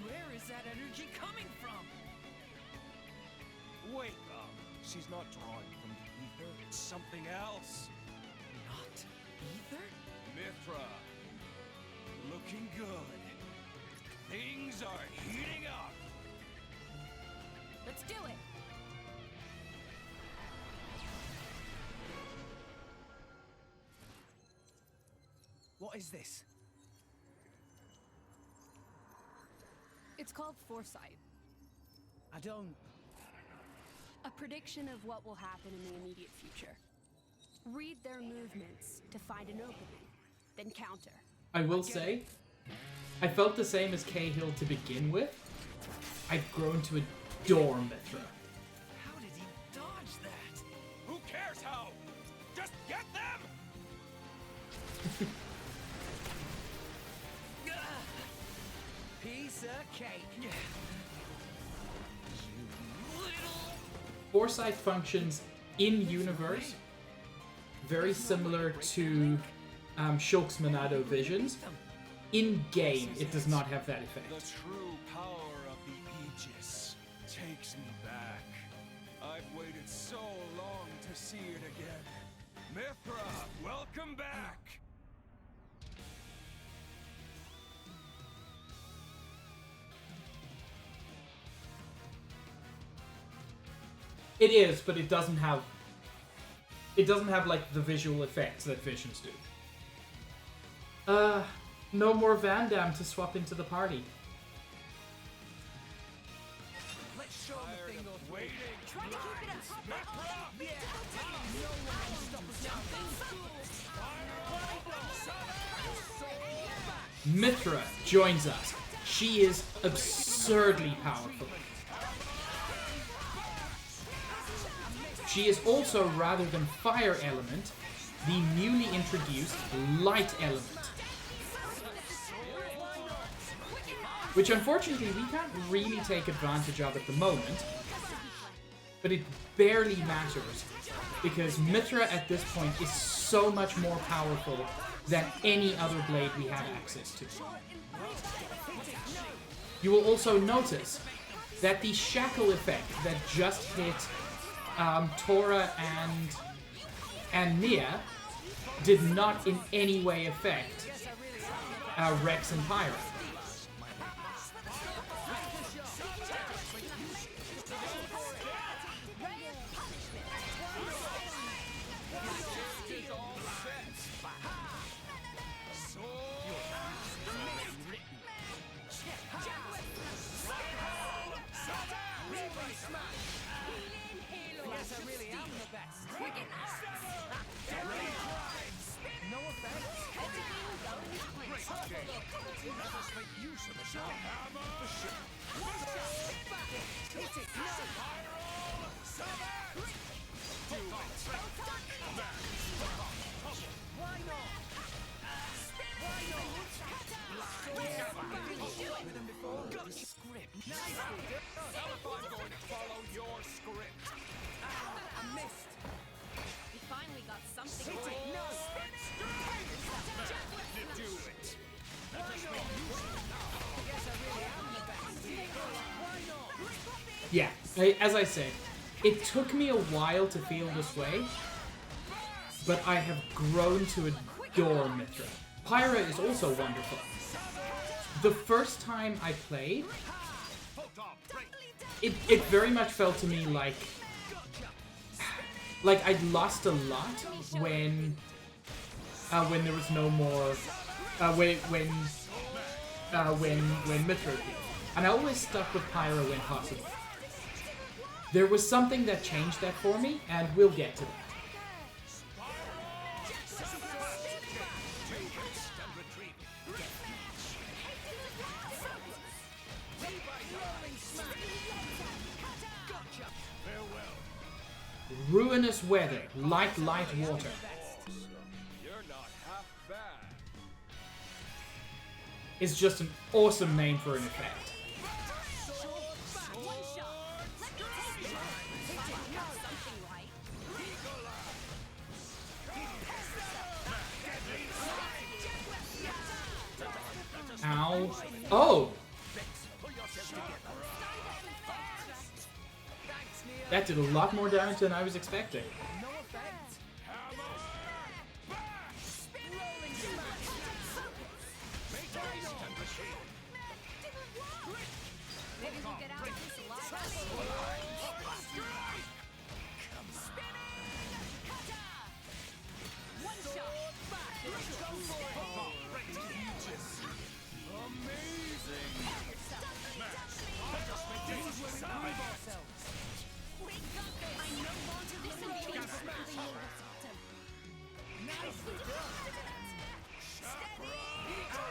Speaker 18: Where is that energy coming from?
Speaker 17: Wait up. She's not drawing from the ether. It's something else.
Speaker 18: Not ether?
Speaker 17: Mithra. Looking good. Things are heating up.
Speaker 6: Let's do it.
Speaker 13: What is this?
Speaker 6: It's called foresight.
Speaker 13: I don't...
Speaker 6: A prediction of what will happen in the immediate future. Read their movements to find an opening, then counter.
Speaker 5: I will say, I felt the same as Cahill to begin with. I've grown to adore Mithra.
Speaker 17: How did he dodge that? Who cares how? Just get them!
Speaker 13: Piece of cake. You little...
Speaker 5: Foresight functions in-universe very similar to Shulk's Monado visions. In-game, it does not have that effect.
Speaker 17: The true power of the Aegis takes me back. I've waited so long to see it again. Mithra, welcome back!
Speaker 5: It is, but it doesn't have... It doesn't have, like, the visual effects that visions do. No more Van Damme to swap into the party.
Speaker 13: Let's show them the thing of waiting.
Speaker 6: Try to keep it up.
Speaker 13: Yeah. No one can stop us now.
Speaker 5: Mithra joins us. She is absurdly powerful. She is also, rather than fire element, the newly introduced light element. Which unfortunately we can't really take advantage of at the moment, but it barely matters, because Mithra at this point is so much more powerful than any other blade we have access to. You will also notice that the shackle effect that just hit Tora and Nia did not in any way affect Rex and Pyra. Yeah, as I said, it took me a while to feel this way, but I have grown to adore Mithra. Pyra is also wonderful. The first time I played, it very much felt to me like I'd lost a lot when there was no more when Mithra appeared, and I always stuck with Pyra when possible. There was something that changed that for me, and we'll get to that. Ruinous weather, light water.
Speaker 17: You're not half bad.
Speaker 5: Is just an awesome name for an effect. Ow. Oh! That did a lot more damage than I was expecting.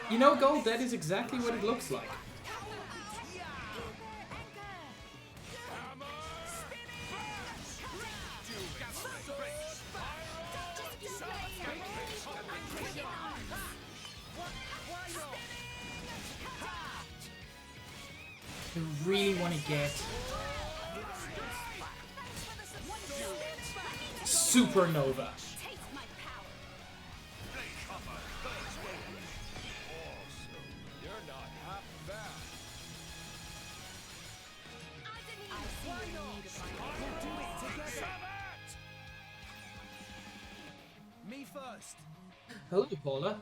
Speaker 5: You know, Gold, that is exactly what it looks like. I really want to get Supernova.
Speaker 13: Me first.
Speaker 5: Hello, Paula.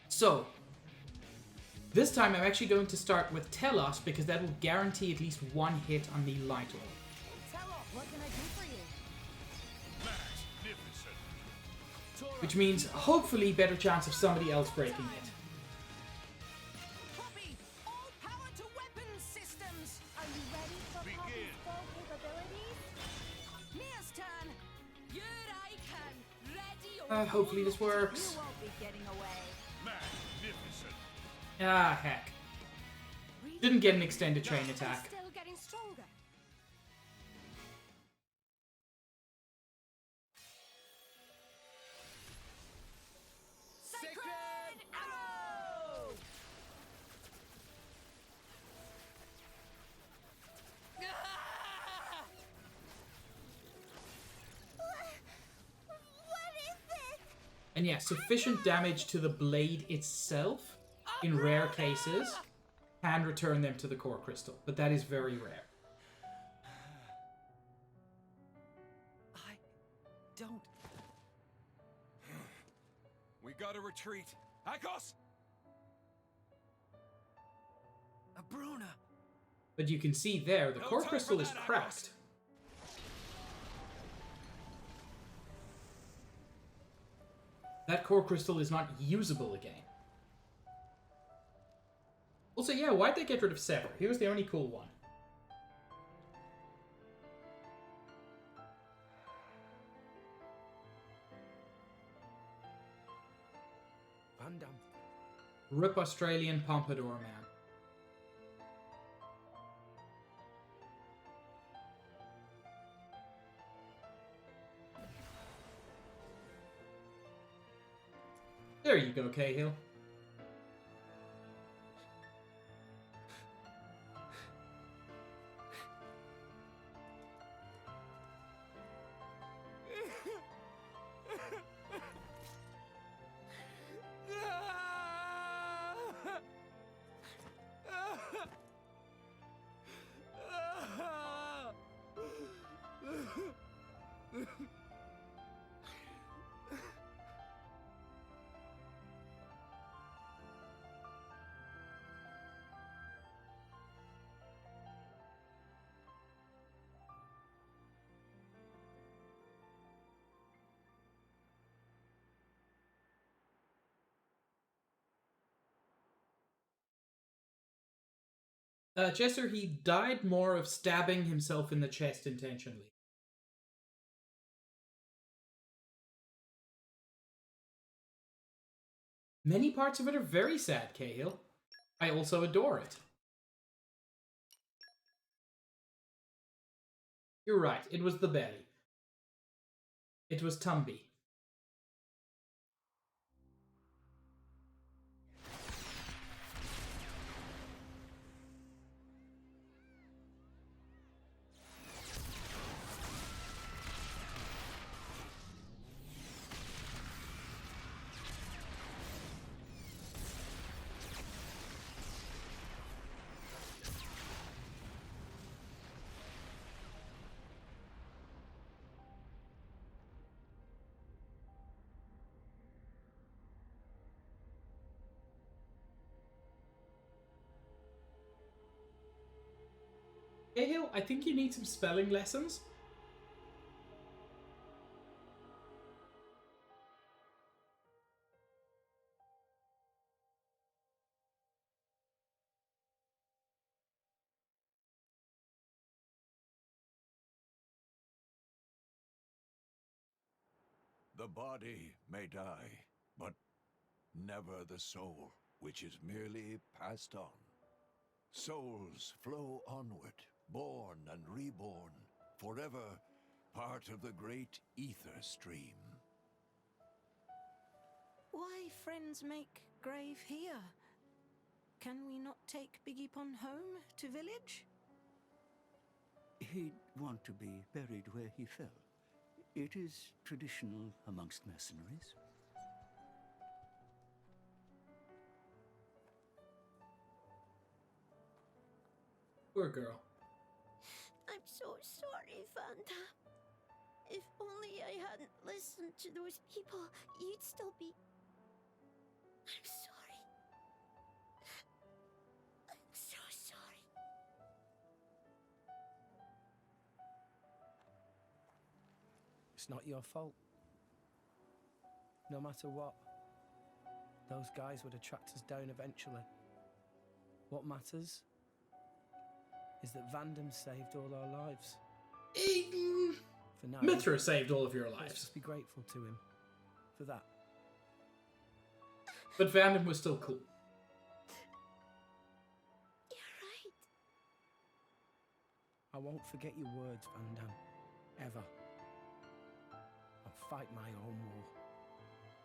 Speaker 5: So, this time I'm actually going to start with Telos because that will guarantee at least one hit on the light orb.
Speaker 2: What can I do for you?
Speaker 5: Which means, hopefully, better chance of somebody else breaking it.
Speaker 4: Poppy, all power to weapons systems.
Speaker 2: Are you ready for Poppy's full capabilities?
Speaker 4: Mia's turn.
Speaker 6: Here I can. Ready or
Speaker 5: Hopefully this works.
Speaker 2: You won't be getting away.
Speaker 5: Ah, heck. Didn't get an extended chain attack.
Speaker 6: still getting stronger.
Speaker 4: Sacred arrow.
Speaker 2: What is this?
Speaker 5: And yeah, sufficient damage to the blade itself, in rare cases, can return them to the core crystal. But that is very rare.
Speaker 13: I don't.
Speaker 17: We gotta retreat. Akos!
Speaker 13: Bruna.
Speaker 5: But you can see there, the
Speaker 17: No
Speaker 5: core
Speaker 17: time
Speaker 5: crystal
Speaker 17: for
Speaker 5: is
Speaker 17: that, Akos.
Speaker 5: cracked. That core crystal is not usable again. Also, yeah, why'd they get rid of Sever? He was the only cool one.
Speaker 13: Van Damme.
Speaker 5: Rip Australian Pompadour Man. There you go, Cahill. Jesser, he died more of stabbing himself in the chest intentionally. Many parts of it are very sad, Cahill. I also adore it. You're right, it was the belly. It was Tumby. Cahill, I think you need some spelling lessons.
Speaker 8: The body may die, but never the soul, which is merely passed on. Souls flow onward, born and reborn, forever part of the great ether stream.
Speaker 4: Why friends make grave here? Can we not take Biggie Pon home to village?
Speaker 10: He'd want to be buried where he fell. It is traditional amongst mercenaries.
Speaker 5: Poor girl.
Speaker 2: I'm so sorry, Vanda. If only I hadn't listened to those people, you'd still be... I'm sorry. I'm so sorry.
Speaker 13: It's not your fault. No matter what, those guys would have tracked us down eventually. What matters is that Vandam saved all our lives. For now,
Speaker 5: Mithra saved all of your
Speaker 13: let's
Speaker 5: lives.
Speaker 13: just be grateful to him for that.
Speaker 5: But Vandam was still cool.
Speaker 2: You're right.
Speaker 13: I won't forget your words, Vandam. Ever. I'll fight my own war.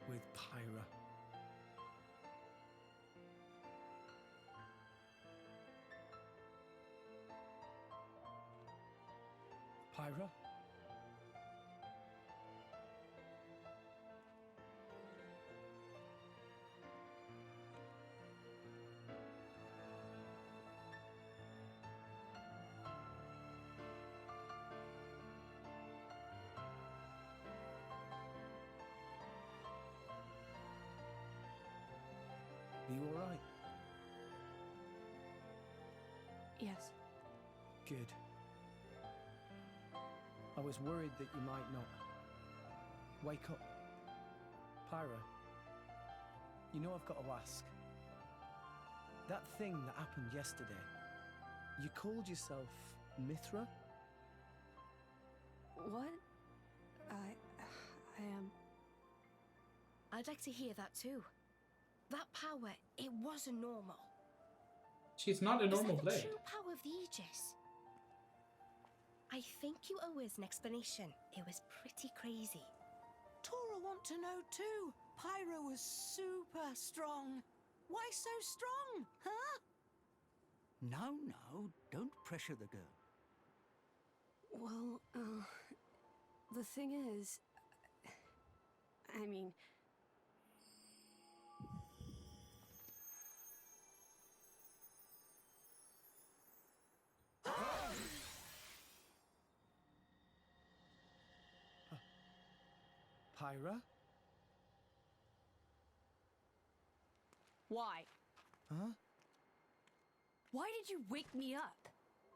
Speaker 13: With Pyra. Pyra? Are you alright?
Speaker 6: Yes.
Speaker 13: Good. I was worried that you might not. Wake up. Pyra, you know I've got to ask. That thing that happened yesterday, you called yourself Mithra?
Speaker 6: What? I am...
Speaker 7: I'd like to hear that too. That power, it wasn't normal.
Speaker 5: She's not a normal
Speaker 7: Is that
Speaker 5: blade.
Speaker 7: the true power of the Aegis? I think you owe us an explanation. It was pretty crazy.
Speaker 4: Tora want to know too. Pyra was super strong. Why so strong, huh?
Speaker 10: No, don't pressure the girl.
Speaker 6: Well, the thing is... I mean...
Speaker 13: Pyra?
Speaker 6: Why?
Speaker 13: Huh?
Speaker 6: Why did you wake me up?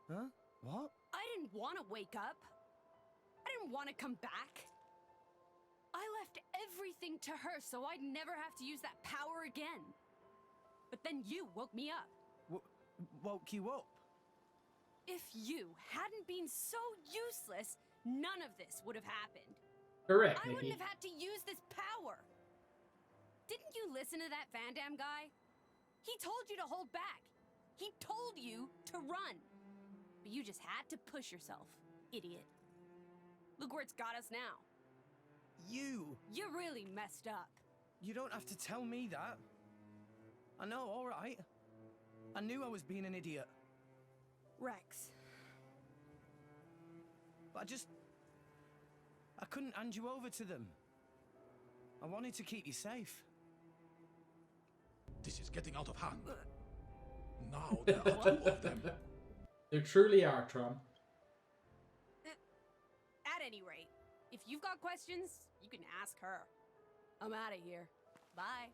Speaker 13: Huh? What?
Speaker 6: I didn't want to wake up. I didn't want to come back. I left everything to her so I'd never have to use that power again. But then you woke me up.
Speaker 13: Woke you up?
Speaker 6: If you hadn't been so useless, none of this would have happened.
Speaker 5: Correct,
Speaker 6: I wouldn't
Speaker 5: Nikki.
Speaker 6: have had to use this power. Didn't you listen to that Van Damme guy? He told you to hold back. He told you to run. But you just had to push yourself, idiot. Look where it's got us now.
Speaker 13: You!
Speaker 6: You really messed up.
Speaker 13: You don't have to tell me that. I know, alright. I knew I was being an idiot.
Speaker 6: Rex.
Speaker 13: But I couldn't hand you over to them. I wanted to keep you safe.
Speaker 9: This is getting out of hand. Now there are two of them.
Speaker 5: There truly are, Tron.
Speaker 6: At any rate, if you've got questions, you can ask her. I'm out of here. Bye.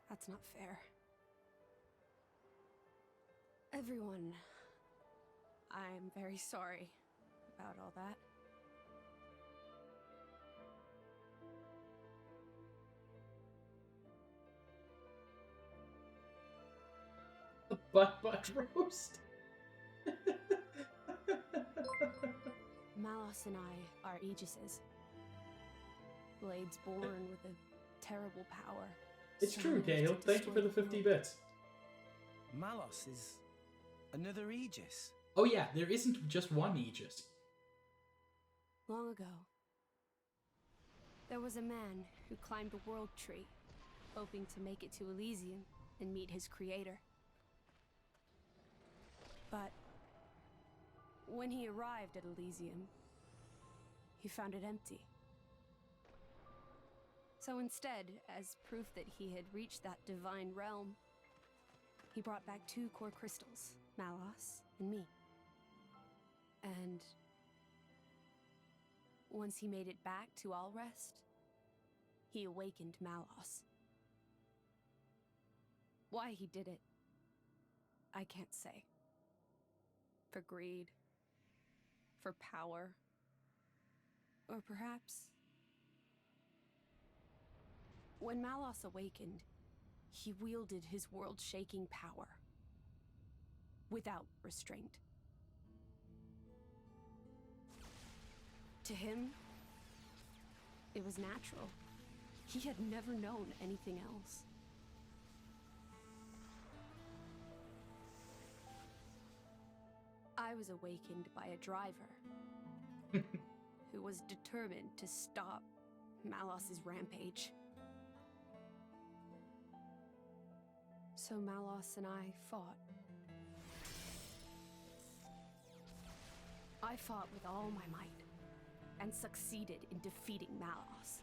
Speaker 6: That's not fair. Everyone, I'm very sorry about all that.
Speaker 5: A butt roast.
Speaker 6: Malos and I are Aegises. Blades born with a terrible power.
Speaker 5: It's true, Cahill. Thank you for the 50 bits.
Speaker 13: Malos is another Aegis.
Speaker 5: Oh yeah, there isn't just one Aegis.
Speaker 6: Long ago, there was a man who climbed the World Tree, hoping to make it to Elysium and meet his creator. But when he arrived at Elysium, he found it empty. So instead, as proof that he had reached that divine realm, he brought back 2 core crystals, Malos and me. And once he made it back to Alrest, he awakened Malos. Why he did it, I can't say. For greed, for power, or perhaps... When Malos awakened, he wielded his world-shaking power, without restraint. To him, it was natural. He had never known anything else. I was awakened by a driver who was determined to stop Malos's rampage. So Malos and I fought. I fought with all my might and succeeded in defeating Malos.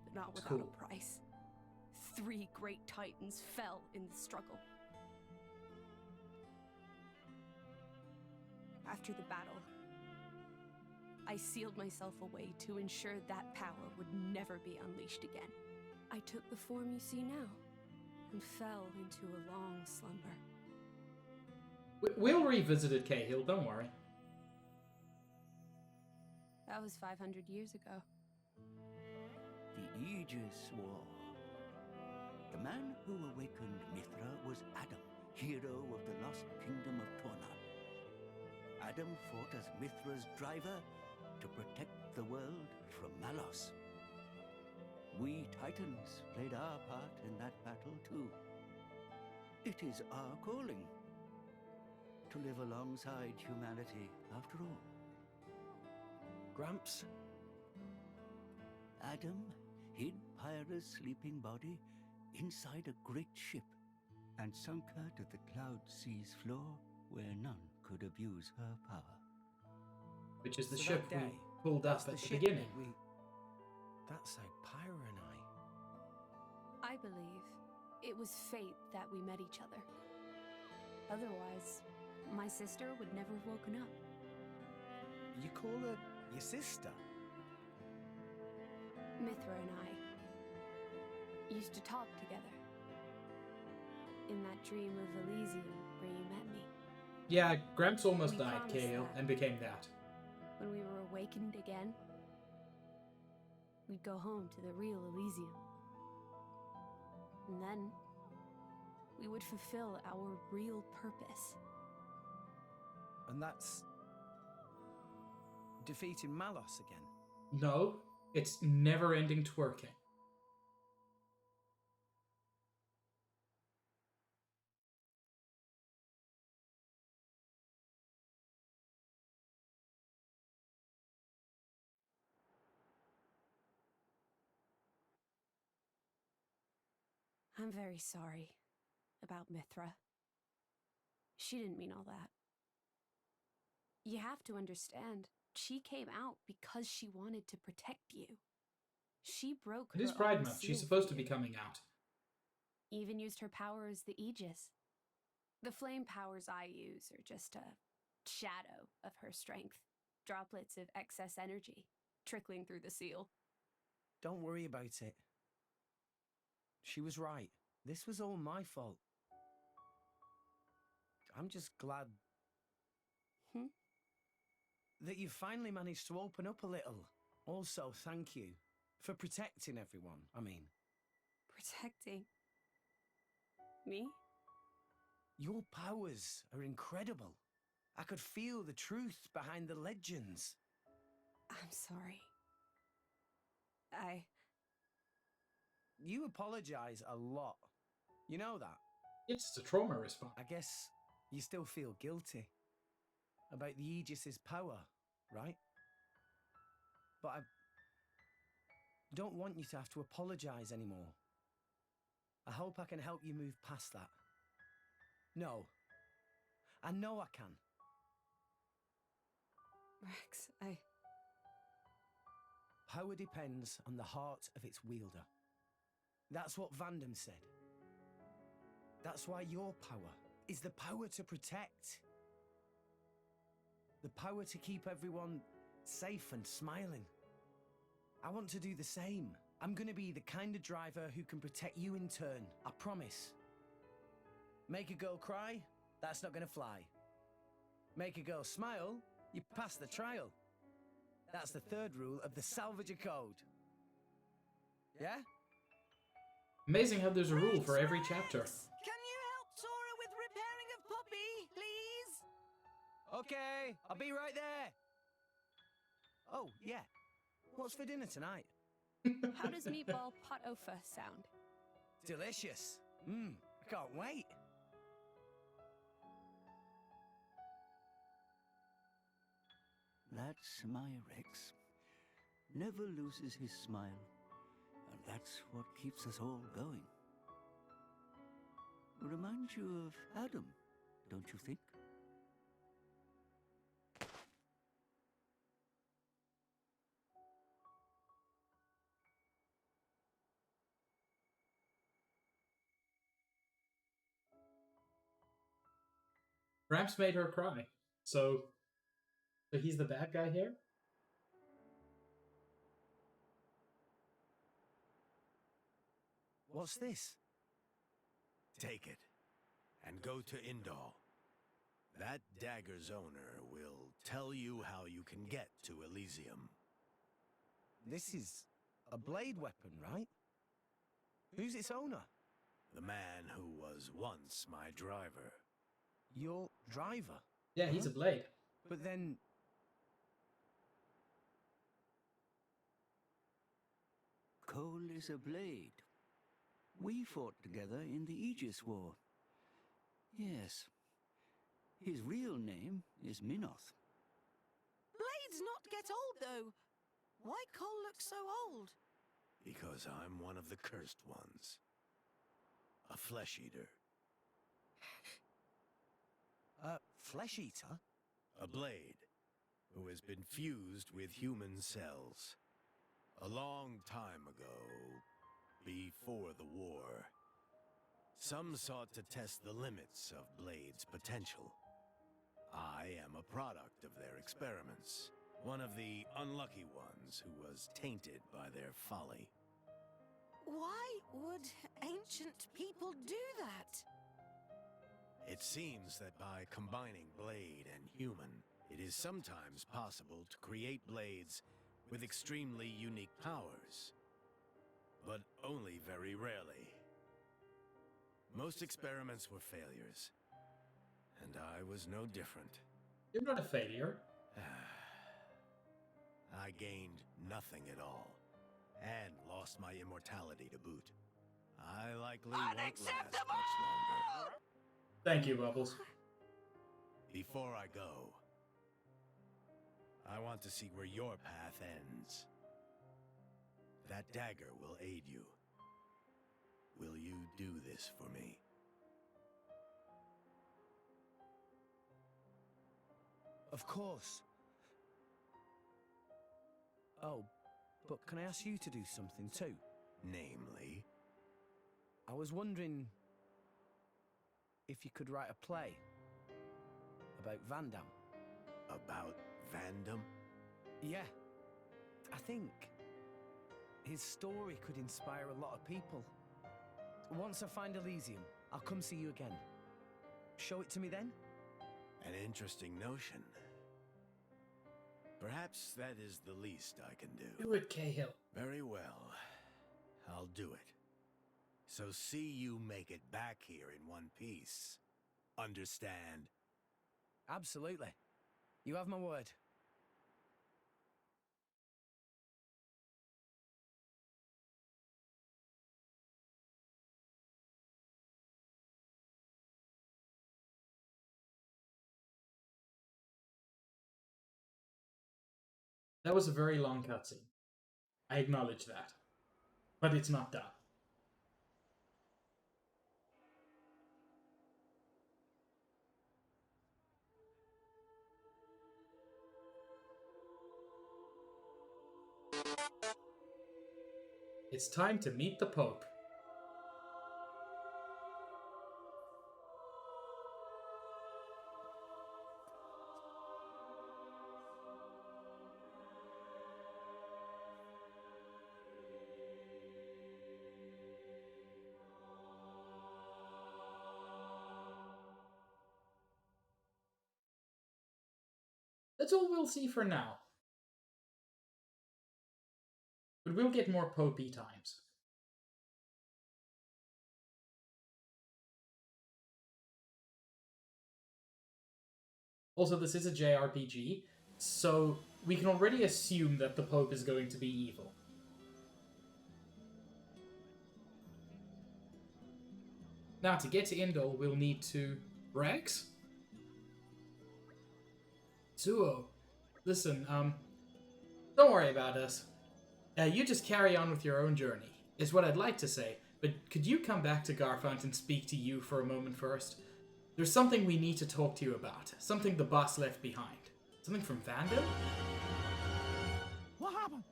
Speaker 6: But not without a price. 3 great titans fell in the struggle. After the battle, I sealed myself away to ensure that power would never be unleashed again. I took the form you see now, and fell into a long slumber.
Speaker 5: We'll revisit it, Cahill, don't worry.
Speaker 6: That was 500 years ago.
Speaker 10: The Aegis War. The man who awakened Mithra was Adam, hero of the lost kingdom of Torna. Adam fought as Mithra's driver to protect the world from Malos. We Titans played our part in that battle too. It is our calling to live alongside humanity after all.
Speaker 13: Gramps?
Speaker 10: Adam hid Pyra's sleeping body inside a great ship and sunk her to the Cloud Sea's floor where none could abuse her power.
Speaker 5: Which is the
Speaker 13: So
Speaker 5: ship
Speaker 13: that
Speaker 5: we
Speaker 13: day,
Speaker 5: pulled up
Speaker 13: that's
Speaker 5: at
Speaker 13: the
Speaker 5: the
Speaker 13: ship
Speaker 5: beginning.
Speaker 13: That's how Pyra and
Speaker 6: I believe it was fate that we met each other. Otherwise, my sister would never have woken up.
Speaker 13: You call her your sister?
Speaker 6: Mithra and I used to talk together. In that dream of Elysium where you met me.
Speaker 5: Yeah, Gramps almost
Speaker 6: We
Speaker 5: died,
Speaker 6: promised
Speaker 5: Cahill,
Speaker 6: that.
Speaker 5: and became that.
Speaker 6: When we were awakened again, we'd go home to the real Elysium. And then, we would fulfill our real purpose.
Speaker 13: And that's defeating Malos again.
Speaker 5: No, it's never-ending twerking.
Speaker 6: I'm very sorry about Mithra. She didn't mean all that. You have to understand, she came out because she wanted to protect you. She broke
Speaker 5: It
Speaker 6: her
Speaker 5: is Pride
Speaker 6: own
Speaker 5: Month.
Speaker 6: seal
Speaker 5: She's supposed
Speaker 6: for
Speaker 5: to be
Speaker 6: you.
Speaker 5: coming out.
Speaker 6: Even used her power as the Aegis. The flame powers I use are just a shadow of her strength. Droplets of excess energy trickling through the seal.
Speaker 13: Don't worry about it. She was right. This was all my fault. I'm just glad that you finally managed to open up a little. Also, thank you for protecting everyone, I mean.
Speaker 6: Protecting me?
Speaker 13: Your powers are incredible. I could feel the truth behind the legends.
Speaker 6: I'm sorry.
Speaker 13: You apologize a lot. You know that?
Speaker 5: It's just a trauma response.
Speaker 13: I guess you still feel guilty about the Aegis's power, right? But I don't want you to have to apologize anymore. I hope I can help you move past that. No. I know I can.
Speaker 6: Rex,
Speaker 13: Power depends on the heart of its wielder. That's what Vandam said. That's why your power is the power to protect. The power to keep everyone safe and smiling. I want to do the same. I'm gonna be the kind of driver who can protect you in turn, I promise. Make a girl cry? That's not gonna fly. Make a girl smile? You pass the trial. That's the third rule of the Salvager Code. Yeah?
Speaker 5: Amazing how there's a rule for every chapter.
Speaker 4: Can you help Sora with repairing of Puppy, please?
Speaker 13: Okay, I'll be right there. Oh, yeah. What's for dinner tonight?
Speaker 6: how does meatball pot ofa sound?
Speaker 13: Delicious. I can't wait.
Speaker 10: That's my Rex. Never loses his smile. And that's what keeps us all going. Reminds you of Adam, don't you think?
Speaker 5: Gramps made her cry. So he's the bad guy here?
Speaker 13: What's this?
Speaker 16: Take it, and go to Indal. That dagger's owner will tell you how you can get to Elysium.
Speaker 13: This is a blade weapon, right? Who's its owner?
Speaker 16: The man who was once my driver.
Speaker 13: Your driver?
Speaker 5: Yeah, he's a blade.
Speaker 13: But then...
Speaker 10: Cole is a blade. We fought together in the Aegis War. Yes. His real name is Minoth.
Speaker 4: Blades not get old, though. Why Cole look so old?
Speaker 16: Because I'm one of the cursed ones. A flesh eater.
Speaker 13: Flesh eater?
Speaker 16: A blade who has been fused with human cells. A long time ago, before the war, some sought to test the limits of Blade's potential. I am a product of their experiments, one of the unlucky ones who was tainted by their folly.
Speaker 4: Why would ancient people do that?
Speaker 16: It seems that by combining blade and human, it is sometimes possible to create blades with extremely unique powers. But only very rarely. Most experiments were failures, and I was no different.
Speaker 5: You're not a failure.
Speaker 16: I gained nothing at all, and lost my immortality to boot. I likely won't last much longer.
Speaker 5: Thank you, Bubbles.
Speaker 16: Before I go, I want to see where your path ends. That dagger will aid you. will you do this for me?
Speaker 13: Of course. Oh, but can I ask you to do something too?
Speaker 16: Namely?
Speaker 13: I was wondering if you could write a play about Vandam.
Speaker 16: About Vandam?
Speaker 13: Yeah. I think his story could inspire a lot of people. Once I find Elysium, I'll come see you again. Show it to me then?
Speaker 16: An interesting notion. Perhaps that is the least I can do.
Speaker 5: Do it, Cahill.
Speaker 16: Very well. I'll do it. So see you make it back here in one piece. Understand?
Speaker 13: Absolutely. You have my word.
Speaker 5: That was a very long cutscene. I acknowledge that. But it's not done. It's time to meet the Pope. That's all we'll see for now. But we'll get more Popey times. Also, this is a JRPG, so we can already assume that the Pope is going to be evil. Now, to get to Indol, we'll need to... Rex? Zuo, listen, don't worry about us. You just carry on with your own journey, is what I'd like to say, but could you come back to Garfount and speak to you for a moment first? There's something we need to talk to you about. Something the boss left behind. Something from Vandam?
Speaker 4: What happened?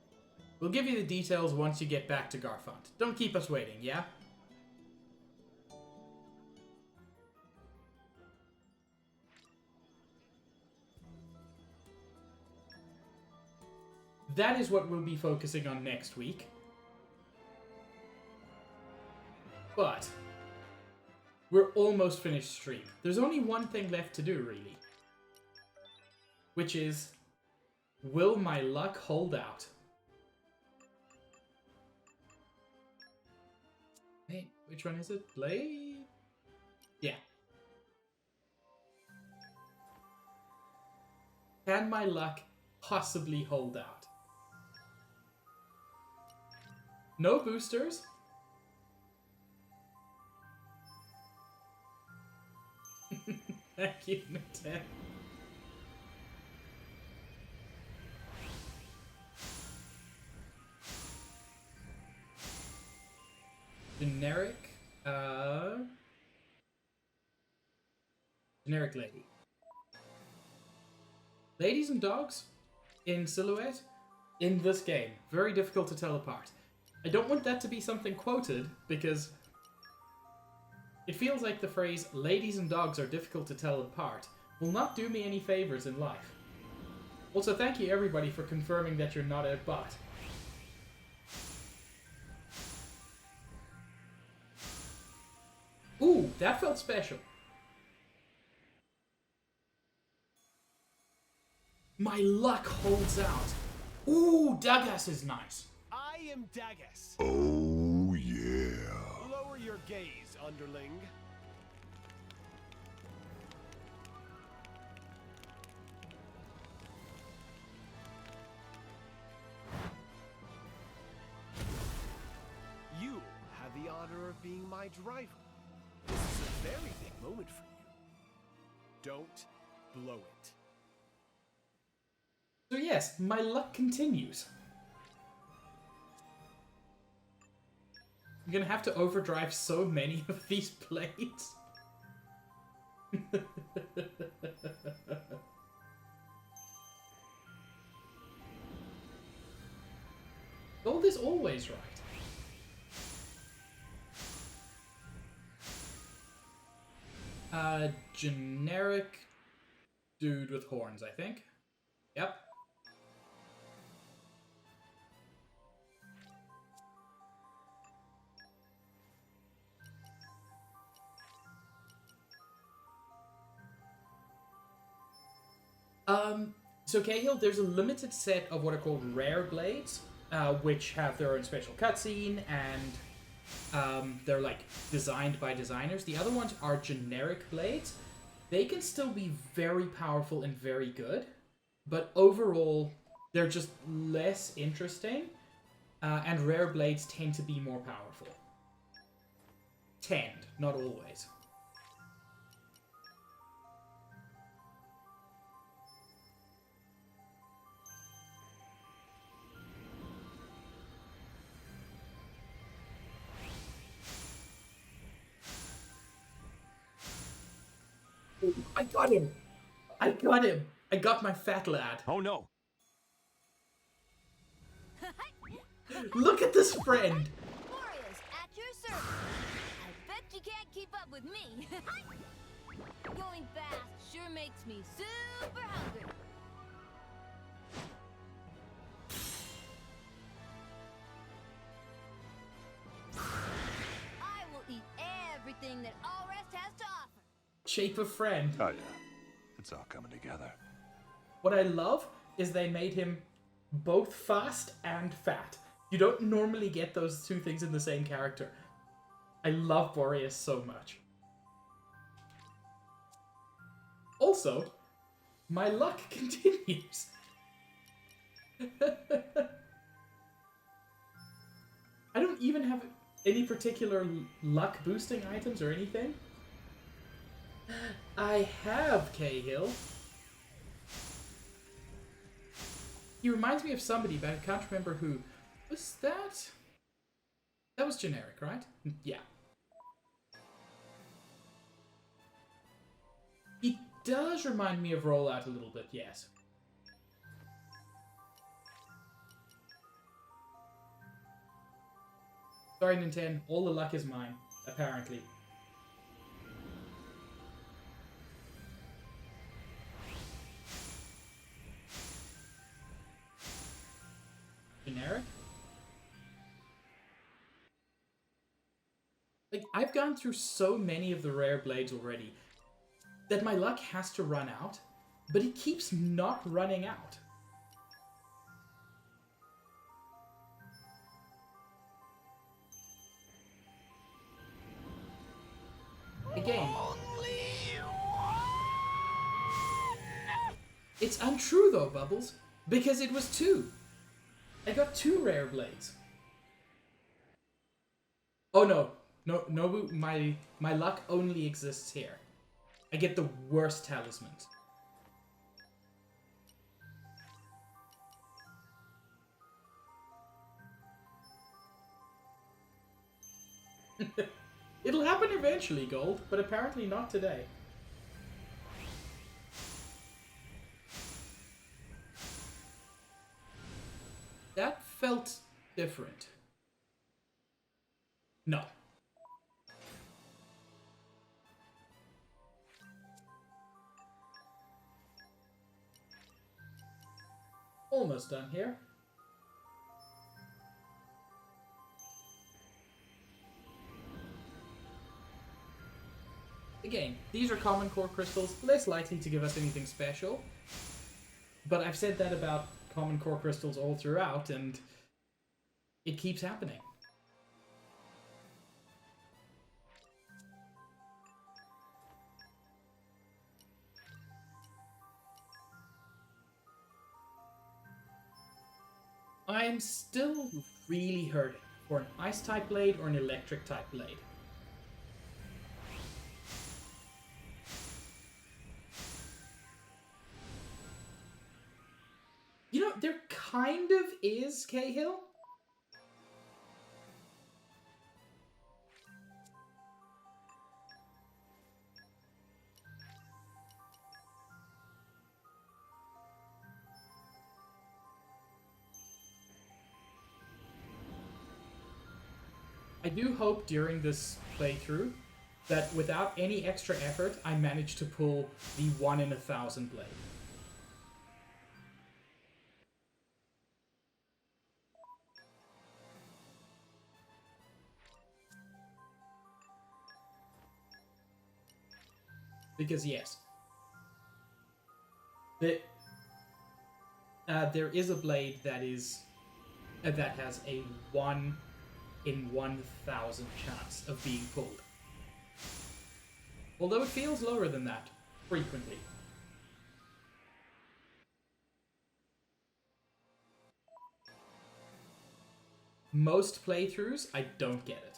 Speaker 5: We'll give you the details once you get back to Garfount. Don't keep us waiting, yeah? That is what we'll be focusing on next week. But we're almost finished stream. There's only one thing left to do, really. Which is, will my luck hold out? Hey, which one is it? Blade? Yeah. Can my luck possibly hold out? No boosters. Thank you, Nintendo. Generic, generic lady. Ladies and dogs in silhouette in this game. Very difficult to tell apart. I don't want that to be something quoted because it feels like the phrase ladies and dogs are difficult to tell apart will not do me any favors in life. Also, thank you everybody for confirming that you're not a bot. Ooh, that felt special. My luck holds out. Ooh, Dagas is nice.
Speaker 17: I am Dagas.
Speaker 8: Oh, yeah.
Speaker 17: Lower your gaze, underling. You have the honor of being my driver. This is a very big moment for you. Don't blow it.
Speaker 5: So yes, my luck continues. I'm gonna have to overdrive so many of these blades. Gold is always right. Generic dude with horns, I think. Yep. So Cahill, there's a limited set of what are called rare blades, which have their own special cutscene, and they're like designed by designers. The other ones are generic blades. They can still be very powerful and very good, but overall, they're just less interesting, and rare blades tend to be more powerful. Tend, not always. I got him! I got him! I got my fat lad.
Speaker 17: Oh no!
Speaker 5: Look at this friend!
Speaker 7: Warriors, at your service. I bet you can't keep up with me. Going fast sure makes me super hungry. I will eat everything that All Rest has to offer.
Speaker 5: Shape of friend.
Speaker 8: Oh yeah, it's all coming together.
Speaker 5: What I love is they made him both fast and fat. You don't normally get those two things in the same character. I love Boreas so much. Also, my luck continues. I don't even have any particular luck boosting items or anything. I have Cahill. He reminds me of somebody, but I can't remember who. Was that? That was generic, right? Yeah. He does remind me of Rollout a little bit, yes. Sorry, Nintendo. All the luck is mine, apparently. Generic? Like, I've gone through so many of the rare blades already that my luck has to run out, but it keeps not running out. Again. It's untrue though, Bubbles, because it was 2. I got 2 rare blades. Oh no. No, Nobu, my luck only exists here. I get the worst talismans. It'll happen eventually, Gold, but apparently not today. That felt different. No. Almost done here. Again, these are common core crystals, less likely to give us anything special. But I've said that about common core crystals all throughout, and it keeps happening. I am still really hurting for an ice-type blade or an electric-type blade. You know, there kind of is, Cahill. do hope during this playthrough that without any extra effort, I managed to pull the 1 in 1,000 blade. Because yes, there is a blade that has a 1 in 1,000 chance of being pulled. Although it feels lower than that, frequently. Most playthroughs, I don't get it.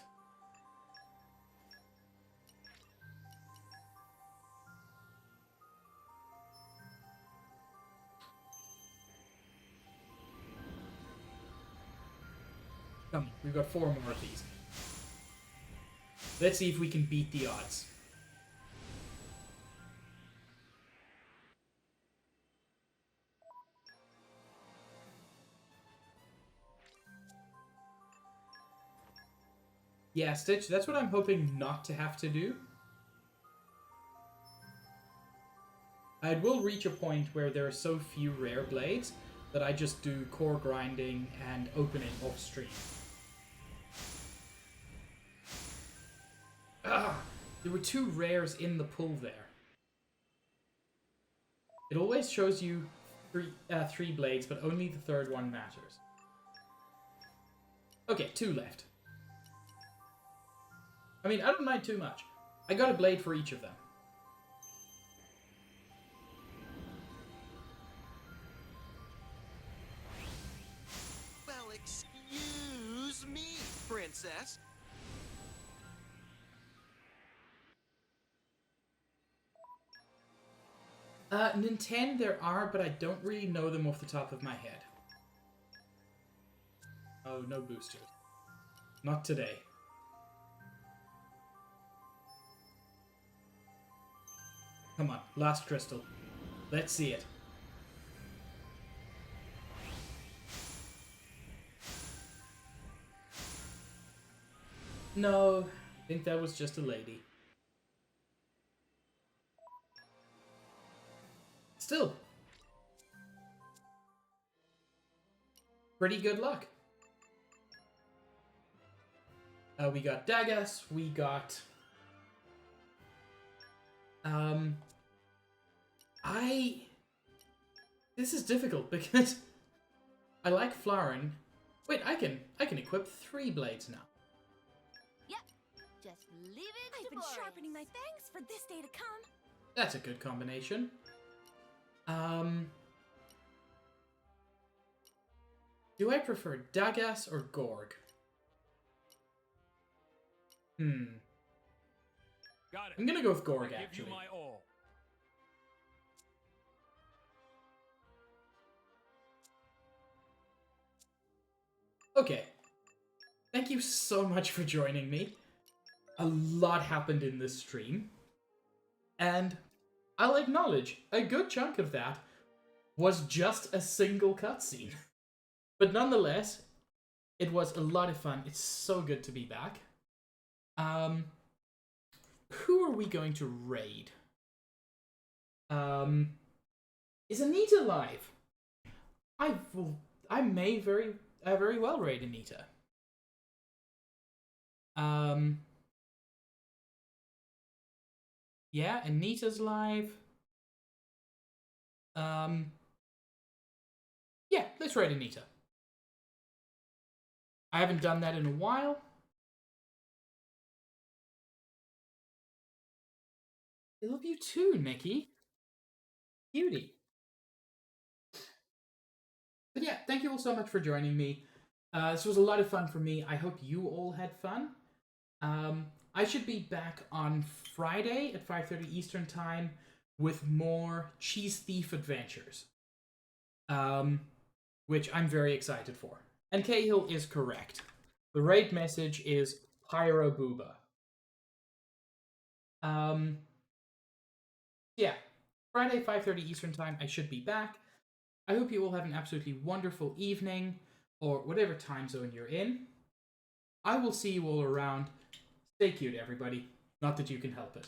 Speaker 5: Come on, we've got 4 more of these. Let's see if we can beat the odds. Yeah, Stitch, that's what I'm hoping not to have to do. I will reach a point where there are so few rare blades that I just do core grinding and opening off stream. Ah! There were 2 rares in the pull there. It always shows you 3 blades, but only the 3rd one matters. Okay, 2 left. I mean, I don't mind too much. I got a blade for each of them.
Speaker 12: Well, excuse me, princess.
Speaker 5: Nintendo there are, but I don't really know them off the top of my head. Oh, no boosters. Not today. Come on, last crystal. Let's see it. No, I think that was just a lady. Still. Pretty good luck. We got Dagas, we got... This is difficult because I like Flaren. Wait, I can equip 3 blades now.
Speaker 7: Yep. Just leave it
Speaker 6: I've
Speaker 7: to
Speaker 6: been
Speaker 7: Boris.
Speaker 6: sharpening my fangs for this day to come.
Speaker 5: That's a good combination. Do I prefer Dagas or Gorg?
Speaker 17: Got it.
Speaker 5: I'm gonna go with Gorg,
Speaker 17: I
Speaker 5: actually.
Speaker 17: give you my all.
Speaker 5: Okay. Thank you so much for joining me. A lot happened in this stream. And I'll acknowledge, a good chunk of that was just a single cutscene. But nonetheless, it was a lot of fun. It's so good to be back. Who are we going to raid? Is Anita live? I may very well raid Anita. Yeah, Anita's live. Yeah, let's raid Anita. I haven't done that in a while. I love you too, Nikki. Cutie. But yeah, thank you all so much for joining me. This was a lot of fun for me. I hope you all had fun. I should be back on Friday at 5:30 Eastern Time with more Cheese Thief Adventures. Which I'm very excited for. And Cahill is correct. The raid message is Pyro Booba. Yeah, Friday 5:30 Eastern Time, I should be back. I hope you all have an absolutely wonderful evening, or whatever time zone you're in. I will see you all around. Stay cute, everybody. Not that you can help it.